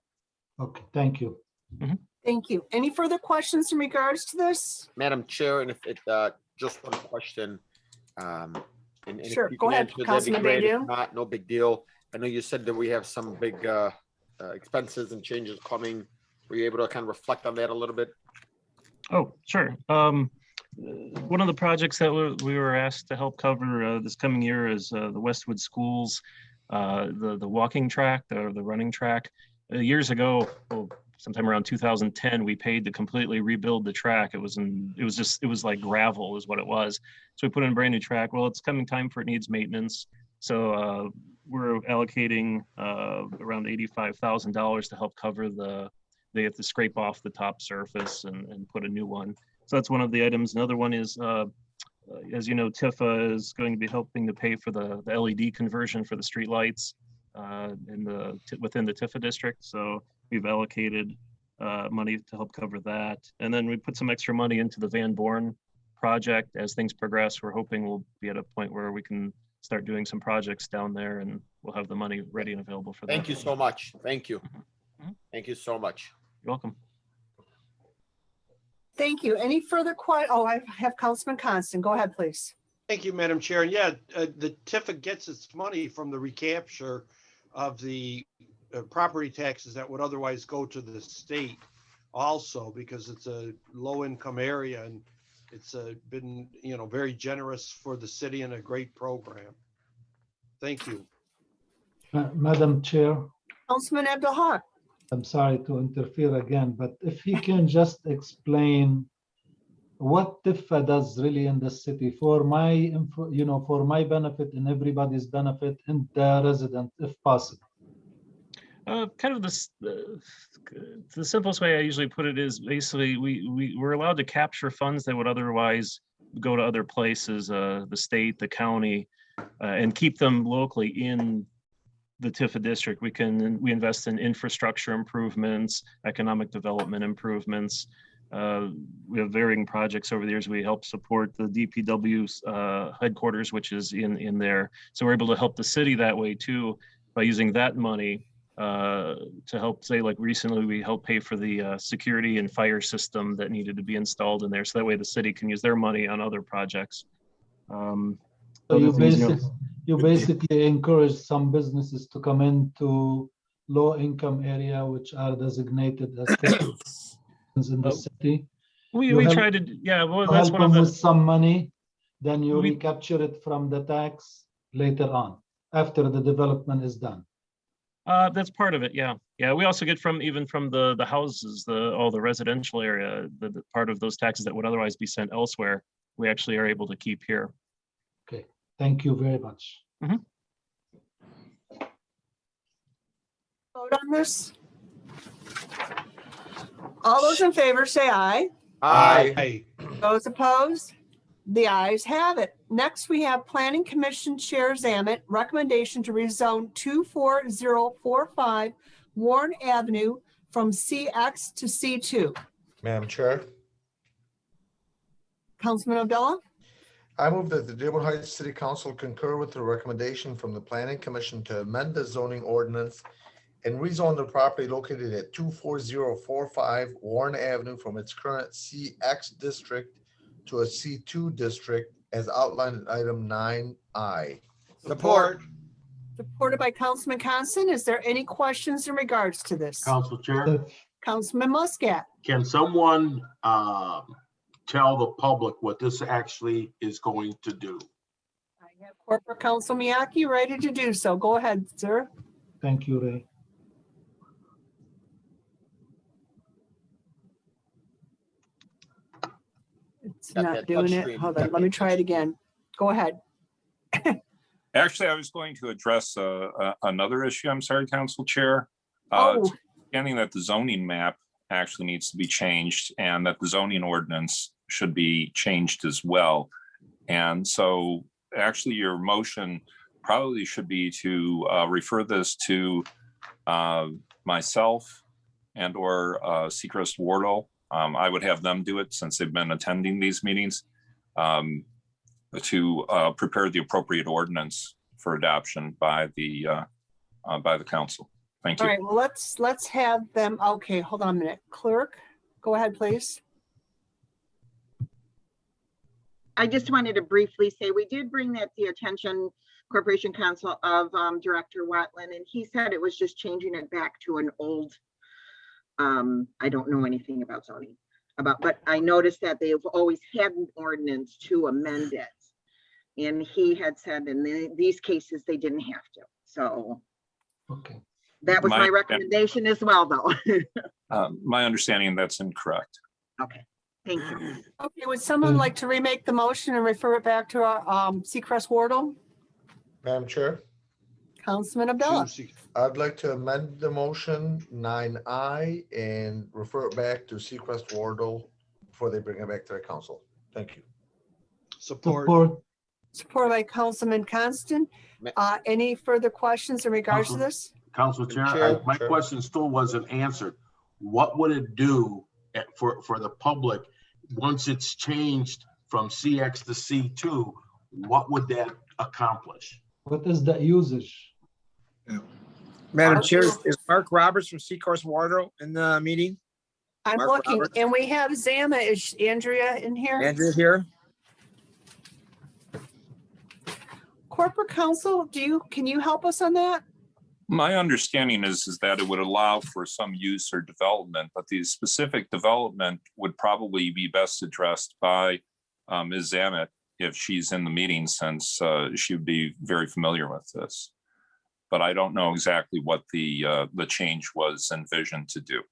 Okay, thank you. Thank you. Any further questions in regards to this? Madam Chair, and if it, just one question. And if Sure, you go can ahead, answer, that'd be Councilman great. If Baydoun. not, no big deal. I know you said that we have some big expenses and changes coming. Were you able to kind of reflect on that a little bit? Oh, sure. One of the projects that we were asked to help cover this coming year is the Westwood Schools, the walking track, the running track. Years ago, well, sometime around 2010, we paid to completely rebuild the track. It was like gravel is what it was. So we put in a brand new track. Well, it's coming time for it needs maintenance. So we're allocating around $85,000 to help cover they have to scrape off the top surface and put a new one. So that's one of the items. Another one is, as you know, TIFA is going to be helping to pay for the LED conversion for the streetlights within the TIFA district. So we've allocated money to help cover that. And then we put some extra money into the Van Born project. As things progress, we're hoping we'll be at a point where we can start doing some projects down there, and we'll have the money ready and available for that. Thank you so much. Thank you. Thank you so much. You're welcome. Thank you. Any further Oh, I have Councilman Constant. Go ahead, please. Thank you, Madam Chair. And yeah, the TIFA gets its money from the recapture of the property taxes that would otherwise go to the state also, because it's a low income area, and it's been, very generous for the city and a great program. Thank you. Madam Chair, Councilman Abdul-Haq. I'm sorry to interfere again, but if he can just explain what TIFA does really in the city for my, for my benefit and everybody's benefit and the resident, if possible. Kind of the simplest way I usually put it is basically we're allowed to capture funds that would otherwise go to other places, the state, the county, and keep them locally in the TIFA district. We invest in infrastructure improvements, economic development improvements. We have varying projects over the years. We help support the DPW's headquarters, which is in there. So we're able to help the city that way too, by using that money to help, say, like recently we helped pay for the security and fire system that needed to be installed in there. So that way the city can use their money on other projects. So you basically encourage some businesses to come into low income area, which are designated as in the city. We try to, yeah, well, that's help one of them the, with some money, then you recapture it from the tax later on, after the development is done. That's part of it, yeah. Yeah, we also get even from the houses, all the residential area, the part of those taxes that would otherwise be sent elsewhere, we actually are able to keep here. Okay, thank you very much. Vote on this. All those in favor say aye. Aye. Those opposed? The ayes have it. Next, we have Planning Commission Chair Zamet, recommendation to rezone 24045 Warren Avenue from CX to C2. Madam Chair, Councilman Abdullah? I move that the Dearborn Heights City Council concur with the recommendation from the Planning Commission to amend the zoning ordinance and rezone the property located at 24045 Warren Avenue from its current CX district to a C2 district as outlined in item 9I. Support. Supported by Councilman Constant. Is there any questions in regards to this? Council Chair, Councilman Muscat? can someone tell the public what this actually is going to do? I have Corporate Counsel Miyake ready to do so. Go ahead, sir. Thank you, Ray. It's not doing it. Hold on, let me try it again. Go ahead. Actually, I was going to address another issue. I'm sorry, Council Chair. Understanding that the zoning map actually needs to be changed and that the zoning ordinance should be changed as well. And so actually your motion probably should be to refer this to myself and or Seacrest Wardle. I would have them do it since they've been attending these meetings to prepare the appropriate ordinance for adoption by the council. Thank you. All right, well, let's have them. Okay, hold on a minute. Clerk, go ahead, please. I just wanted to briefly say, we did bring that to the attention, Corporation Counsel, of Director Watland, and he said it was just changing it back to an old, I don't know anything about zoning, but I noticed that they've always had an ordinance to amend it. And he had said in these cases, they didn't have to. So okay, that was my recommendation as well, though. My understanding that's incorrect. Okay, thank you. Okay, would someone like to remake the motion and refer it back to our Seacrest Wardle? Madam Chair, Councilman Abdullah? I'd like to amend the motion 9I and refer it back to Seacrest Wardle before they bring it back to the council. Thank you. Supported by Councilman Constant. Any further questions in regards to this? Council Chair, my question still wasn't answered. what would it do for the public once it's changed from CX to C2? What would that accomplish? What is the usage? Madam Chair, is Mark Roberts from Seacoast Water in the meeting? I'm Mark looking, Roberts. and we have Zama. Is Andrea in here? Andrew here? Corporate counsel, can you help us on that? My understanding is that it would allow for some use or development, but the specific development would probably be best addressed by Ms. Zamet if she's in the meeting, since she would be very familiar with this. But I don't know exactly what the change was envisioned to do.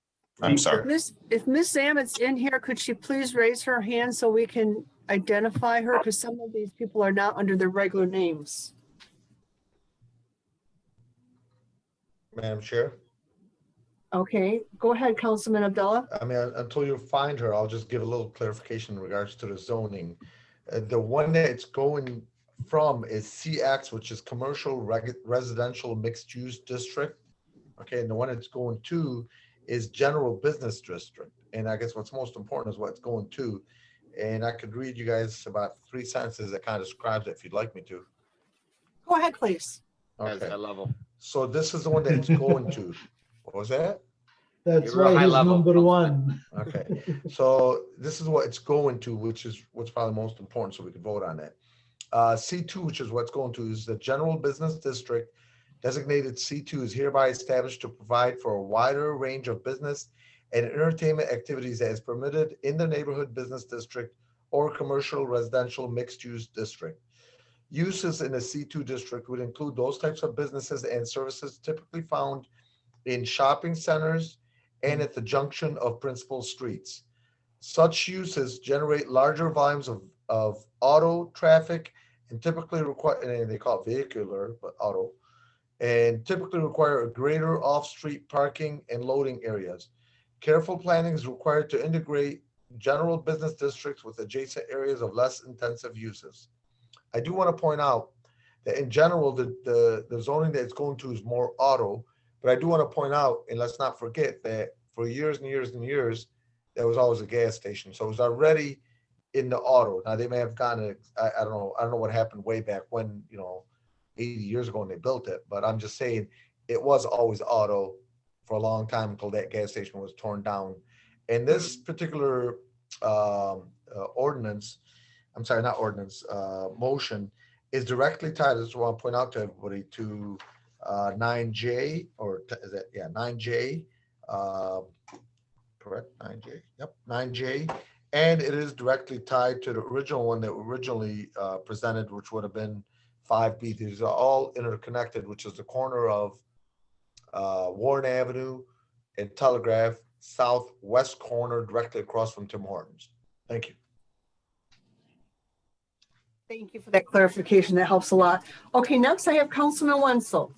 I'm sorry. If Ms. Zamet's in here, could she please raise her hand so we can identify her? Because some of these people are not under their regular names. Madam Chair. Okay, go ahead, Councilman Abdullah. I mean, until you find her, I'll just give a little clarification in regards to the zoning. The one that it's going from is CX, which is Commercial Residential Mixed Use District. Okay, and the one it's going to is General Business District. And I guess what's most important is what it's going to. And I could read you guys about 3 sentences that kind of describes it if you'd like me to. Go ahead, please. Okay. High level. So this is the one that it's going to. What was that? That's You're real why high he's level. number one. Okay. So this is what it's going to, which is what's probably most important, so we can vote on that. C2, which is what's going to, is the General Business District. Designated C2 is hereby established to provide for a wider range of business and entertainment activities that is permitted in the neighborhood business district or commercial residential mixed-use district. Uses in the C2 district would include those types of businesses and services typically found in shopping centers and at the junction of principal streets. Such uses generate larger volumes of auto traffic and typically require, and they call it vehicular, but auto, and typically require a greater off-street parking and loading areas. Careful planning is required to integrate general business districts with adjacent areas of less intensive uses. I do want to point out that in general, the zoning that it's going to is more auto, but I do want to point out, and let's not forget that for years and years and years, there was always a gas station. So it was already in the auto. Now they may have gone, I don't know what happened way back when, 80 years ago when they built it, but I'm just saying it was always auto for a long time until that gas station was torn down. And this particular ordinance, I'm sorry, not ordinance, motion is directly tied, I just want to point out to everybody, to 9J, or is that, yeah, 9J, correct, 9J, yep, 9J. And it is directly tied to the original one that originally presented, which would have been 5B. These are all interconnected, which is the corner of Warren Avenue and Telegraph, southwest corner, directly across from Tim Hortons. Thank you. Thank you for that clarification. That helps a lot. Okay, next I have Councilman Wenzel.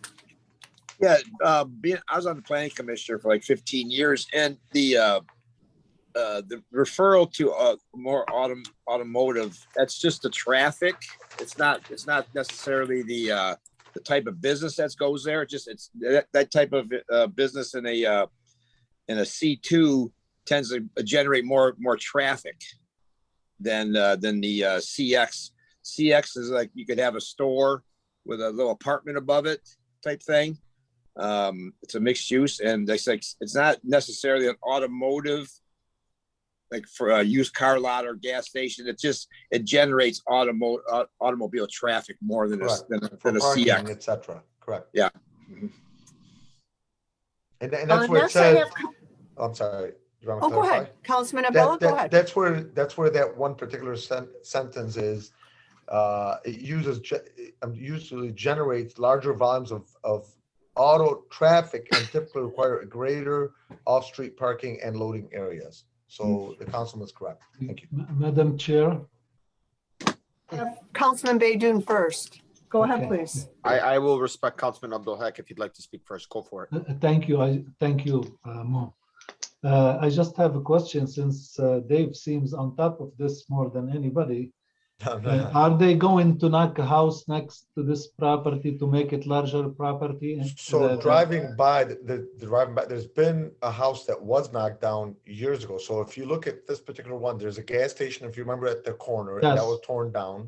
Yeah, I was on the planning commissioner for like 15 years, and the referral to more automotive, that's just the traffic. It's not necessarily the type of business that goes there. It's that type of business in a C2 tends to generate more traffic than the CX. CX is like you could have a store with a little apartment above it type thing. It's a mixed use, and it's not necessarily an automotive, like for a used car lot or gas station. It generates automobile traffic more than a CX, etc. Correct. Yeah. And that's where it says. I'm sorry. You want to go ahead, Councilman Abdullah. Go ahead. That's where that one particular sentence is. It usually generates larger volumes of auto traffic and typically require greater off-street parking and loading areas. So the councilman is correct. Thank you. Madam Chair. Councilman Baydoun first. Go ahead, please. I will respect Councilman Abdul if you'd like to speak first. Go for it. Thank you. Thank you, Mo. I just have a question, since Dave seems on top of this more than anybody. Are they going to knock a house next to this property to make it larger property? So driving by, driving by, there's been a house that was knocked down years ago. So if you look at this particular one, there's a gas station, if you remember, at the corner, and that was torn down.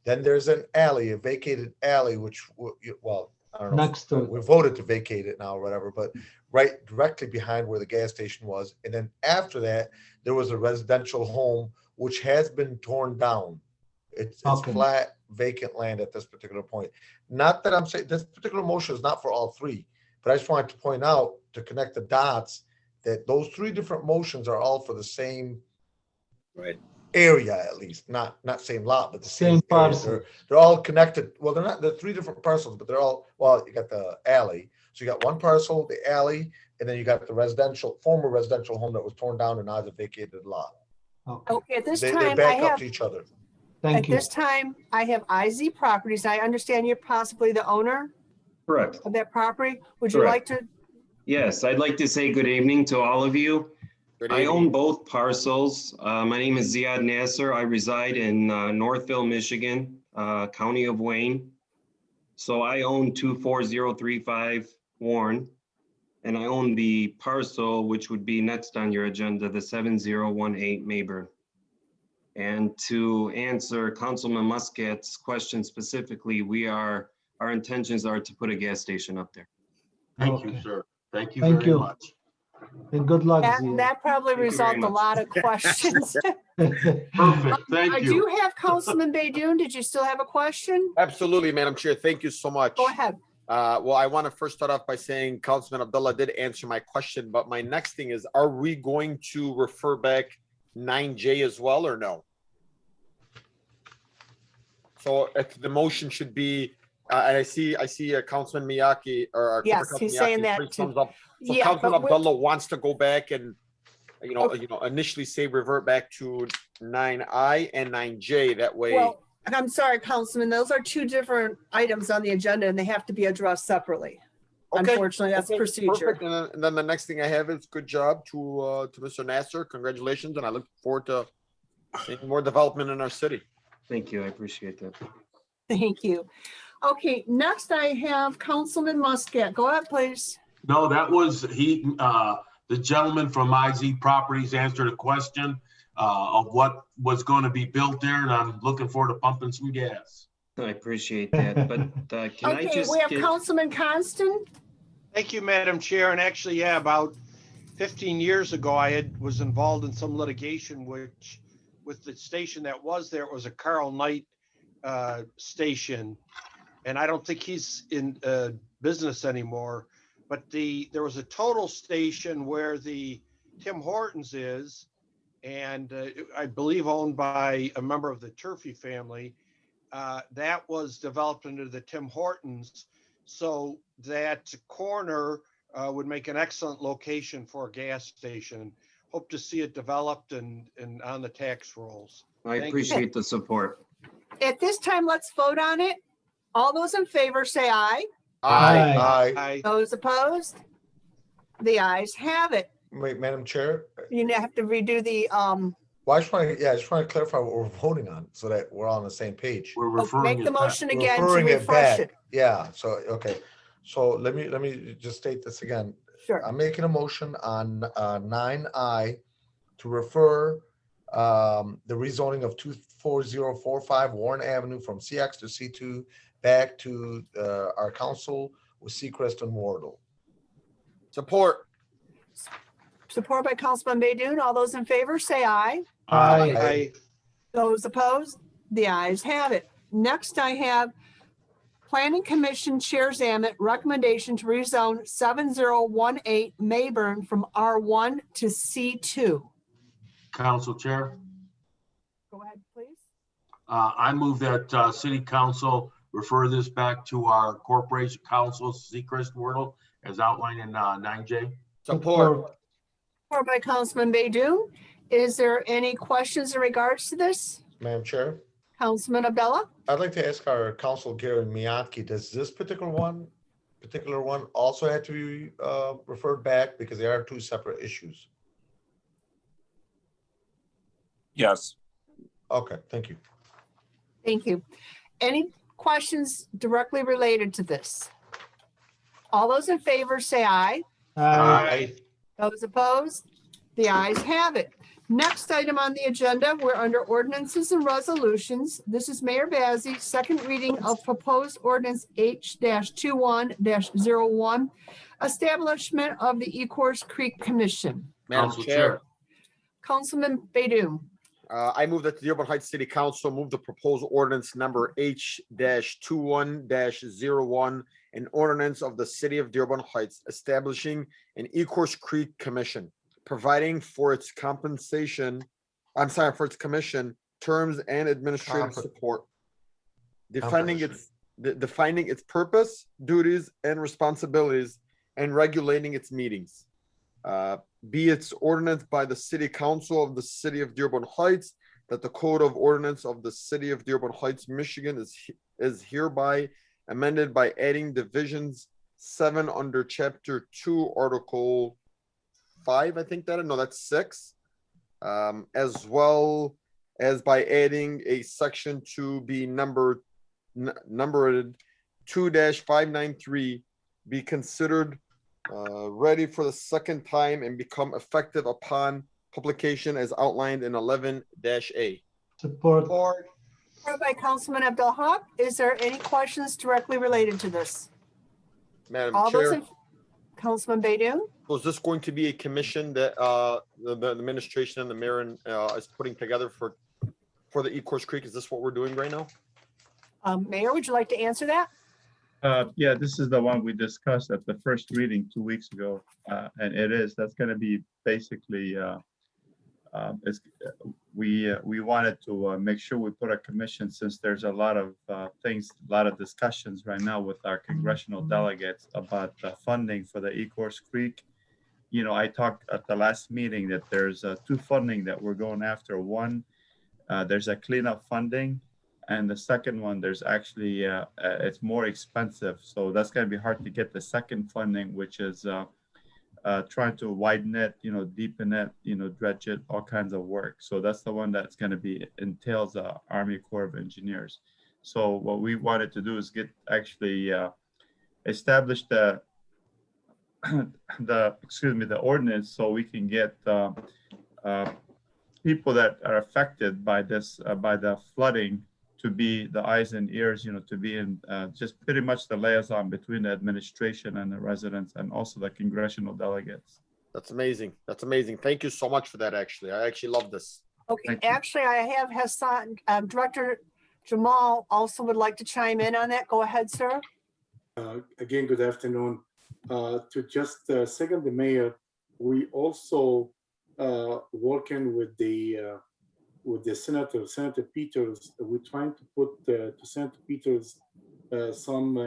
Then there's an alley, a vacated alley, which, well, I don't know. Next to it. We voted to vacate it now or whatever, but right directly behind where the gas station was. And then after that, there was a residential home, which has been torn down. It's flat, vacant land at this particular point. Not that I'm saying this particular motion is not for all three, but I just wanted to point out, to connect the dots, that those three different motions are all for the same area, at least, not same lot, but the same parcel. They're all connected. Well, they're three different parcels, but they're all, well, you got the alley. So you got one parcel, the alley, and then you got the former residential home that was torn down and now is a vacated lot. Okay, at this They time, back up to each other. At this time, I have IZ Properties. I understand you're possibly the owner Correct. of that property. Would you like to? Yes, I'd like to say good evening to all of you. I own both parcels. My name is Ziad Nasser. I reside in Northville, Michigan, County of Wayne. So I own 24035 Warren, and I own the parcel, which would be next on your agenda, the 7018 Mayburn. And to answer Councilman Muscat's question specifically, our intentions are to put a gas station up there. Thank you, sir. Thank you very much. And good luck, That probably Thank you resolved very a much. lot of questions. Perfect. Thank I you. do have Councilman Baydoun. Did you still have a question? Absolutely, Madam Chair. Thank you so much. Go ahead. Well, I want to first start off by saying Councilman Abdullah did answer my question, but my next thing is, are we going to refer back 9J as well or no? So the motion should be, and I see Councilman Miyake or Yes, Councilman he's saying Miyake, that please too. thumbs up. So Yeah, Councilman but Abdullah wants to go back and, initially say revert back to 9I and 9J. That way. Well, I'm sorry, Councilman, those are two different items on the agenda and they have to be addressed separately. Okay. Unfortunately, that's Okay, procedure. perfect. And then the next thing I have is good job to Mr. Nasser. Congratulations, and I look forward to seeing more development in our city. Thank you. I appreciate that. Thank you. Okay, next I have Councilman Muscat. Go ahead, please. No, that was the gentleman from IZ Properties answered a question of what was going to be built there, and I'm looking forward to pumping some gas. I appreciate that, but can I Okay, just we have get- Councilman Constant. Thank you, Madam Chair. And actually, yeah, about 15 years ago, I was involved in some litigation, which with the station that was there, it was a Carl Knight station. And I don't think he's in business anymore, but there was a total station where the Tim Hortons is, and I believe owned by a member of the Turfy family. That was developed into the Tim Hortons. So that corner would make an excellent location for a gas station. Hope to see it developed and on the tax rolls. I Thank appreciate you. the support. At this time, let's vote on it. All those in favor say aye. Aye. Aye. Those opposed? The ayes have it. Wait, Madam Chair. You have to redo the, Well, I just want to clarify what we're voting on so that we're all on the same page. We're make the motion again to Referring it refresh back. it. Yeah, so, okay. So let me just state this again. Sure. I'm making a motion on 9I to refer the rezoning of 24045 Warren Avenue from CX to C2 back to our council with Seacrest and Wardle. Support. Support by Councilman Baydoun. All those in favor say aye. Aye. Those opposed? The ayes have it. Next, I have Planning Commission Chair Zamet recommendation to rezone 7018 Mayburn from R1 to C2. Council Chair, Go ahead, please. I move that City Council refer this back to our Corporation Council, Seacrest Wordle, as outlined in 9J. Support. Support by Councilman Baydoun. Is there any questions in regards to this? Madam Chair, Councilman Abdullah? I'd like to ask our council, Gary Miyake, does this particular one also have to be referred back because they are two separate issues? Yes. Okay, thank you. Thank you. Any questions directly related to this? All those in favor say aye. Aye. Those opposed? The ayes have it. Next item on the agenda, we're under ordinances and resolutions. This is Mayor Bazey, second reading of proposed ordinance H-21-01, establishment of the Ecorse Creek Commission. Madam Council Chair, Councilman Baydun. I move that the Dearborn Heights City Council move the proposed ordinance number H-21-01, an ordinance of the city of Dearborn Heights establishing an Ecorse Creek Commission, providing for its compensation, for its commission, terms and administrative support, defining its purpose, duties, and responsibilities, and regulating its meetings. Be its ordinance by the City Council of the City of Dearborn Heights that the Code of Ordinance of the City of Dearborn Heights, Michigan is hereby amended by adding divisions 7 under Chapter 2, Article 5, I think that's 6, as well as by adding a section to be numbered 2-593, be considered ready for the second time and become effective upon publication as outlined in 11-A. Support. Support by Councilman Abdul Haq. Is there any questions directly related to this? Madam All those Chair, in, Councilman Baydun? was this going to be a commission that the administration and the mayor is putting together for the Ecorse Creek? Is this what we're doing right now? Mayor, would you like to answer that? Yeah, this is the one we discussed at the first reading 2 weeks ago. And that's going to be basically, we wanted to make sure we put a commission, since there's a lot of things, a lot of discussions right now with our congressional delegates about funding for the Ecorse Creek. You know, I talked at the last meeting that there's two funding that we're going after. One, there's a cleanup funding. And the second one, there's actually, it's more expensive. So that's going to be hard to get the second funding, which is trying to widen it, deepen it, dredge it, all kinds of work. So that's the one that's going to be entails the Army Corps of Engineers. So what we wanted to do is establish the ordinance, so we can get people that are affected by this, by the flooding, to be the eyes and ears, to be in just pretty much the liaison between the administration and the residents, and also the congressional delegates. That's amazing. That's amazing. Thank you so much for that. Actually, I actually love this. Okay, actually, I have Hassan, Director Jamal also would like to chime in on that. Go ahead, sir. Again, good afternoon. To just second the mayor, we also working with the Senator Peters. We're trying to put to Senator Peters some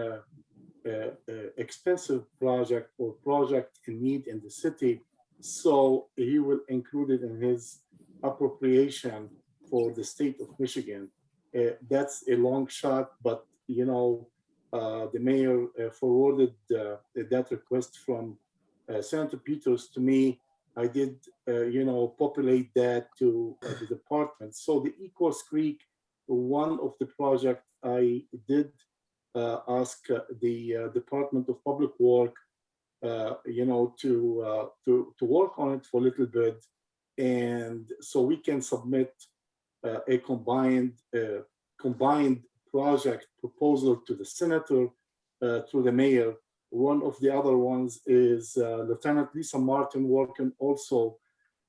expensive project or project in need in the city, so he will include it in his appropriation for the state of Michigan. That's a long shot, but the mayor forwarded that request from Senator Peters to me. I did, populate that to the department. So the Ecorse Creek, one of the projects I did ask the Department of Public Work, to work on it for a little bit, and so we can submit a combined project proposal to the senator, to the mayor. One of the other ones is Lieutenant Lisa Martin working also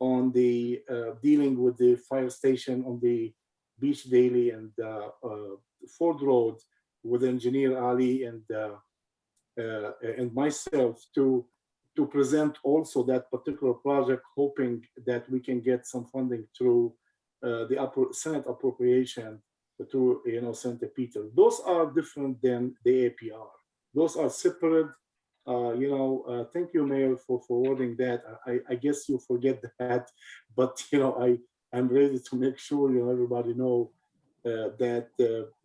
on the dealing with the fire station on the Beach Daily and Ford Road with Engineer Ali and myself to present also that particular project, hoping that we can get some funding through the Senate appropriation to Senator Peter. Those are different than the APR. Those are separate. Thank you, Mayor, for forwarding that. I guess you forget that, but I'm ready to make sure everybody know that.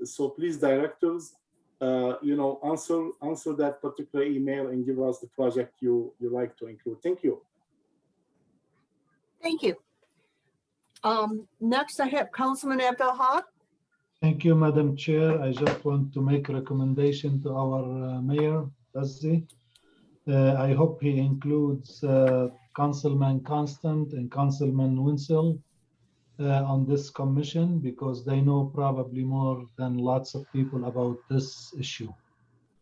So please, directors, answer that particular email and give us the project you like to include. Thank you. Thank you. Next, I have Councilman Abdul Haq. Thank you, Madam Chair. I just want to make a recommendation to our Mayor, Bazzi. I hope he includes Councilman Constant and Councilman Winsel on this commission because they know probably more than lots of people about this issue.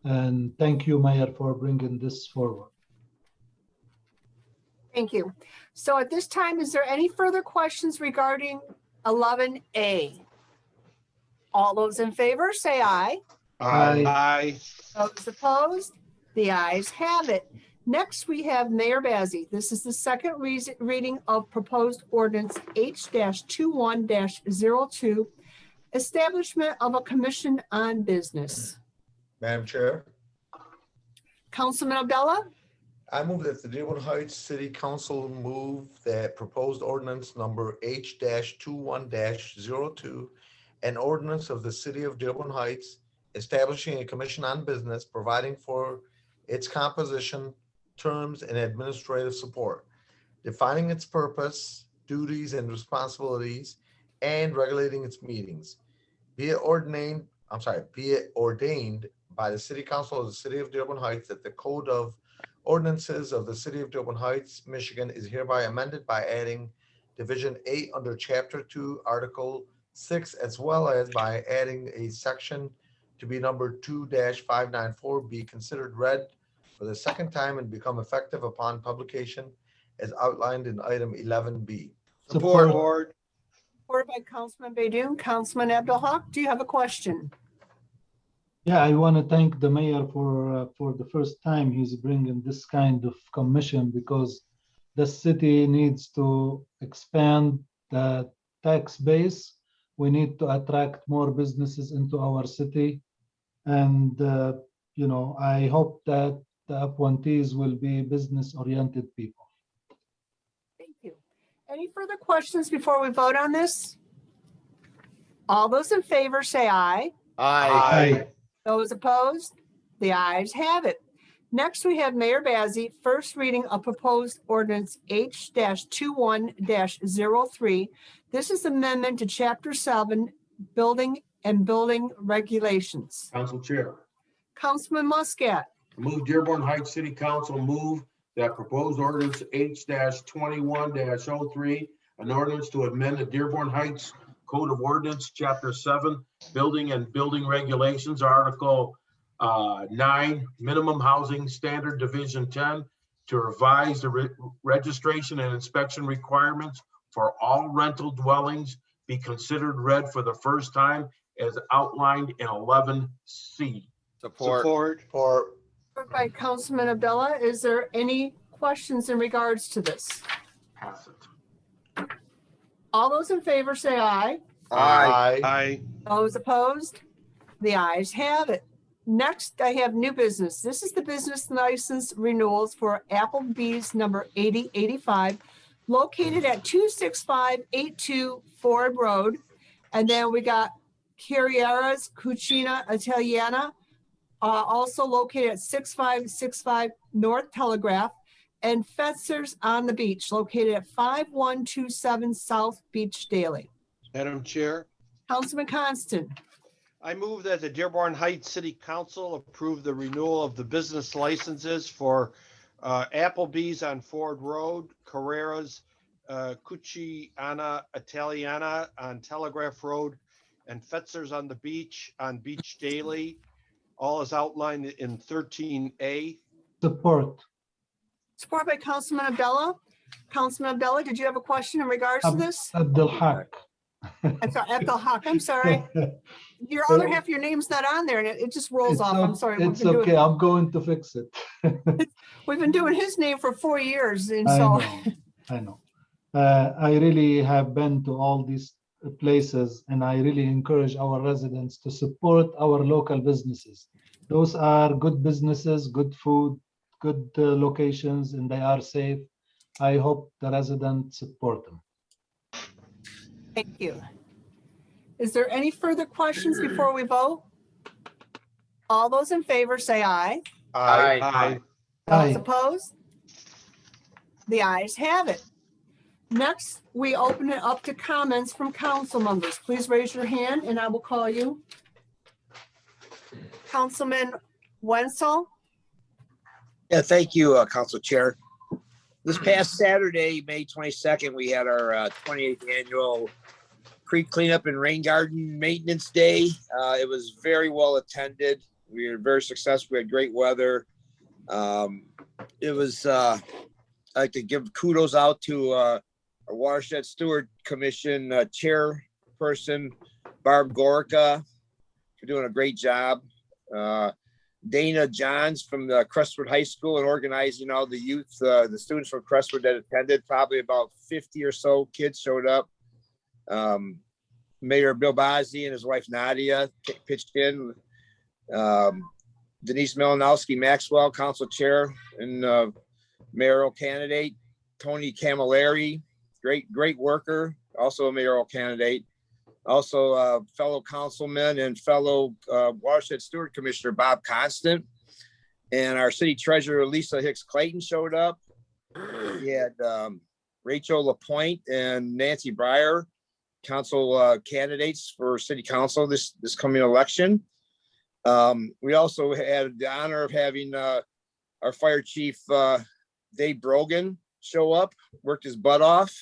And thank you, Mayor, for bringing this forward. Thank you. So at this time, is there any further questions regarding 11A? All those in favor, say aye. Aye. Aye. Those opposed? The ayes have it. Next, we have Mayor Bazzi. This is the second reading of proposed ordinance H-21-02, establishment of a commission on business. Madam Chair, Councilman Abdullah, I move that the Dearborn Heights City Council move that proposed ordinance number H-21-02, an ordinance of the City of Dearborn Heights establishing a commission on business, providing for its composition, terms, and administrative support, defining its purpose, duties, and responsibilities, and regulating its meetings. Be it ordained by the City Council of the City of Dearborn Heights that the Code of Ordinances of the City of Dearborn Heights, Michigan is hereby amended by adding Division 8 under Chapter 2, Article 6, as well as by adding a section to be number 2-594 be considered read for the second time and become effective upon publication as outlined in item 11B. Support by Councilman Baydoun. Councilman Abdul-Haq, do you have a question? Yeah, I want to thank the mayor for the first time he's bringing this kind of commission because the city needs to expand the tax base. We need to attract more businesses into our city. And, you know, I hope that the appointees will be business-oriented people. Thank you. Any further questions before we vote on this? All those in favor say aye. Aye. Those opposed? The ayes have it. Next, we have Mayor Bazzi, first reading of proposed ordinance H-21-03. This is amendment to Chapter 7, Building and Building Regulations. Council Chair, Councilman Muscat. move Dearborn Heights City Council move that proposed ordinance H-21-03, an ordinance to amend the Dearborn Heights Code of Ordinance, Chapter 7, Building and Building Regulations, Article 9, Minimum Housing Standard, Division 10, to revise the registration and inspection requirements for all rental dwellings be considered read for the first time as outlined in 11C. Support. By Councilman Abdullah. Is there any questions in regards to this? Pass it. All those in favor say aye. Aye. Those opposed? The ayes have it. Next, I have new business. This is the business license renewals for Applebee's number 8085, located at 26582 Ford Road. And then we got Courier's Cucina Italiana, also located at 6565 North Telegraph, and Fetzer's on the Beach, located at 5127 South Beach Daily. Madam Chair, Councilman Constant. I move that the Dearborn Heights City Council approve the renewal of the business licenses for Applebee's on Ford Road, Carrera's Cucina Italiana on Telegraph Road, and Fetzer's on the Beach on Beach Daily. All is outlined in 13A. Support. Support by Councilman Abdullah. Councilman Abdullah, did you have a question in regards to this? Abdul-Haq. I'm sorry, Abdul-Haq, I'm sorry. Your other half of your name's not on there and it just rolls off. I'm sorry. It's okay. I'm going to fix it. We've been doing his name for 4 years and I so. know. I really have been to all these places and I really encourage our residents to support our local businesses. Those are good businesses, good food, good locations, and they are safe. I hope the residents support them. Thank you. Is there any further questions before we vote? All those in favor say aye. Aye. Those opposed? The ayes have it. Next, we open it up to comments from council members. Please raise your hand and I will call you. Councilman Wenzel. Yeah, thank you, Council Chair. This past Saturday, May 22nd, we had our 28th annual Creek Cleanup and Rain Garden Maintenance Day. It was very well attended. We were very successful. We had great weather. It was, I'd like to give kudos out to our Watershed Steward Commission chairperson, Barb Gorica, for doing a great job. Dana Johns from the Crestwood High School and organizing all the youth, the students from Crestwood that attended. Probably about 50 or so kids showed up. Mayor Bill Bazzi and his wife Nadia pitched in. Denise Melanowski Maxwell, council chair and mayoral candidate. Tony Camilleri, great worker, also a mayoral candidate. Also, fellow councilman and fellow Watershed Steward Commissioner Bob Constant, and our city treasurer Lisa Hicks Clayton showed up. We had Rachel Lapointe and Nancy Breyer, council candidates for city council this coming election. We also had the honor of having our fire chief Dave Brogan show up, worked his butt off.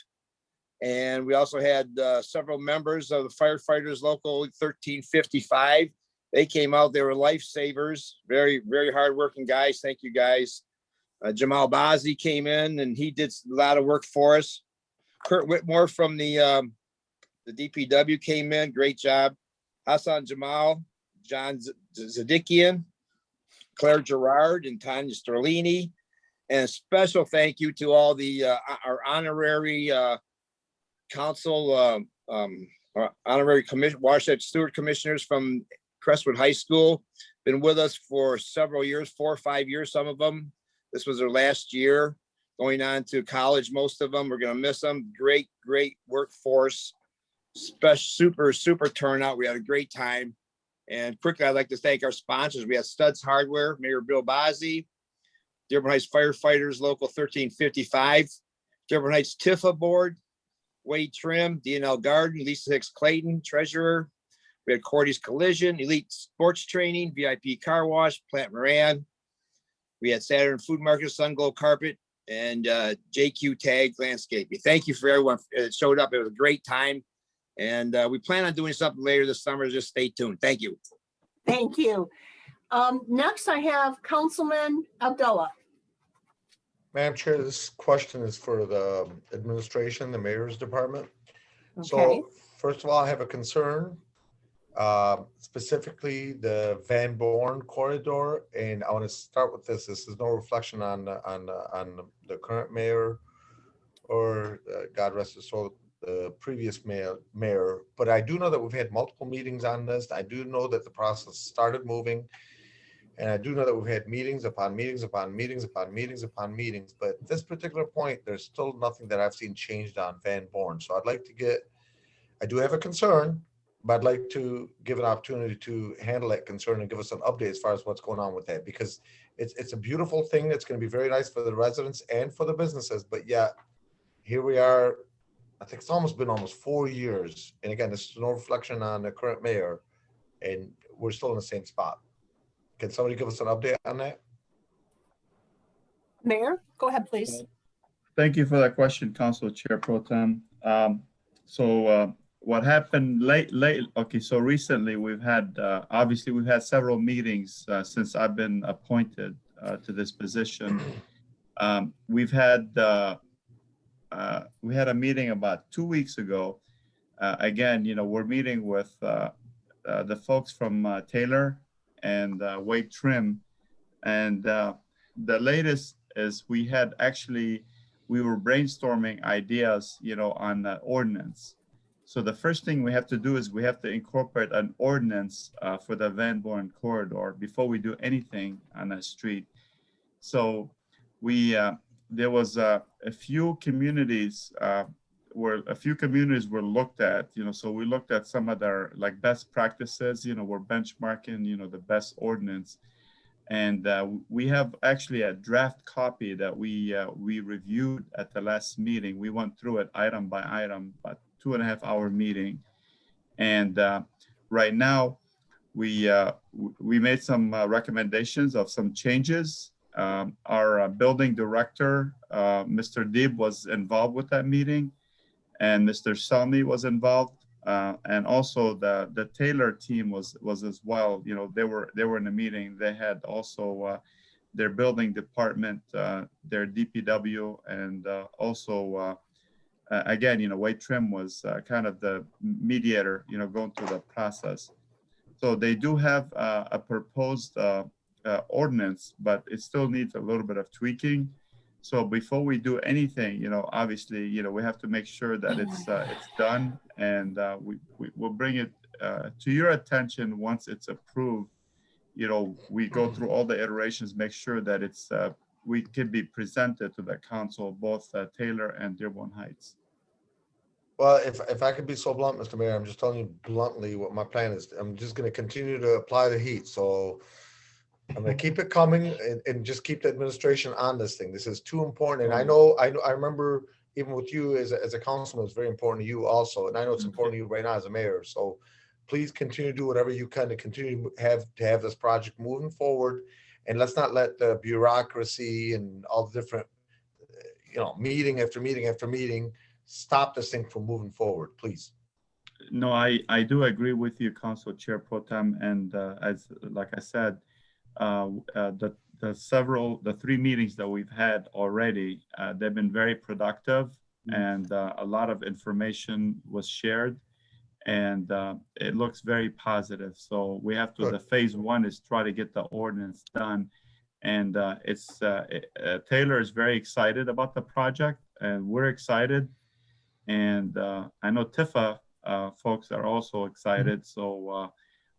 And we also had several members of the Firefighters Local 1355. They came out, they were lifesavers, very, very hardworking guys. Thank you guys. Jamal Bazzi came in and he did a lot of work for us. Kurt Whitmore from the DPW came in, great job. Hassan Jamal, John Zadikian, Claire Gerard, and Tanya Sterlini. And a special thank you to all the our honorary council, honorary Watershed Steward commissioners from Crestwood High School. Been with us for several years, 4 or 5 years, some of them. This was their last year, going on to college, most of them. We're going to miss them. Great workforce. Super turnout. We had a great time. And quickly, I'd like to thank our sponsors. We have Studs Hardware, Mayor Bill Bazzi, Dearborn Heights Firefighters Local 1355, Dearborn Heights Tifa Board, Wade Trim, DNL Garden, Lisa Hicks Clayton, Treasurer. We had Cordy's Collision, Elite Sports Training, VIP Car Wash, Plant Moran. We had Saturn Food Market, Sun Glow Carpet, and JQ Tag Landscaping. Thank you for everyone that showed up. It was a great time. And we plan on doing something later this summer. Just stay tuned. Thank you. Thank you. Next, I have Councilman Abdullah. Madam Chair, this question is for the administration, the mayor's department. Okay. So first of all, I have a concern, specifically the Van Born corridor. And I want to start with this. This is no reflection on the current mayor or God rest his soul, the previous mayor. But I do know that we've had multiple meetings on this. I do know that the process started moving. And I do know that we've had meetings upon meetings upon meetings upon meetings upon meetings, but at this particular point, there's still nothing that I've seen changed on Van Born. So I'd like to I do have a concern, but I'd like to give an opportunity to handle that concern and give us an update as far as what's going on with that, because it's a beautiful thing that's going to be very nice for the residents and for the businesses. But yet here we are, I think it's almost been 4 years. And again, this is no reflection on the current mayor, and we're still in the same spot. Can somebody give us an update on that? Mayor, go ahead, please. Thank you for that question, Council Chair Pro Tem. What happened so recently we've had, obviously we've had several meetings since I've been appointed to this position. We had a meeting about 2 weeks ago. Again, we're meeting with the folks from Taylor and Wade Trim, and the latest is we were brainstorming ideas, on the ordinance. So the first thing we have to do is we have to incorporate an ordinance for the Van Born corridor before we do anything on that street. So there was a few communities were looked at, so we looked at some of their best practices, we're benchmarking, the best ordinance. And we have actually a draft copy that we reviewed at the last meeting. We went through it item by item, about 2.5-hour meeting. And right now, we made some recommendations of some changes. Our building director, Mr. Deeb, was involved with that meeting, and Mr. Salmi was involved. And also the Taylor team was as well. You know, they were in the meeting. They had also their building department, their DPW, and also again, you know, Wade Trim was kind of the mediator, you know, going through the process. So they do have a proposed ordinance, but it still needs a little bit of tweaking. So before we do anything, you know, obviously, you know, we have to make sure that it's done, and we'll bring it to your attention once it's approved. You know, we go through all the iterations, make sure that it's we can be presented to the council, both Taylor and Dearborn Heights. Well, if I could be so blunt, Mr. Mayor, I'm just telling you bluntly what my plan is. I'm just going to continue to apply the heat. So I'm going to keep it coming and just keep the administration on this thing. This is too important. And I remember even with you as a councilman, it's very important to you also. And I know it's important to you right now as a mayor. So please continue to do whatever you can to continue to have this project moving forward. And let's not let the bureaucracy and all the different, you know, meeting after meeting after meeting stop this thing from moving forward, please. No, I do agree with you, Council Chair Pro Tem. And as like I said, the 3 meetings that we've had already, they've been very productive, and a lot of information was shared, and it looks very positive. So we have to, the phase 1 is try to get the ordinance done. And Taylor is very excited about the project, and we're excited. And I know Tifa folks are also excited. So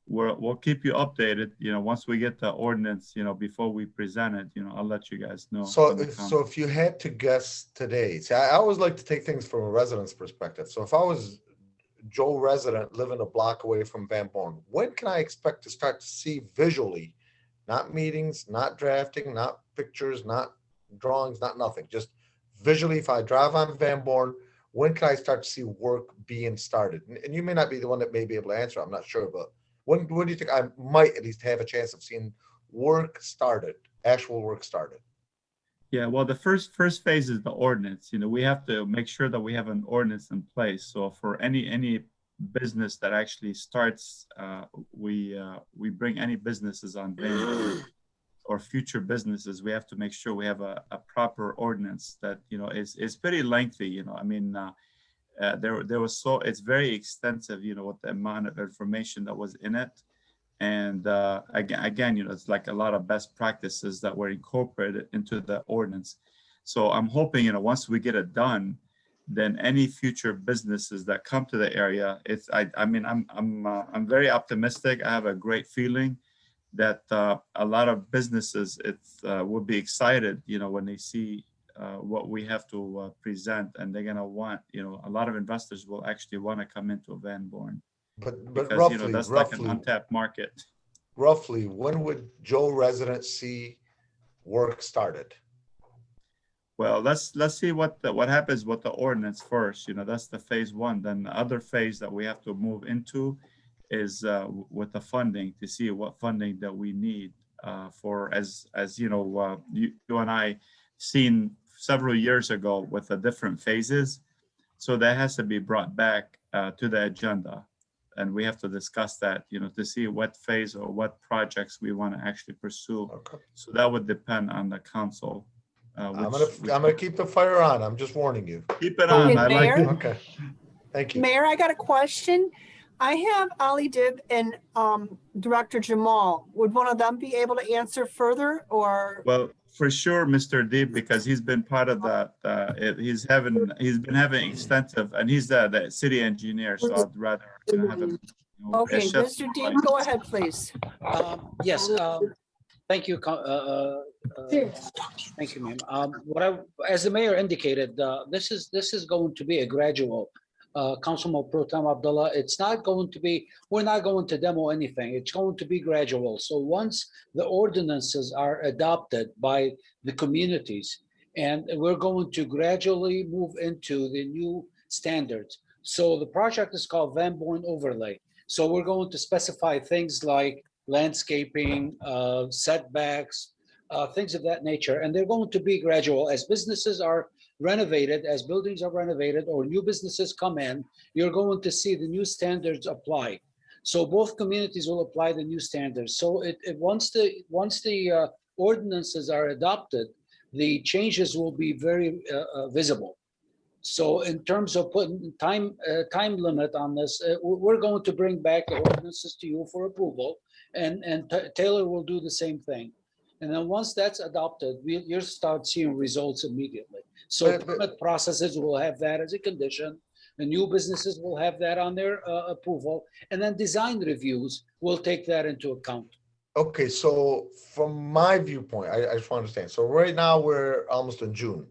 we'll keep you updated, you know, once we get the ordinance, you know, before we present it, you know, I'll let you guys know. So if you had to guess today, see, I always like to take things from a resident's perspective. So if I was Joe resident living a block away from Van Born, when can I expect to start to see visually, not meetings, not drafting, not pictures, not drawings, not nothing, just visually, if I drive on Van Born, when can I start to see work being started? And you may not be the one that may be able to answer, I'm not sure, but when do you think I might at least have a chance of seeing work started, actual work started? Yeah, well, the first phase is the ordinance. You know, we have to make sure that we have an ordinance in place. So for any business that actually starts, we bring any businesses on Van or future businesses. We have to make sure we have a proper ordinance that, you know, is pretty lengthy. You know, I mean, there was it's very extensive. You know, with the amount of information that was in it. And again, you know, it's like a lot of best practices that were incorporated into the ordinance. So I'm hoping, you know, once we get it done, then any future businesses that come to the area, I'm very optimistic. I have a great feeling that a lot of businesses will be excited, you know, when they see what we have to present, and they're gonna want, you know, a lot of investors will actually want to come into Van Born. But Because, roughly, you know, that's like an untapped market. Roughly, when would Joe residents see work started? Well, let's see what happens with the ordinance first. You know, that's the phase 1. Then the other phase that we have to move into is with the funding, to see what funding that we need for, as you know, you and I seen several years ago with the different phases. So that has to be brought back to the agenda. And we have to discuss that, you know, to see what phase or what projects we want to actually pursue. Okay. So that would depend on the council. I'm gonna keep the fire on. I'm just warning you. Keep it on. I like it. Okay. Thank you. Mayor, I got a question. I have Ali Dib and Director Jamal. Would one of them be able to answer further, or? Well, for sure, Mr. Deeb, because he's been part of that. He's been having extensive, and he's the city engineer. So I'd rather have him. You know, Okay, Mr. Deeb, go ahead, please. Yes, thank you. Thank you, ma'am. As the mayor indicated, this is going to be a gradual Councilman Pro Tem Abdullah, it's not going to be, we're not going to demo anything. It's going to be gradual. So once the ordinances are adopted by the communities, and we're going to gradually move into the new standards. So the project is called Van Born Overlay. So we're going to specify things like landscaping, setbacks, things of that nature. And they're going to be gradual as businesses are renovated, as buildings are renovated or new businesses come in, you're going to see the new standards apply. So both communities will apply the new standards. So once the ordinances are adopted, the changes will be very visible. So in terms of putting time limit on this, we're going to bring back the ordinances to you for approval, and Taylor will do the same thing. And then once that's adopted, you'll start seeing results immediately. So permit processes will have that as a condition. The new businesses will have that on their approval, and then design reviews will take that into account. Okay, so from my viewpoint, I just want to understand. So right now we're almost in June.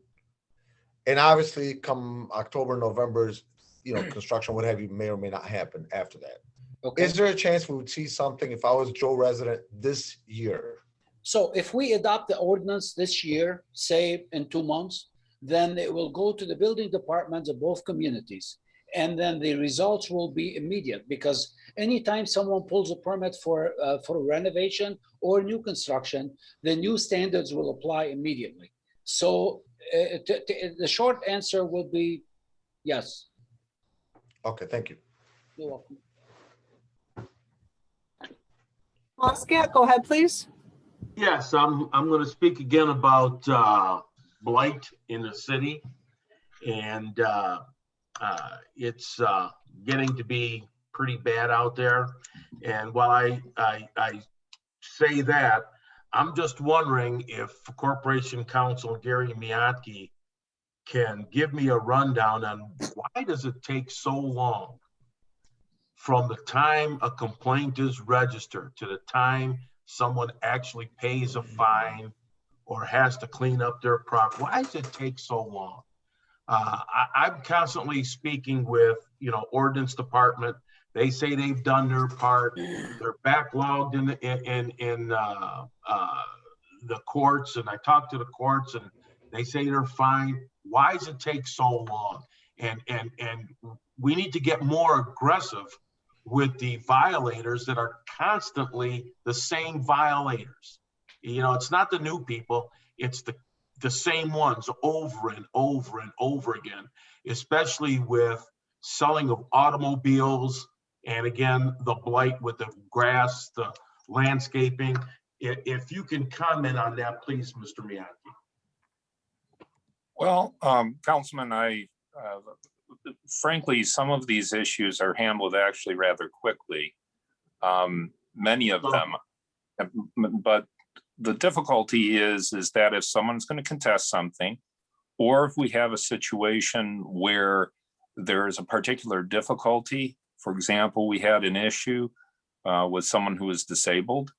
And obviously come October, November's, construction, what have you, may or may not happen after that. Okay. Is there a chance we would see something if I was Joe resident this year? So if we adopt the ordinance this year, say in 2 months, then it will go to the building departments of both communities. And then the results will be immediate, because anytime someone pulls a permit for renovation or new construction, the new standards will apply immediately. So the short answer will be yes. Okay, thank you. You're welcome. Muscat, go ahead, please. Yes, I'm going to speak again about blight in the city, and it's getting to be pretty bad out there. And while I say that, I'm just wondering if Corporation Counsel Gary Miyake can give me a rundown on why does it take so long from the time a complaint is registered to the time someone actually pays a fine or has to clean up their property? Why does it take so long? I'm constantly speaking with, ordinance department. They say they've done their part. They're backlogged in the courts, and I talk to the courts, and they say they're fine. Why does it take so long? And we need to get more aggressive with the violators that are constantly the same violators. It's not the new people, it's the same ones over and over and over again, especially with selling of automobiles. And again, the blight with the grass, the landscaping. If you can comment on that, please, Mr. Miyake. Well, Councilman, frankly, some of these issues are handled actually rather quickly. Many of them, but the difficulty is that if someone's going to contest something, or if we have a situation where there is a particular difficulty. For example, we had an issue with someone who is disabled.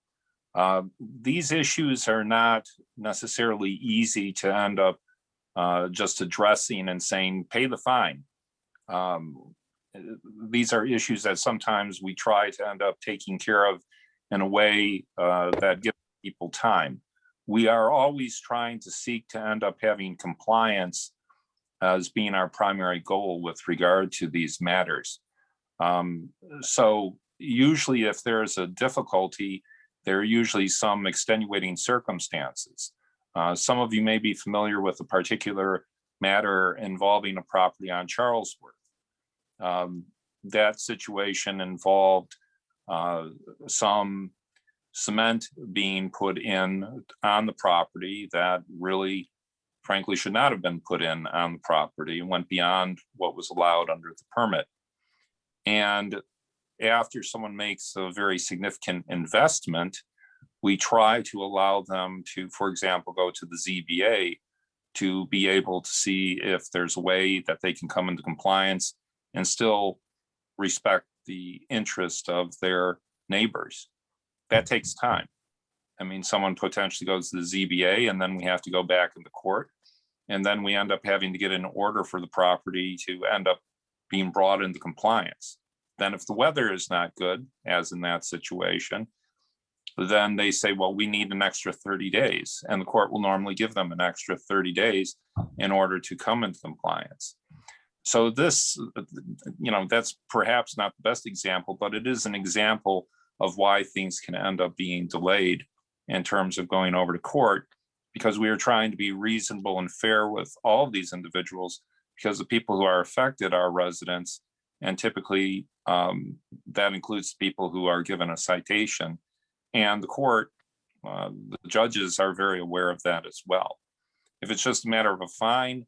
These issues are not necessarily easy to end up just addressing and saying, pay the fine. These are issues that sometimes we try to end up taking care of in a way that gives people time. We are always trying to seek to end up having compliance as being our primary goal with regard to these matters. So usually if there's a difficulty, there are usually some extenuating circumstances. Some of you may be familiar with a particular matter involving a property on Charlesworth. That situation involved some cement being put in on the property that really, frankly, should not have been put in on the property and went beyond what was allowed under the permit. And after someone makes a very significant investment, we try to allow them to, for example, go to the ZBA to be able to see if there's a way that they can come into compliance and still respect the interest of their neighbors. That takes time. I mean, someone potentially goes to the ZBA and then we have to go back into court. And then we end up having to get an order for the property to end up being brought into compliance. Then if the weather is not good, as in that situation, then they say, well, we need an extra 30 days. And the court will normally give them an extra 30 days in order to come into compliance. So this, that's perhaps not the best example, but it is an example of why things can end up being delayed in terms of going over to court, because we are trying to be reasonable and fair with all of these individuals, because the people who are affected are residents, and typically that includes people who are given a citation. And the court, the judges are very aware of that as well. If it's just a matter of a fine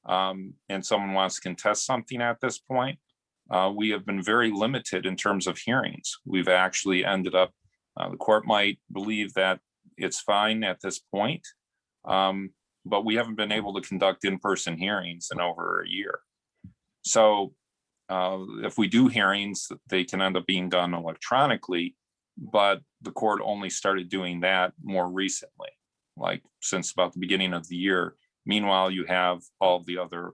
and someone wants to contest something at this point, we have been very limited in terms of hearings. We've actually ended up, the court might believe that it's fine at this point, but we haven't been able to conduct in-person hearings in over a year. So if we do hearings, they can end up being done electronically, but the court only started doing that more recently, like since about the beginning of the year. Meanwhile, you have all the other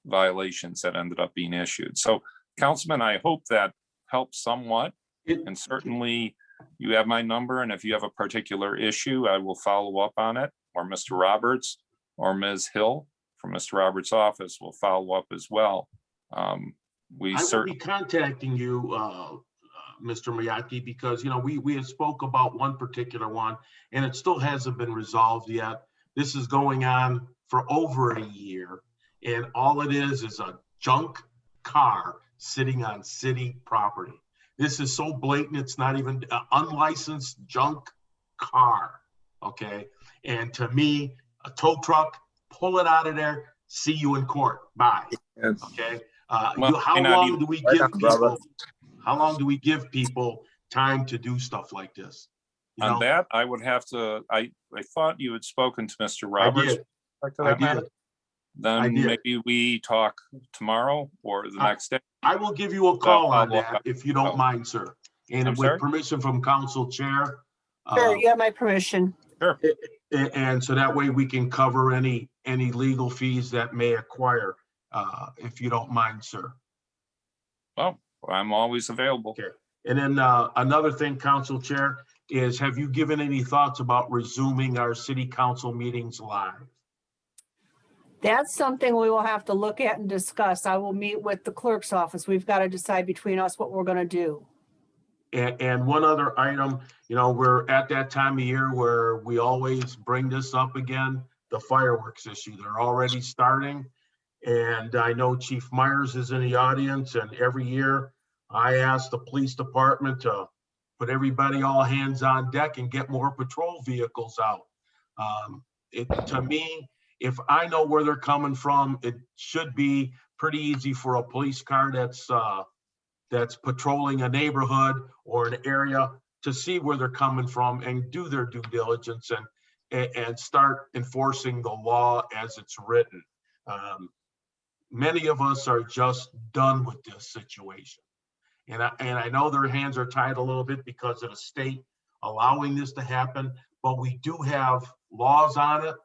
violations that ended up being issued. So, Councilman, I hope that helps somewhat. And certainly you have my number. And if you have a particular issue, I will follow up on it, or Mr. Roberts or Ms. Hill from Mr. Roberts' office will follow up as well. I will be contacting you, Mr. Miyake, because we had spoke about one particular one, and it still hasn't been resolved yet. This is going on for over a year, and all it is a junk car sitting on city property. This is so blatant; it's not even an unlicensed junk car. Okay, and to me, a tow truck, pull it out of there. See you in court. Bye. Okay. How long do we give people? How long do we give people time to do stuff like this? On that, I would have to. I thought you had spoken to Mr. Roberts. I did. Then maybe we talk tomorrow or the next day. I will give you a call on that if you don't mind, sir. And with permission from council chair. Sure, you have my permission. Sure. And so that way we can cover any legal fees that may acquire, if you don't mind, sir. Well, I'm always available. Okay. And then another thing, council chair, is have you given any thoughts about resuming our city council meetings live? That's something we will have to look at and discuss. I will meet with the clerk's office. We've got to decide between us what we're going to do. And one other item, we're at that time of year where we always bring this up again, the fireworks issue. They're already starting. And I know Chief Myers is in the audience, and every year I ask the police department to put everybody all hands on deck and get more patrol vehicles out. To me, if I know where they're coming from, it should be pretty easy for a police car that's patrolling a neighborhood or an area to see where they're coming from and do their due diligence and start enforcing the law as it's written. Many of us are just done with this situation. And I know their hands are tied a little bit because of the state allowing this to happen, but we do have laws on it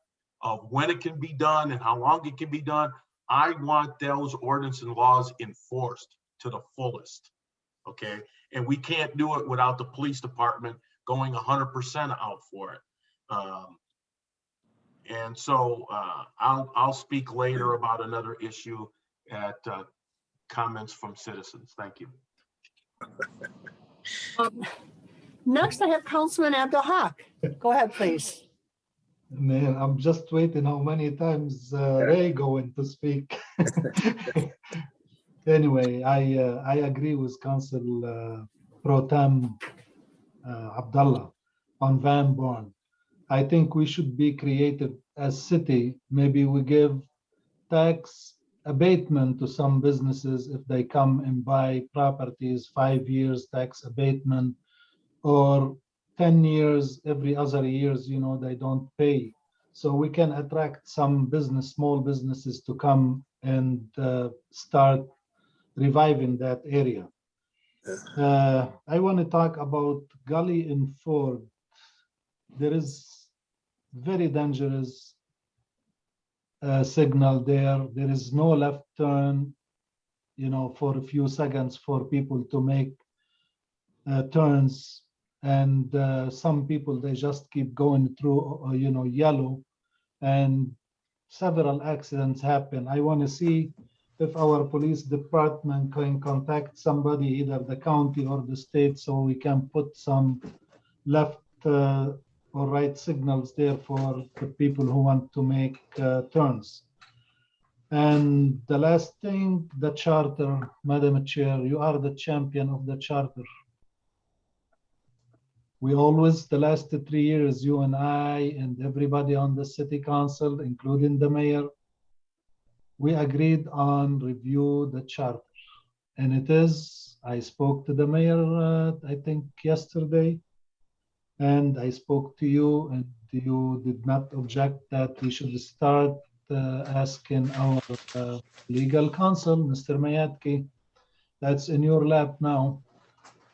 of when it can be done and how long it can be done. I want those ordinance and laws enforced to the fullest, okay? And we can't do it without the police department going 100% out for it. And so I'll speak later about another issue at comments from citizens. Thank you. Next, I have Councilman Abdul Haq. Go ahead, please. Man, I'm just waiting how many times Ray going to speak. Anyway, I agree with Council Pro Tem Abdullah on Van Born. I think we should be creative as city. Maybe we give tax abatement to some businesses if they come and buy properties, 5 years tax abatement, or 10 years, every other years, they don't pay. So we can attract some small businesses to come and start reviving that area. I want to talk about Gully in Ford. There is very dangerous signal there. There is no left turn. for a few seconds for people to make turns. And some people, they just keep going through, yellow, and several accidents happen. I want to see if our police department can contact somebody, either the county or the state, so we can put some left or right signals there for the people who want to make turns. And the last thing, the charter, Madam Chair, you are the champion of the charter. We always, the last 3 years, you and I and everybody on the city council, including the mayor, we agreed on review the charter. And it is, I spoke to the mayor, I think yesterday, and I spoke to you, and you did not object that we should start asking our legal counsel, Mr. Mayatki, that's in your lap now.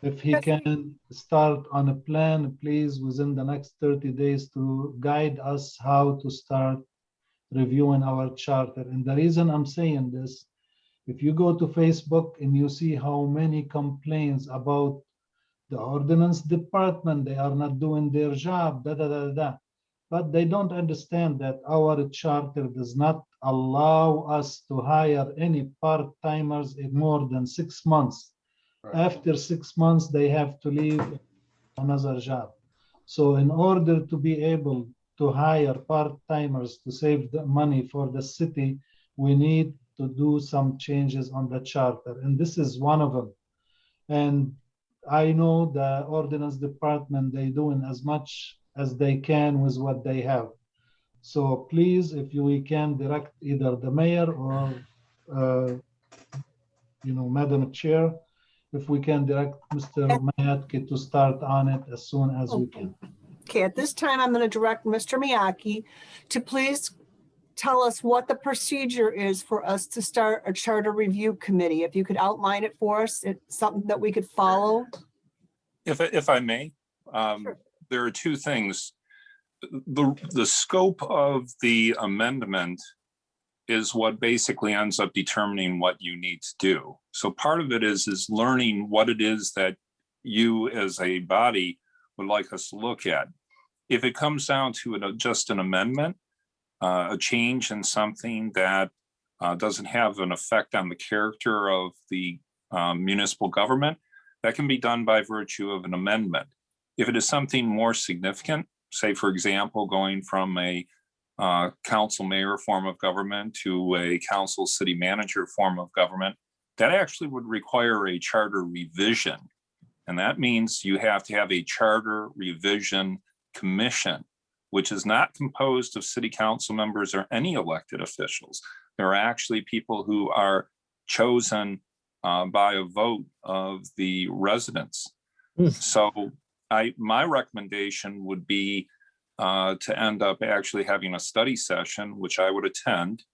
If he can start on a plan, please, within the next 30 days to guide us how to start reviewing our charter. And the reason I'm saying this, if you go to Facebook and you see how many complaints about the ordinance department, they are not doing their job, but they don't understand that our charter does not allow us to hire any part-timers in more than 6 months. After 6 months, they have to leave another job. So in order to be able to hire part-timers to save the money for the city, we need to do some changes on the charter. And this is one of them. And I know the ordinance department, they're doing as much as they can with what they have. So please, if we can direct either the mayor or, Madam Chair, if we can direct Mr. Mayatki to start on it as soon as we can. Okay, at this time, I'm going to direct Mr. Miyake to please tell us what the procedure is for us to start a charter review committee. If you could outline it for us, it's something that we could follow. If I may, Sure. there are two things. The scope of the amendment is what basically ends up determining what you need to do. So part of it is learning what it is that you as a body would like us to look at. If it comes down to just an amendment, a change in something that doesn't have an effect on the character of the municipal government, that can be done by virtue of an amendment. If it is something more significant, say, for example, going from a council mayor form of government to a council city manager form of government, that actually would require a charter revision. And that means you have to have a charter revision commission, which is not composed of city council members or any elected officials. There are actually people who are chosen by a vote of the residents. So my recommendation would be to end up actually having a study session, which I would attend,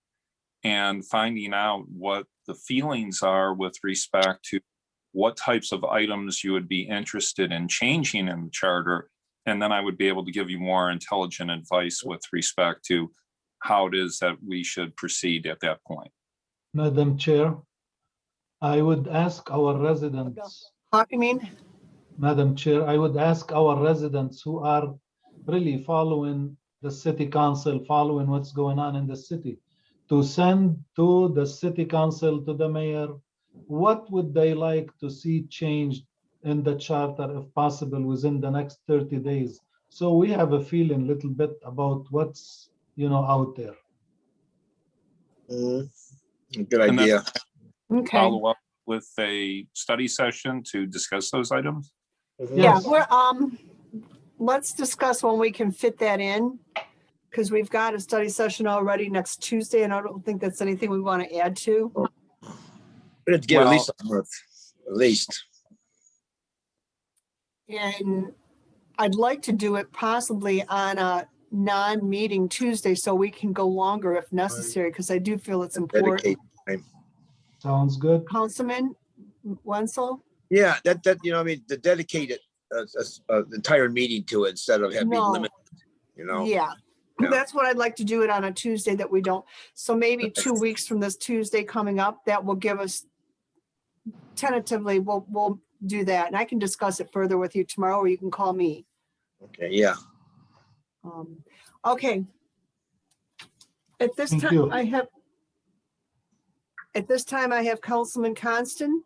and finding out what the feelings are with respect to what types of items you would be interested in changing in the charter. And then I would be able to give you more intelligent advice with respect to how it is that we should proceed at that point. Madam Chair, I would ask our residents. You mean? Madam Chair, I would ask our residents who are really following the city council, following what's going on in the city, to send to the city council, to the mayor, what would they like to see changed in the charter, if possible, within the next 30 days. So we have a feeling a little bit about what's, out there. Good idea. Okay. Follow up with a study session to discuss those items. Yeah, we're, let's discuss when we can fit that in, because we've got a study session already next Tuesday, and I don't think that's anything we want to add to. We have to give at least a month, at least. And I'd like to do it possibly on a non-meeting Tuesday, so we can go longer if necessary, because I do feel it's important. Sounds good. Councilman Wenzel? Yeah, to dedicate it the entire meeting to it instead of having limited, Yeah, that's what I'd like to do it on a Tuesday that we don't. So maybe 2 weeks from this Tuesday coming up, that will give us tentatively, we'll do that. And I can discuss it further with you tomorrow, or you can call me. Okay, yeah. Okay. At this Thank time, you. at this time, I have Councilman Constant.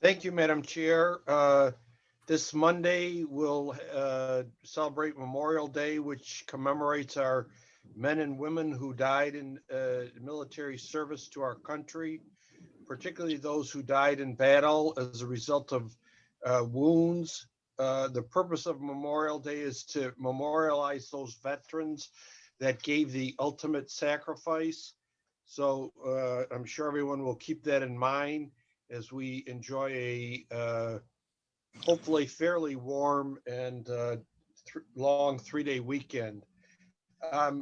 Thank you, Madam Chair. This Monday, we'll celebrate Memorial Day, which commemorates our men and women who died in military service to our country, particularly those who died in battle as a result of wounds. The purpose of Memorial Day is to memorialize those veterans that gave the ultimate sacrifice. So I'm sure everyone will keep that in mind as we enjoy a hopefully fairly warm and long 3-day weekend. I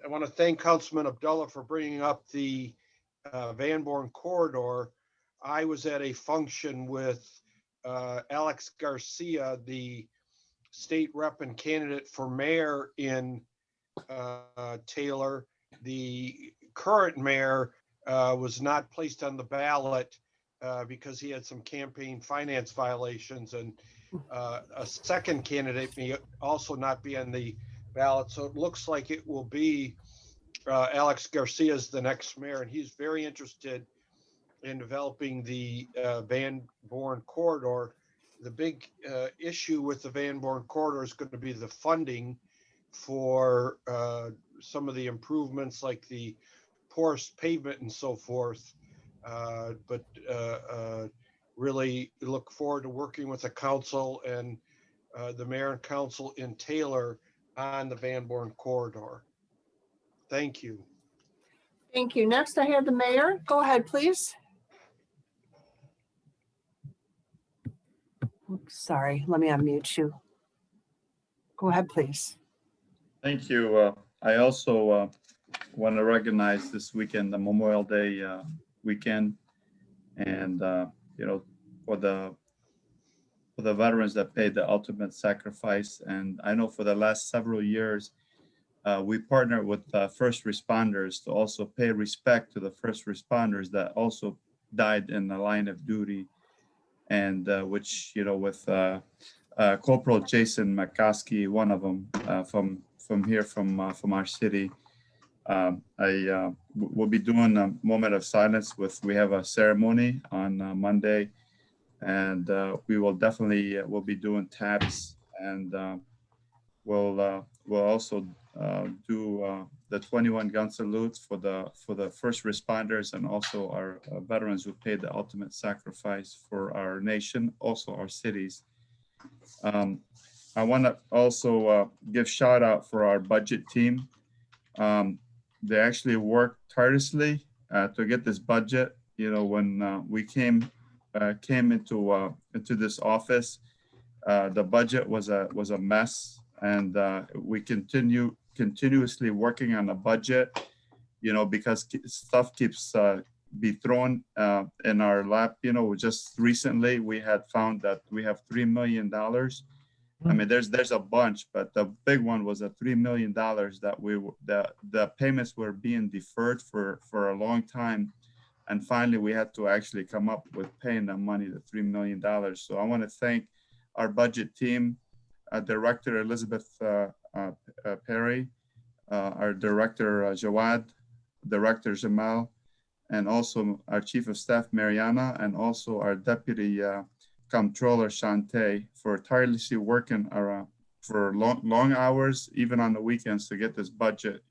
want to thank Councilman Abdullah for bringing up the Van Born corridor. I was at a function with Alex Garcia, the state rep and candidate for mayor in Taylor. The current mayor was not placed on the ballot because he had some campaign finance violations, and a second candidate may also not be on the ballot. So it looks like it will be Alex Garcia is the next mayor, and he's very interested in developing the Van Born corridor. The big issue with the Van Born corridor is going to be the funding for some of the improvements like the porous pavement and so forth. But really look forward to working with the council and the mayor and council in Taylor on the Van Born corridor. Thank you. Thank you. Next, I have the mayor. Go ahead, please. Oops, sorry, let me unmute you. Go ahead, please. Thank you. I also want to recognize this weekend, the Memorial Day weekend, and for the veterans that paid the ultimate sacrifice. And I know for the last several years, we partner with first responders to also pay respect to the first responders that also died in the line of duty, and which with Corporal Jason McCoskey, one of them from here from our city. We'll be doing a moment of silence we have a ceremony on Monday, and we will definitely we'll be doing taps, and we'll also do the 21 gun salutes for the first responders and also our veterans who paid the ultimate sacrifice for our nation, also our cities. I want to also give shout out for our budget team. They actually worked tirelessly to get this budget. When we came into this office, the budget was a mess, and we continuously working on the budget. Because stuff keeps be thrown in our lap. Just recently we had found that we have $3 million. I mean, there's a bunch, but the big one was a $3 million that the payments were being deferred for a long time, and finally we had to actually come up with paying the money, the $3 million. So I want to thank our budget team, Director Elizabeth Perry, our Director Jawad, Director Jamal, and also our Chief of Staff Mariana, and also our Deputy Comptroller Shante for tirelessly working for long hours, even on the weekends, to get this budget,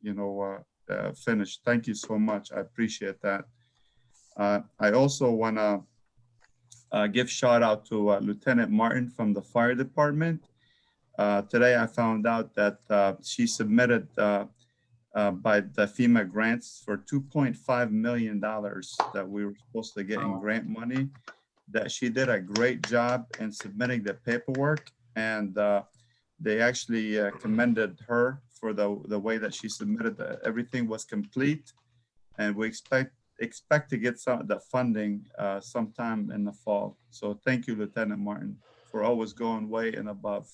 finished. Thank you so much. I appreciate that. I also want to give shout out to Lieutenant Martin from the fire department. Today I found out that she submitted by the FEMA grants for $2.5 million that we were supposed to get in grant money. That she did a great job in submitting the paperwork, and they actually commended her for the way that she submitted everything was complete, and we expect to get some of the funding sometime in the fall. So thank you, Lieutenant Martin, for always going way and above.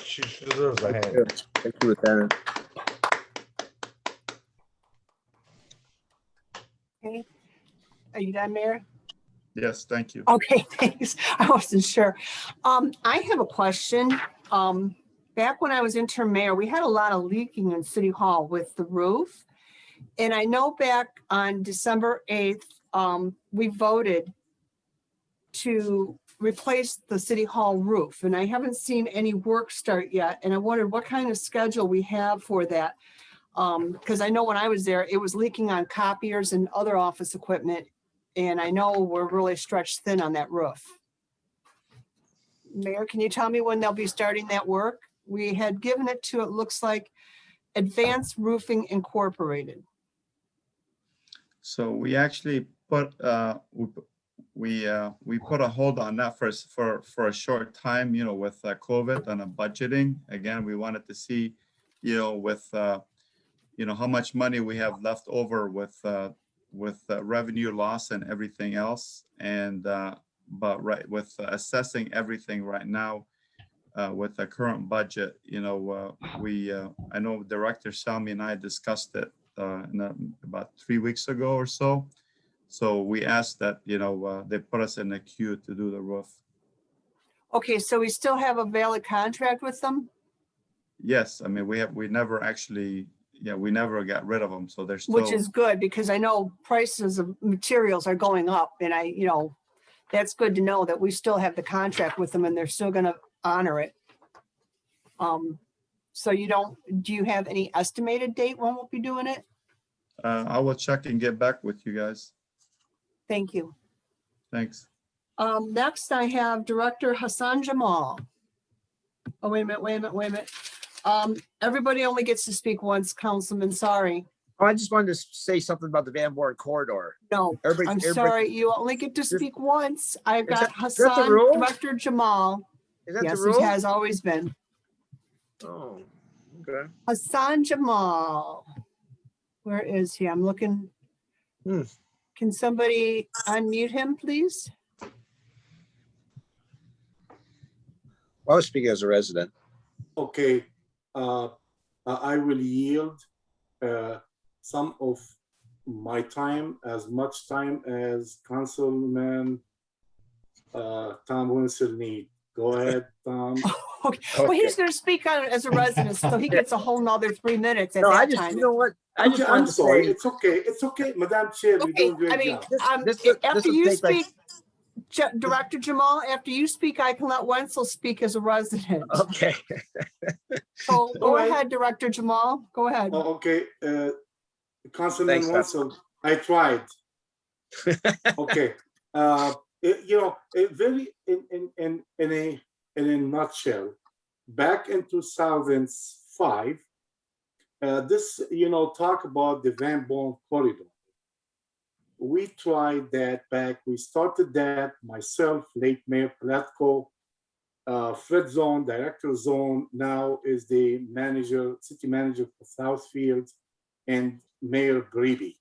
She deserves a hand. Thank you, Lieutenant. Okay. Are you done, Mayor? Yes, thank you. Okay, thanks. I wasn't sure. I have a question. Back when I was interim mayor, we had a lot of leaking in City Hall with the roof. And I know back on December 8th, we voted to replace the City Hall roof. And I haven't seen any work start yet. And I wondered what kind of schedule we have for that. Because I know when I was there, it was leaking on copiers and other office equipment. And I know we're really stretched thin on that roof. Mayor, can you tell me when they'll be starting that work? We had given it to, it looks like, Advanced Roofing Incorporated. So we actually put we put a hold on that for a short time, you know, with COVID and a budgeting. Again, we wanted to see, you know, with you know, how much money we have left over with revenue loss and everything else. And but right, with assessing everything right now, with the current budget, you know, I know Director Salmi and I discussed it about 3 weeks ago or so. So we asked that, you know, they put us in the queue to do the roof. Okay, so we still have a valid contract with them? Yes, I mean, we never actually, yeah, we never got rid of them. So they're still. Which is good, because I know prices of materials are going up, and you know, that's good to know that we still have the contract with them and they're still gonna honor it. So do you have any estimated date when we'll be doing it? I will check and get back with you guys. Thank you. Thanks. Next I have Director Hassan Jamal. Oh, wait a minute. Everybody only gets to speak once, Councilman, sorry. Oh, I just wanted to say something about the Van Born corridor. No, I'm sorry, you only get to speak once. I've got that the Hassan, rule? Director Jamal. Is that the Yes, rule? it has always been. Oh, okay. Hassan Jamal. Where is he? I'm looking. Can somebody unmute him, please? I was speaking as a resident. Okay, I will yield some of my time, as much time as Councilman Tom Winsor need. Go ahead, Tom. Okay. Well, he's going to speak on it as a resident, so he gets a whole nother 3 minutes at No, that I just, time. you know what? I'm sorry. It's okay. It's okay, Madam Chair. You're doing a great I mean, job. after you speak, Director Jamal, after you speak, I can let Wenzel speak as a resident. Okay. So go ahead, Director Jamal. Go ahead. Oh, okay, Councilman Thanks, Wenzel, I tried. Okay, you know, very in a nutshell, back in 2005, this, you know, talk about the Van Born corridor. We tried that back. We started that, myself, late Mayor Platko, Fred Zone, Director Zone, now is the manager, city manager for Southfield, and Mayor Grebe.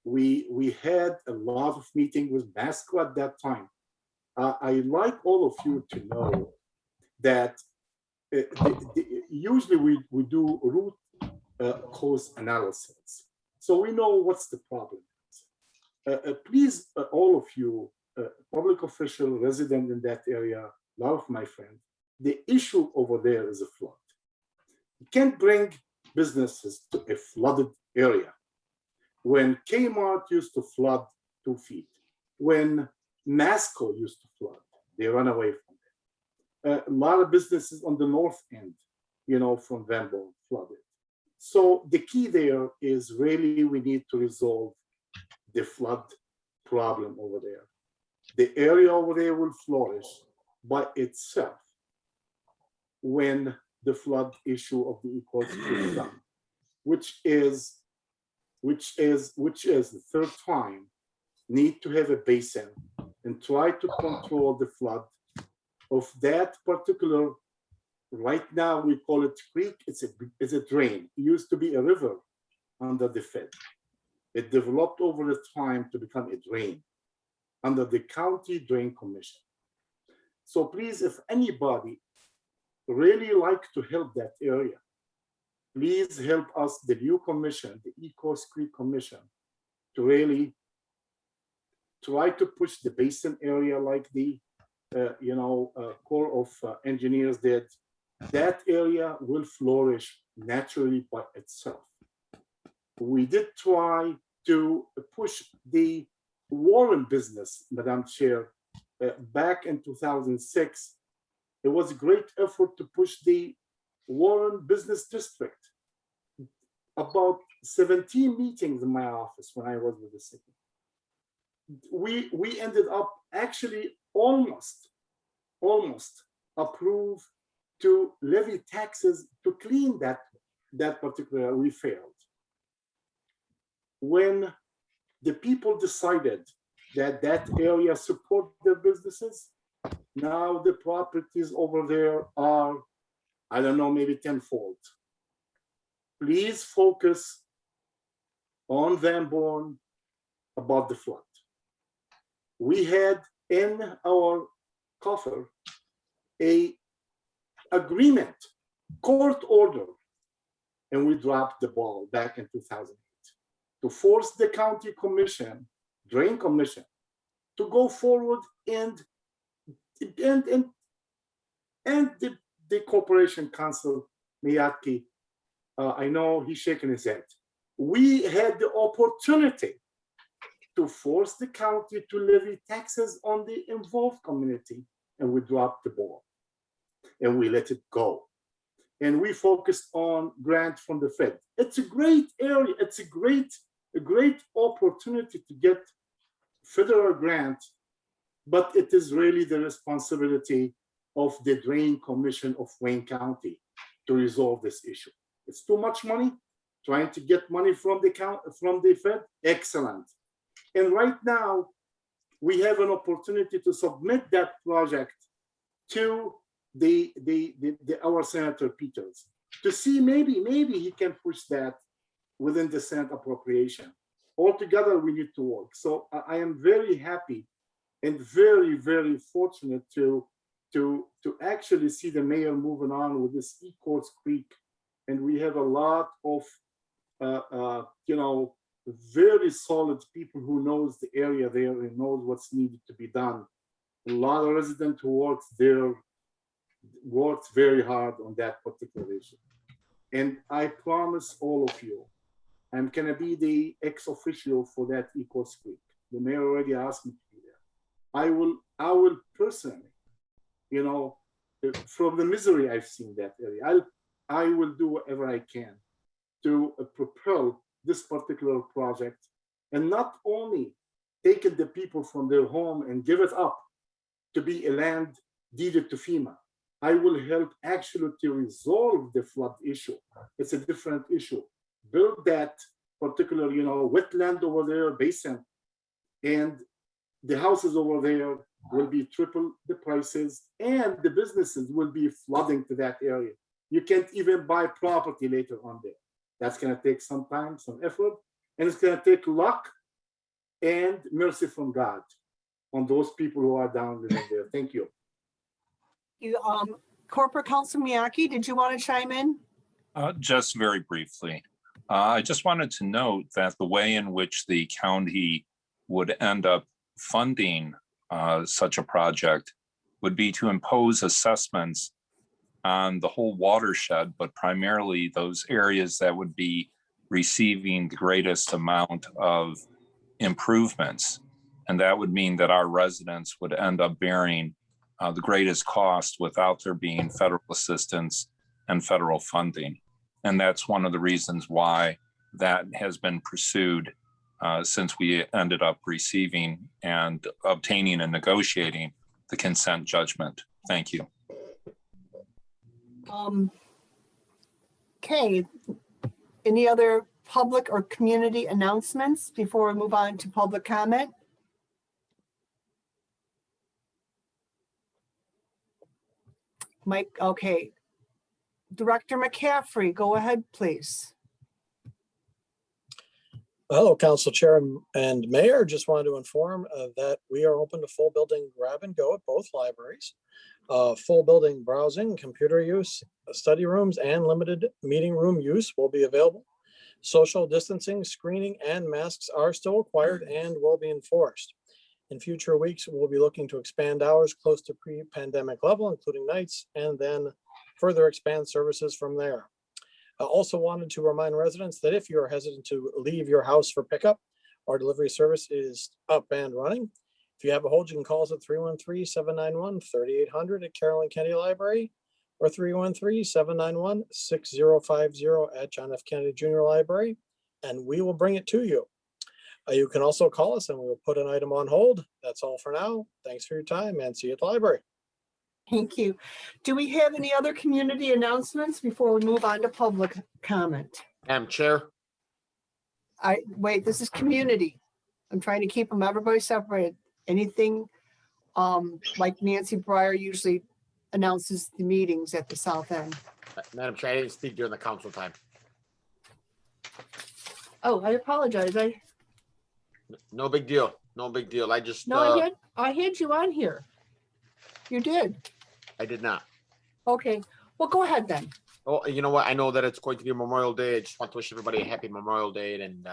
We had a lot of meetings with Masco at that time. I like all of you to know that usually we do root cause analysis. So we know what's the problem. Please, all of you, public official, resident in that area, a lot of my friends, the issue over there is a flood. You can't bring businesses to a flooded area. When Kmart used to flood 2 feet, when Masco used to flood, they run away from it. A lot of businesses on the north end, you know, from Van Born flooded. So the key there is really we need to resolve the flood problem over there. The area over there will flourish by itself when the flood issue of the equals is done, which is the third time, need to have a basin and try to control the flood of that particular, right now we call it creek, it's a drain. It used to be a river under the Fed. It developed over the time to become a drain under the County Drain Commission. So please, if anybody really like to help that area, please help us, the new commission, the East Coast Creek Commission, to really try to push the basin area like the Corps of Engineers did. That area will flourish naturally by itself. We did try to push the Warren business, Madam Chair, back in 2006. It was a great effort to push the Warren Business District. About 17 meetings in my office when I was with the city. We ended up actually almost approved to levy taxes to clean that particular. We failed. When the people decided that area support their businesses, now the properties over there are, I don't know, maybe tenfold. Please focus on Dearborn about the flood. We had in our coffer a agreement, court order, and we dropped the ball back in 2008 to force the county commission, drain commission, to go forward and the corporation counsel, Miyake, I know he's shaking his head. We had the opportunity to force the county to levy taxes on the involved community, and we dropped the ball and we let it go. And we focused on grant from the Fed. It's a great area. It's a great opportunity to get federal grant, but it is really the responsibility of the Drain Commission of Wayne County to resolve this issue. It's too much money. Trying to get money from the Fed, excellent. And right now, we have an opportunity to submit that project to our Senator Peters to see maybe he can push that within the Senate appropriation. Altogether, we need to work. So I am very happy and very, very fortunate to actually see the mayor moving on with this Ecorse Creek. And we have a lot of, very solid people who knows the area there and knows what's needed to be done. A lot of residents who works there worked very hard on that particular issue. And I promise all of you, I'm gonna be the ex-officio for that Ecorse Creek. The mayor already asked me to be there. I will personally, from the misery I've seen that area, I will do whatever I can to propel this particular project, and not only taking the people from their home and give it up to be a land deeded to FEMA. I will help actually to resolve the flood issue. It's a different issue. Build that particular, wetland over there, basin, and the houses over there will be triple the prices, and the businesses will be flooding to that area. You can't even buy property later on there. That's going to take some time, some effort, and it's going to take luck and mercy from God on those people who are down living there. Thank you. Corporate Counsel Miyake, did you want to chime in? Just very briefly. I just wanted to note that the way in which the county would end up funding such a project would be to impose assessments on the whole watershed, but primarily those areas that would be receiving the greatest amount of improvements. And that would mean that our residents would end up bearing the greatest cost without there being federal assistance and federal funding. And that's one of the reasons why that has been pursued since we ended up receiving and obtaining and negotiating the consent judgment. Thank you. Okay, any other public or community announcements before we move on to public comment? Mike, okay. Director McCaffrey, go ahead, please. Hello, Council Chair and Mayor. Just wanted to inform that we are open to full building grab and go at both libraries. Full building browsing, computer use, study rooms, and limited meeting room use will be available. Social distancing, screening, and masks are still required and will be enforced. In future weeks, we'll be looking to expand hours close to pre-pandemic level, including nights, and then further expand services from there. I also wanted to remind residents that if you are hesitant to leave your house for pickup, our delivery service is up and running. If you have a hold, you can call us at 313-791-3800 at Carolyn Kennedy Library or 313-791-6050 at John F. Kennedy Junior Library, and we will bring it to you. You can also call us and we will put an item on hold. That's all for now. Thanks for your time and see you at the library. Thank you. Do we have any other community announcements before we move on to public comment? Madam Chair, Wait, this is community. I'm trying to keep them, everybody separated. Anything, like Nancy Breyer usually announces the meetings at the south end. Madam Chair, I didn't speak during the council time. Oh, I apologize. No big deal. No big deal. I just, No, I had you on here. You did. I did not. Okay, well, go ahead then. Oh, you know what? I know that it's going to be Memorial Day. I just want to wish everybody a happy Memorial Day and,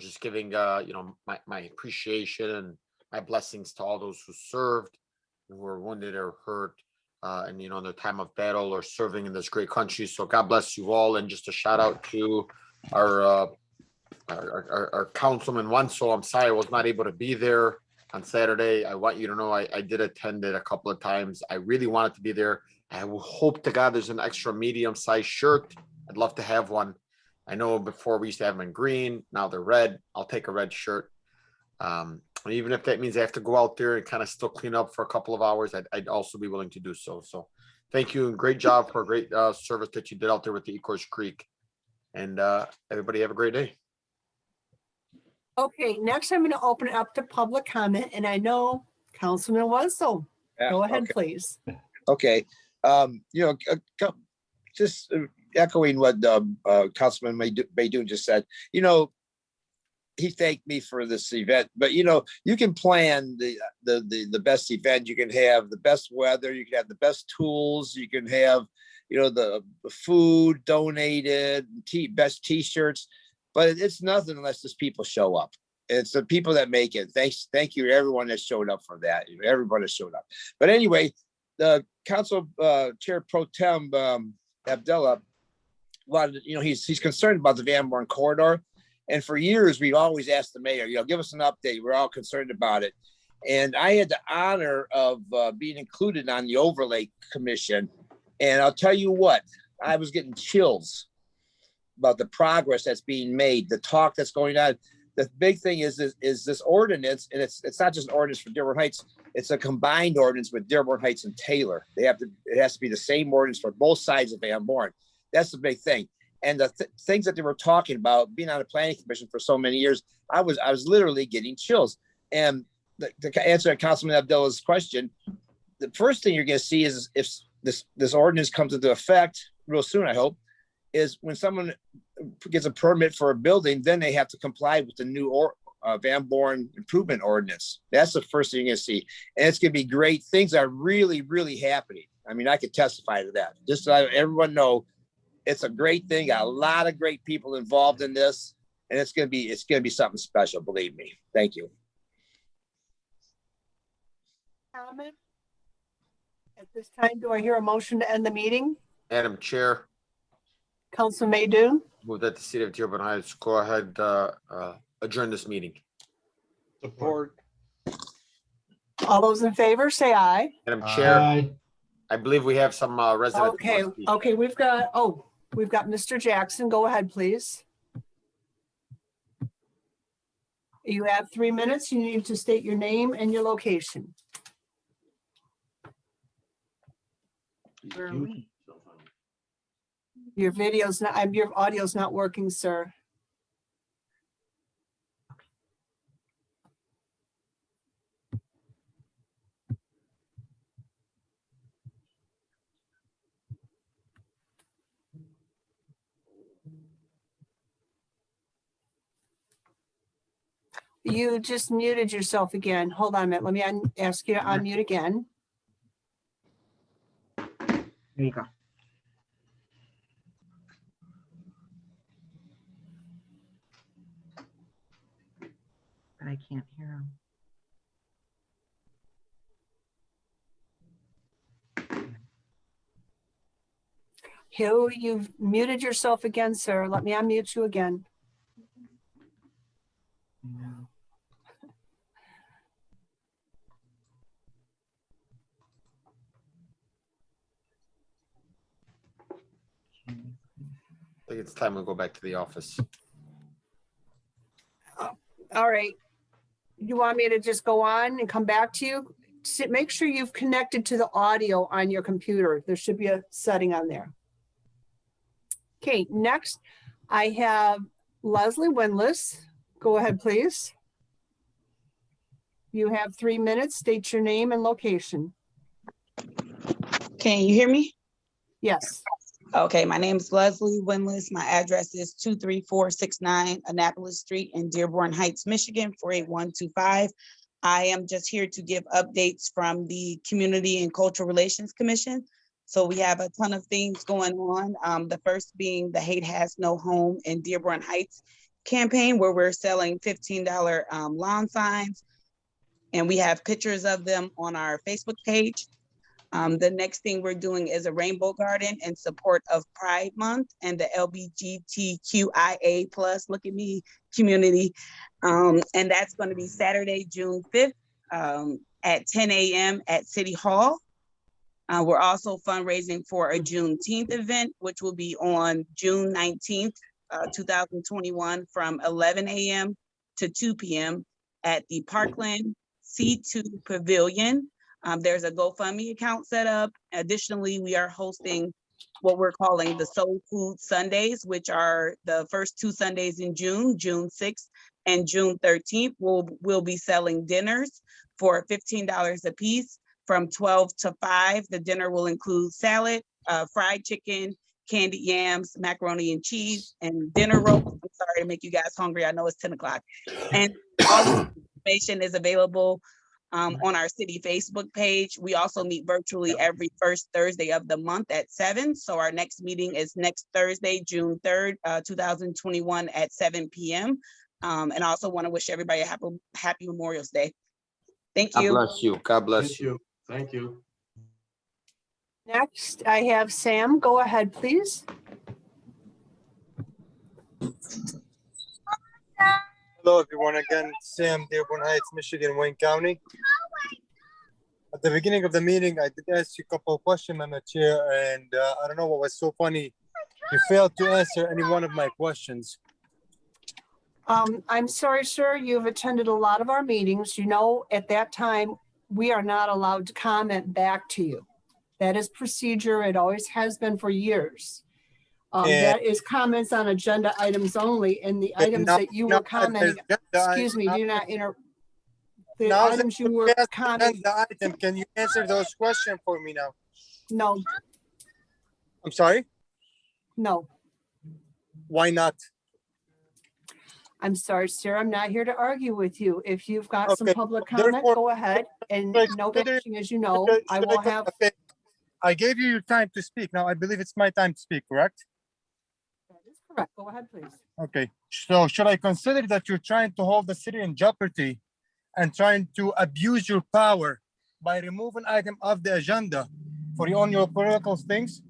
just giving, my appreciation and my blessings to all those who served, who were wounded or hurt, and, in their time of battle or serving in this great country. So God bless you all. And just a shout out to our councilman Wenzel. I'm sorry I was not able to be there on Saturday. I want you to know I did attend it a couple of times. I really wanted to be there. I will hope to God there's an extra medium-sized shirt. I'd love to have one. I know before we used to have them in green. Now they're red. I'll take a red shirt. Even if that means I have to go out there and kind of still clean up for a couple of hours, I'd also be willing to do so. So thank you and great job for a great service that you did out there with the Ecorse Creek. And everybody have a great day. Okay, next I'm going to open it up to public comment, and I know Councilman Wenzel. Go ahead, please. Okay, just echoing what Councilman Baydun just said. He thanked me for this event, but you can plan the best event. You can have the best weather. You can have the best tools. You can have the food donated, best T-shirts. But it's nothing unless there's people show up. It's the people that make it. Thank you to everyone that showed up for that. Everyone that showed up. But anyway, the council chair pro tem Abdullah wanted, he's concerned about the Van Born corridor. And for years, we've always asked the mayor, give us an update. We're all concerned about it. And I had the honor of being included on the overlay commission. And I'll tell you what, I was getting chills about the progress that's being made, the talk that's going on. The big thing is this ordinance, and it's not just an ordinance for Dearborn Heights, it's a combined ordinance with Dearborn Heights and Taylor. It has to be the same ordinance for both sides of Van Born. That's the big thing. And the things that they were talking about, being on a planning commission for so many years, I was literally getting chills. And to answer Councilman Abdullah's question, the first thing you're going to see is if this ordinance comes into effect real soon, I hope, is when someone gets a permit for a building, then they have to comply with the new Van Born improvement ordinance. That's the first thing you're going to see. And it's going to be great. Things are really, really happening. I mean, I could testify to that. Just to let everyone know, it's a great thing. Got a lot of great people involved in this, and it's going to be something special. Believe me. Thank you. Comment? At this time, do I hear a motion to end the meeting? Madam Chair, Councilman Maydoun? move that the city of Dearborn Heights go ahead, adjourn this meeting. Support. All those in favor, say aye. Madam Chair, Aye. I believe we have some residents. Okay, we've got Mr. Jackson. Go ahead, please. You have 3 minutes. You need to state your name and your location. Your audio's not working, sir. You just muted yourself again. Hold on a minute. Let me ask you to unmute again. There you go. But I can't hear him. Hugh, you've muted yourself again, sir. Let me unmute you again. I think it's time we go back to the office. All right. You want me to just go on and come back to you? Make sure you've connected to the audio on your computer. There should be a setting on there. Okay, next I have Leslie Windlass. Go ahead, please. You have 3 minutes. State your name and location. Can you hear me? Yes. Okay, my name is Leslie Windlass. My address is 23469 Annapolis Street in Dearborn Heights, Michigan, 48125. I am just here to give updates from the Community and Cultural Relations Commission. So we have a ton of things going on. The first being the Hate Has No Home in Dearborn Heights campaign, where we're selling $15 lawn signs. And we have pictures of them on our Facebook page. The next thing we're doing is a rainbow garden in support of Pride Month and the LGBTQIA+, look at me, community. And that's going to be Saturday, June 5th at 10 a.m. at City Hall. We're also fundraising for a Juneteenth event, which will be on June 19th, 2021 from 11 a.m. to 2 p.m. at the Parkland C2 Pavilion. There's a GoFundMe account set up. Additionally, we are hosting what we're calling the Soul Food Sundays, which are the first 2 Sundays in June, June 6th and June 13th. We'll be selling dinners for $15 a piece from 12 to 5. The dinner will include salad, fried chicken, candied yams, macaroni and cheese, and dinner rolls. I'm sorry to make you guys hungry. I know it's 10 o'clock. And all this information is available on our city Facebook page. We also meet virtually every first Thursday of the month at 7. So our next meeting is next Thursday, June 3rd, 2021 at 7 p.m. And I also want to wish everybody a happy Memorial Day. Thank you. God bless you. God bless you. Thank you. Next, I have Sam. Go ahead, please. Hello, everyone. Again, Sam, Dearborn Heights, Michigan, Wayne County. At the beginning of the meeting, I did ask you a couple of questions, Madam Chair, and I don't know what was so funny. You failed to answer any one of my questions. I'm sorry, sir. You've attended a lot of our meetings. You know, at that time, we are not allowed to comment back to you. That is procedure. It always has been for years. That is comments on agenda items only, and the items that you were commenting, excuse me, do not interrupt. The items you were commenting. Can you answer those questions for me now? No. I'm sorry? No. Why not? I'm sorry, sir. I'm not here to argue with you. If you've got some Okay, public comment, therefore, go ahead. And no bashing, as you know, I will have. I gave you your time to speak. Now I believe it's my time to speak, correct? That is correct. Go ahead, please. Okay. So should I consider that you're trying to hold the city in jeopardy and trying to abuse your power by removing item off the agenda for your own your political things?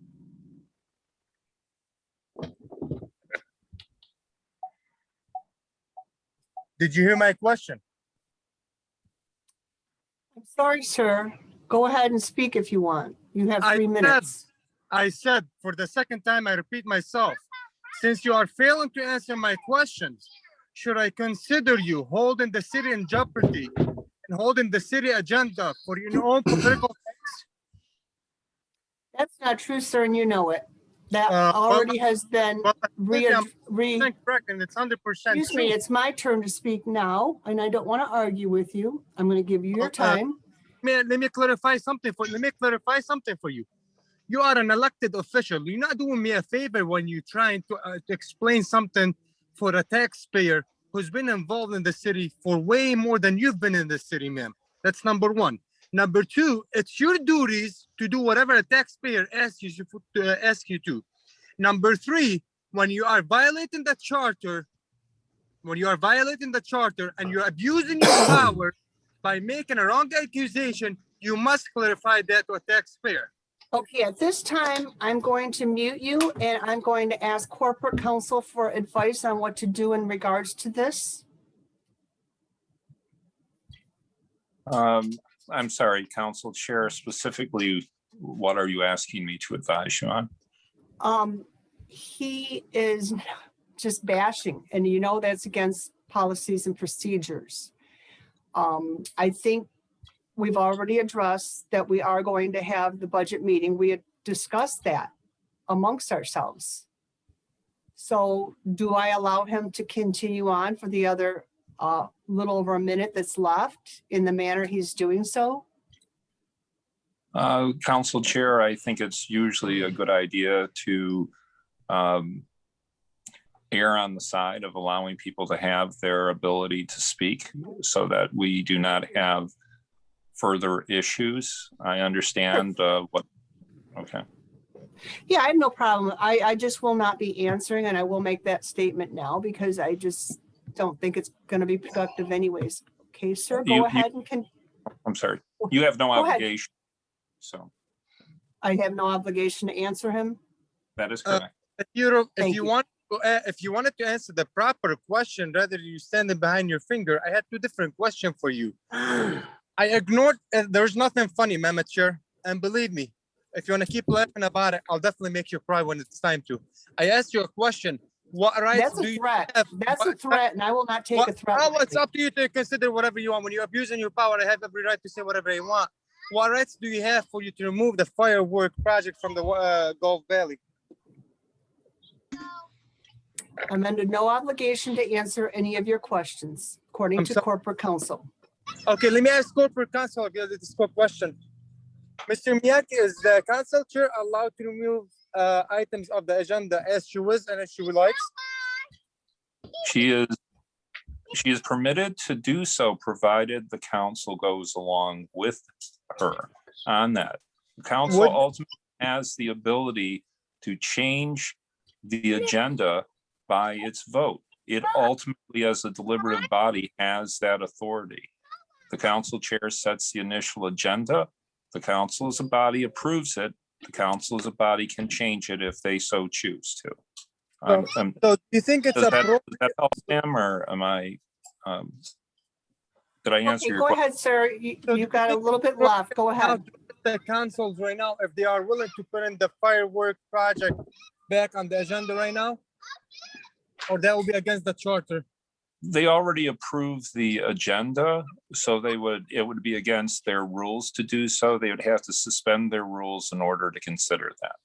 Did you hear my question? I'm sorry, sir. Go ahead and speak if you want. You have 3 minutes. I said for the second time, I repeat myself, since you are failing to answer my questions, should I consider you holding the city in jeopardy and holding the city agenda for your own political things? That's not true, sir, and you know it. That already has been correct, and it's 100%. Excuse me, it's my turn to speak now, and I don't want to argue with you. I'm going to give you your time. Let me clarify something for you. You are an elected official. You're not doing me a favor when you're trying to explain something for a taxpayer who's been involved in the city for way more than you've been in the city, ma'am. That's number one. Number two, it's your duties to do whatever a taxpayer asks you to. Number three, when you are violating the charter, and you're abusing your power by making a wrong accusation, you must clarify that to a taxpayer. Okay, at this time, I'm going to mute you and I'm going to ask corporate counsel for advice on what to do in regards to this. I'm sorry, Council Chair, specifically, what are you asking me to advise you on? He is just bashing, and you know that's against policies and procedures. I think we've already addressed that we are going to have the budget meeting. We had discussed that amongst ourselves. So do I allow him to continue on for the other little over a minute that's left in the manner he's doing so? Council Chair, I think it's usually a good idea to err on the side of allowing people to have their ability to speak so that we do not have further issues. I understand okay. Yeah, I have no problem. I just will not be answering, and I will make that statement now because I just don't think it's going to be productive anyways. Okay, sir, go ahead and I'm sorry. You have no obligation. So I have no obligation to answer him. that is correct. If you wanted to answer the proper question rather than you standing behind your finger, I had two different questions for you. I ignored. There's nothing funny, Ma'am Chair, and believe me, if you want to keep laughing about it, I'll definitely make you cry when it's time to. I asked you a question. What rights That's do a you threat. have? That's a threat, and I will not take a threat. Well, it's up to you to consider whatever you want. When you're abusing your power, I have every right to say whatever I want. What rights do you have for you to remove the firework project from the Gulf Valley? I'm under no obligation to answer any of your questions, according to corporate counsel. Okay, let me ask corporate counsel this quick question. Mr. Miyake, is the council chair allowed to remove items of the agenda as she was and as she likes? She is permitted to do so, provided the council goes along with her on that. The council ultimately has the ability to change the agenda by its vote. It ultimately, as a deliberative body, has that authority. The council chair sets the initial agenda. The council as a body approves it. The council as a body can change it if they so choose to. So do you think it's does that help him, or am I? Did I answer your Go question? ahead, sir. You've got a little bit left. Go ahead. The councils right now, if they are willing to put in the firework project back on the agenda right now, or that will be against the charter? They already approved the agenda, so it would be against their rules to do so. They would have to suspend their rules in order to consider that.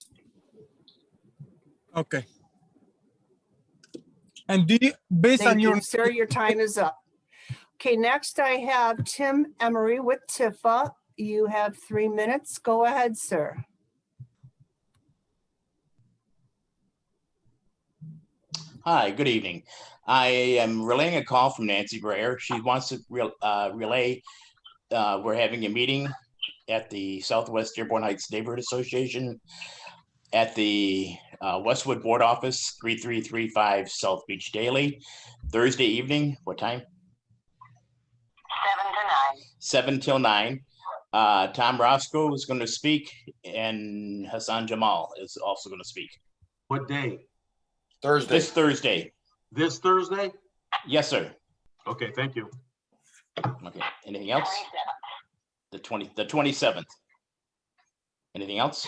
Okay. And do you, based on your sir, your time is up. Okay, next I have Tim Emery with Tifa. You have 3 minutes. Go ahead, sir. Hi, good evening. I am relaying a call from Nancy Breyer. She wants to relay, we're having a meeting at the Southwest Dearborn Heights Neighborhood Association at the Westwood Board Office, 3335 South Beach Daily, Thursday evening. What time? 7 till 9. Tom Roscoe is going to speak, and Hassan Jamal is also going to speak. What day? Thursday. This Thursday. This Thursday? Yes, sir. Okay, thank you. Okay. Anything else? The 27th. Anything else?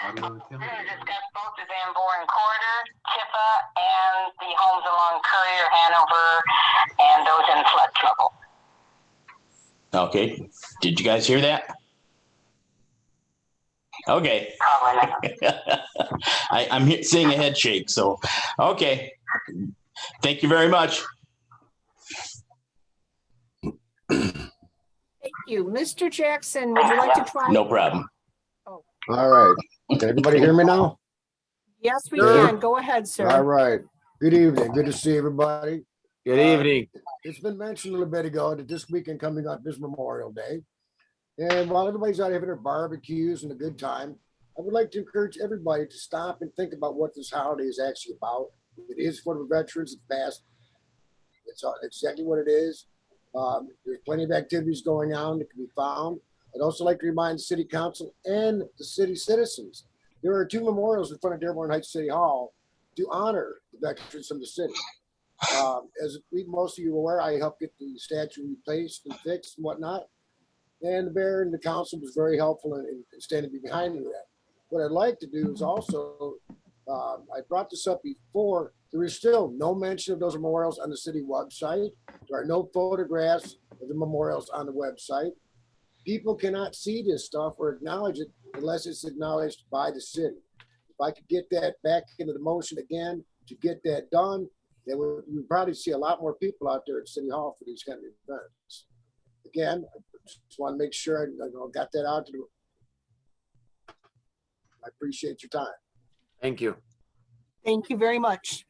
We're going to discuss both the Dearborn corridor, Tifa, and the homes along Courier, Hanover, and those in flood trouble. Okay. Did you guys hear that? Okay. I'm seeing a head shake, so okay. Thank you very much. Thank you. Mr. Jackson, would you like to try? No problem. Oh. All right. Can everybody hear me now? Yes, we can. Go ahead, sir. All right. Good evening. Good to see everybody. Good evening. It's been mentioned a little bit ago that this weekend coming up is Memorial Day. And while everybody's out having their barbecues and a good time, I would like to encourage everybody to stop and think about what this holiday is actually about. It is for the veterans of the past. It's exactly what it is. There's plenty of activities going on that can be found. I'd also like to remind the city council and the city citizens, there are 2 memorials in front of Dearborn Heights City Hall to honor the veterans from the city. As most of you are aware, I helped get the statue replaced and fixed and whatnot. And the mayor and the council was very helpful in standing behind me that. What I'd like to do is also, I brought this up before, there is still no mention of those memorials on the city website. There are no photographs of the memorials on the website. People cannot see this stuff or acknowledge it unless it's acknowledged by the city. If I could get that back into the motion again to get that done, then we'd probably see a lot more people out there at City Hall for these kind of events. Again, I just want to make sure I got that out to the. I appreciate your time. Thank you. Thank you very much.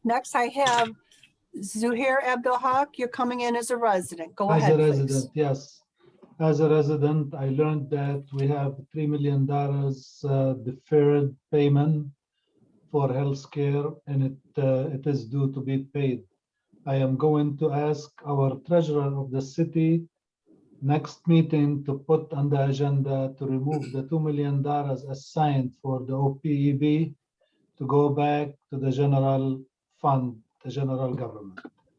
Next, I have Zuhair Abdulhaq. You're coming in as a resident. Go As ahead, a please. resident, yes. As a resident, I learned that we have $3 million deferred payment for healthcare, and it is due to be paid. I am going to ask our treasurer of the city next meeting to put on the agenda to remove the $2 million assigned for the OPEB to go back to the general fund, the general government.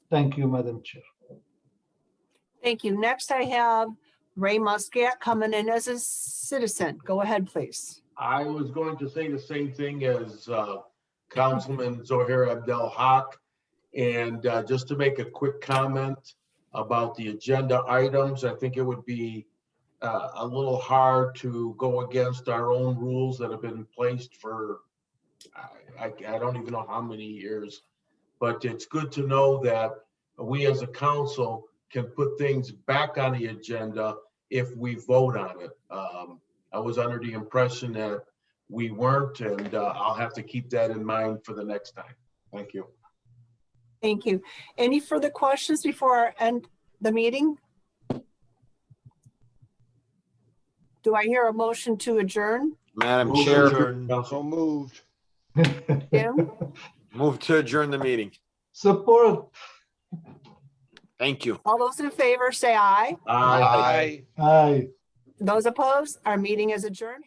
Thank you, Madam Chair. Thank you. Next, I have Ray Muscat coming in as a citizen. Go ahead, please. I was going to say the same thing as Councilman Zohair Abdel-Haq. And just to make a quick comment about the agenda items, I think it would be a little hard to go against our own rules that have been placed for, I don't even know how many years. But it's good to know that we as a council can put things back on the agenda if we vote on it. I was under the impression that we weren't, and I'll have to keep that in mind for the next time. Thank you. Thank you. Any further questions before I end the meeting? Do I hear a motion to adjourn? Madam Chair, So moved. Tim? move to adjourn the meeting. Support. Thank you. All those in favor say aye. Aye. Aye. Those opposed, our meeting is adjourned.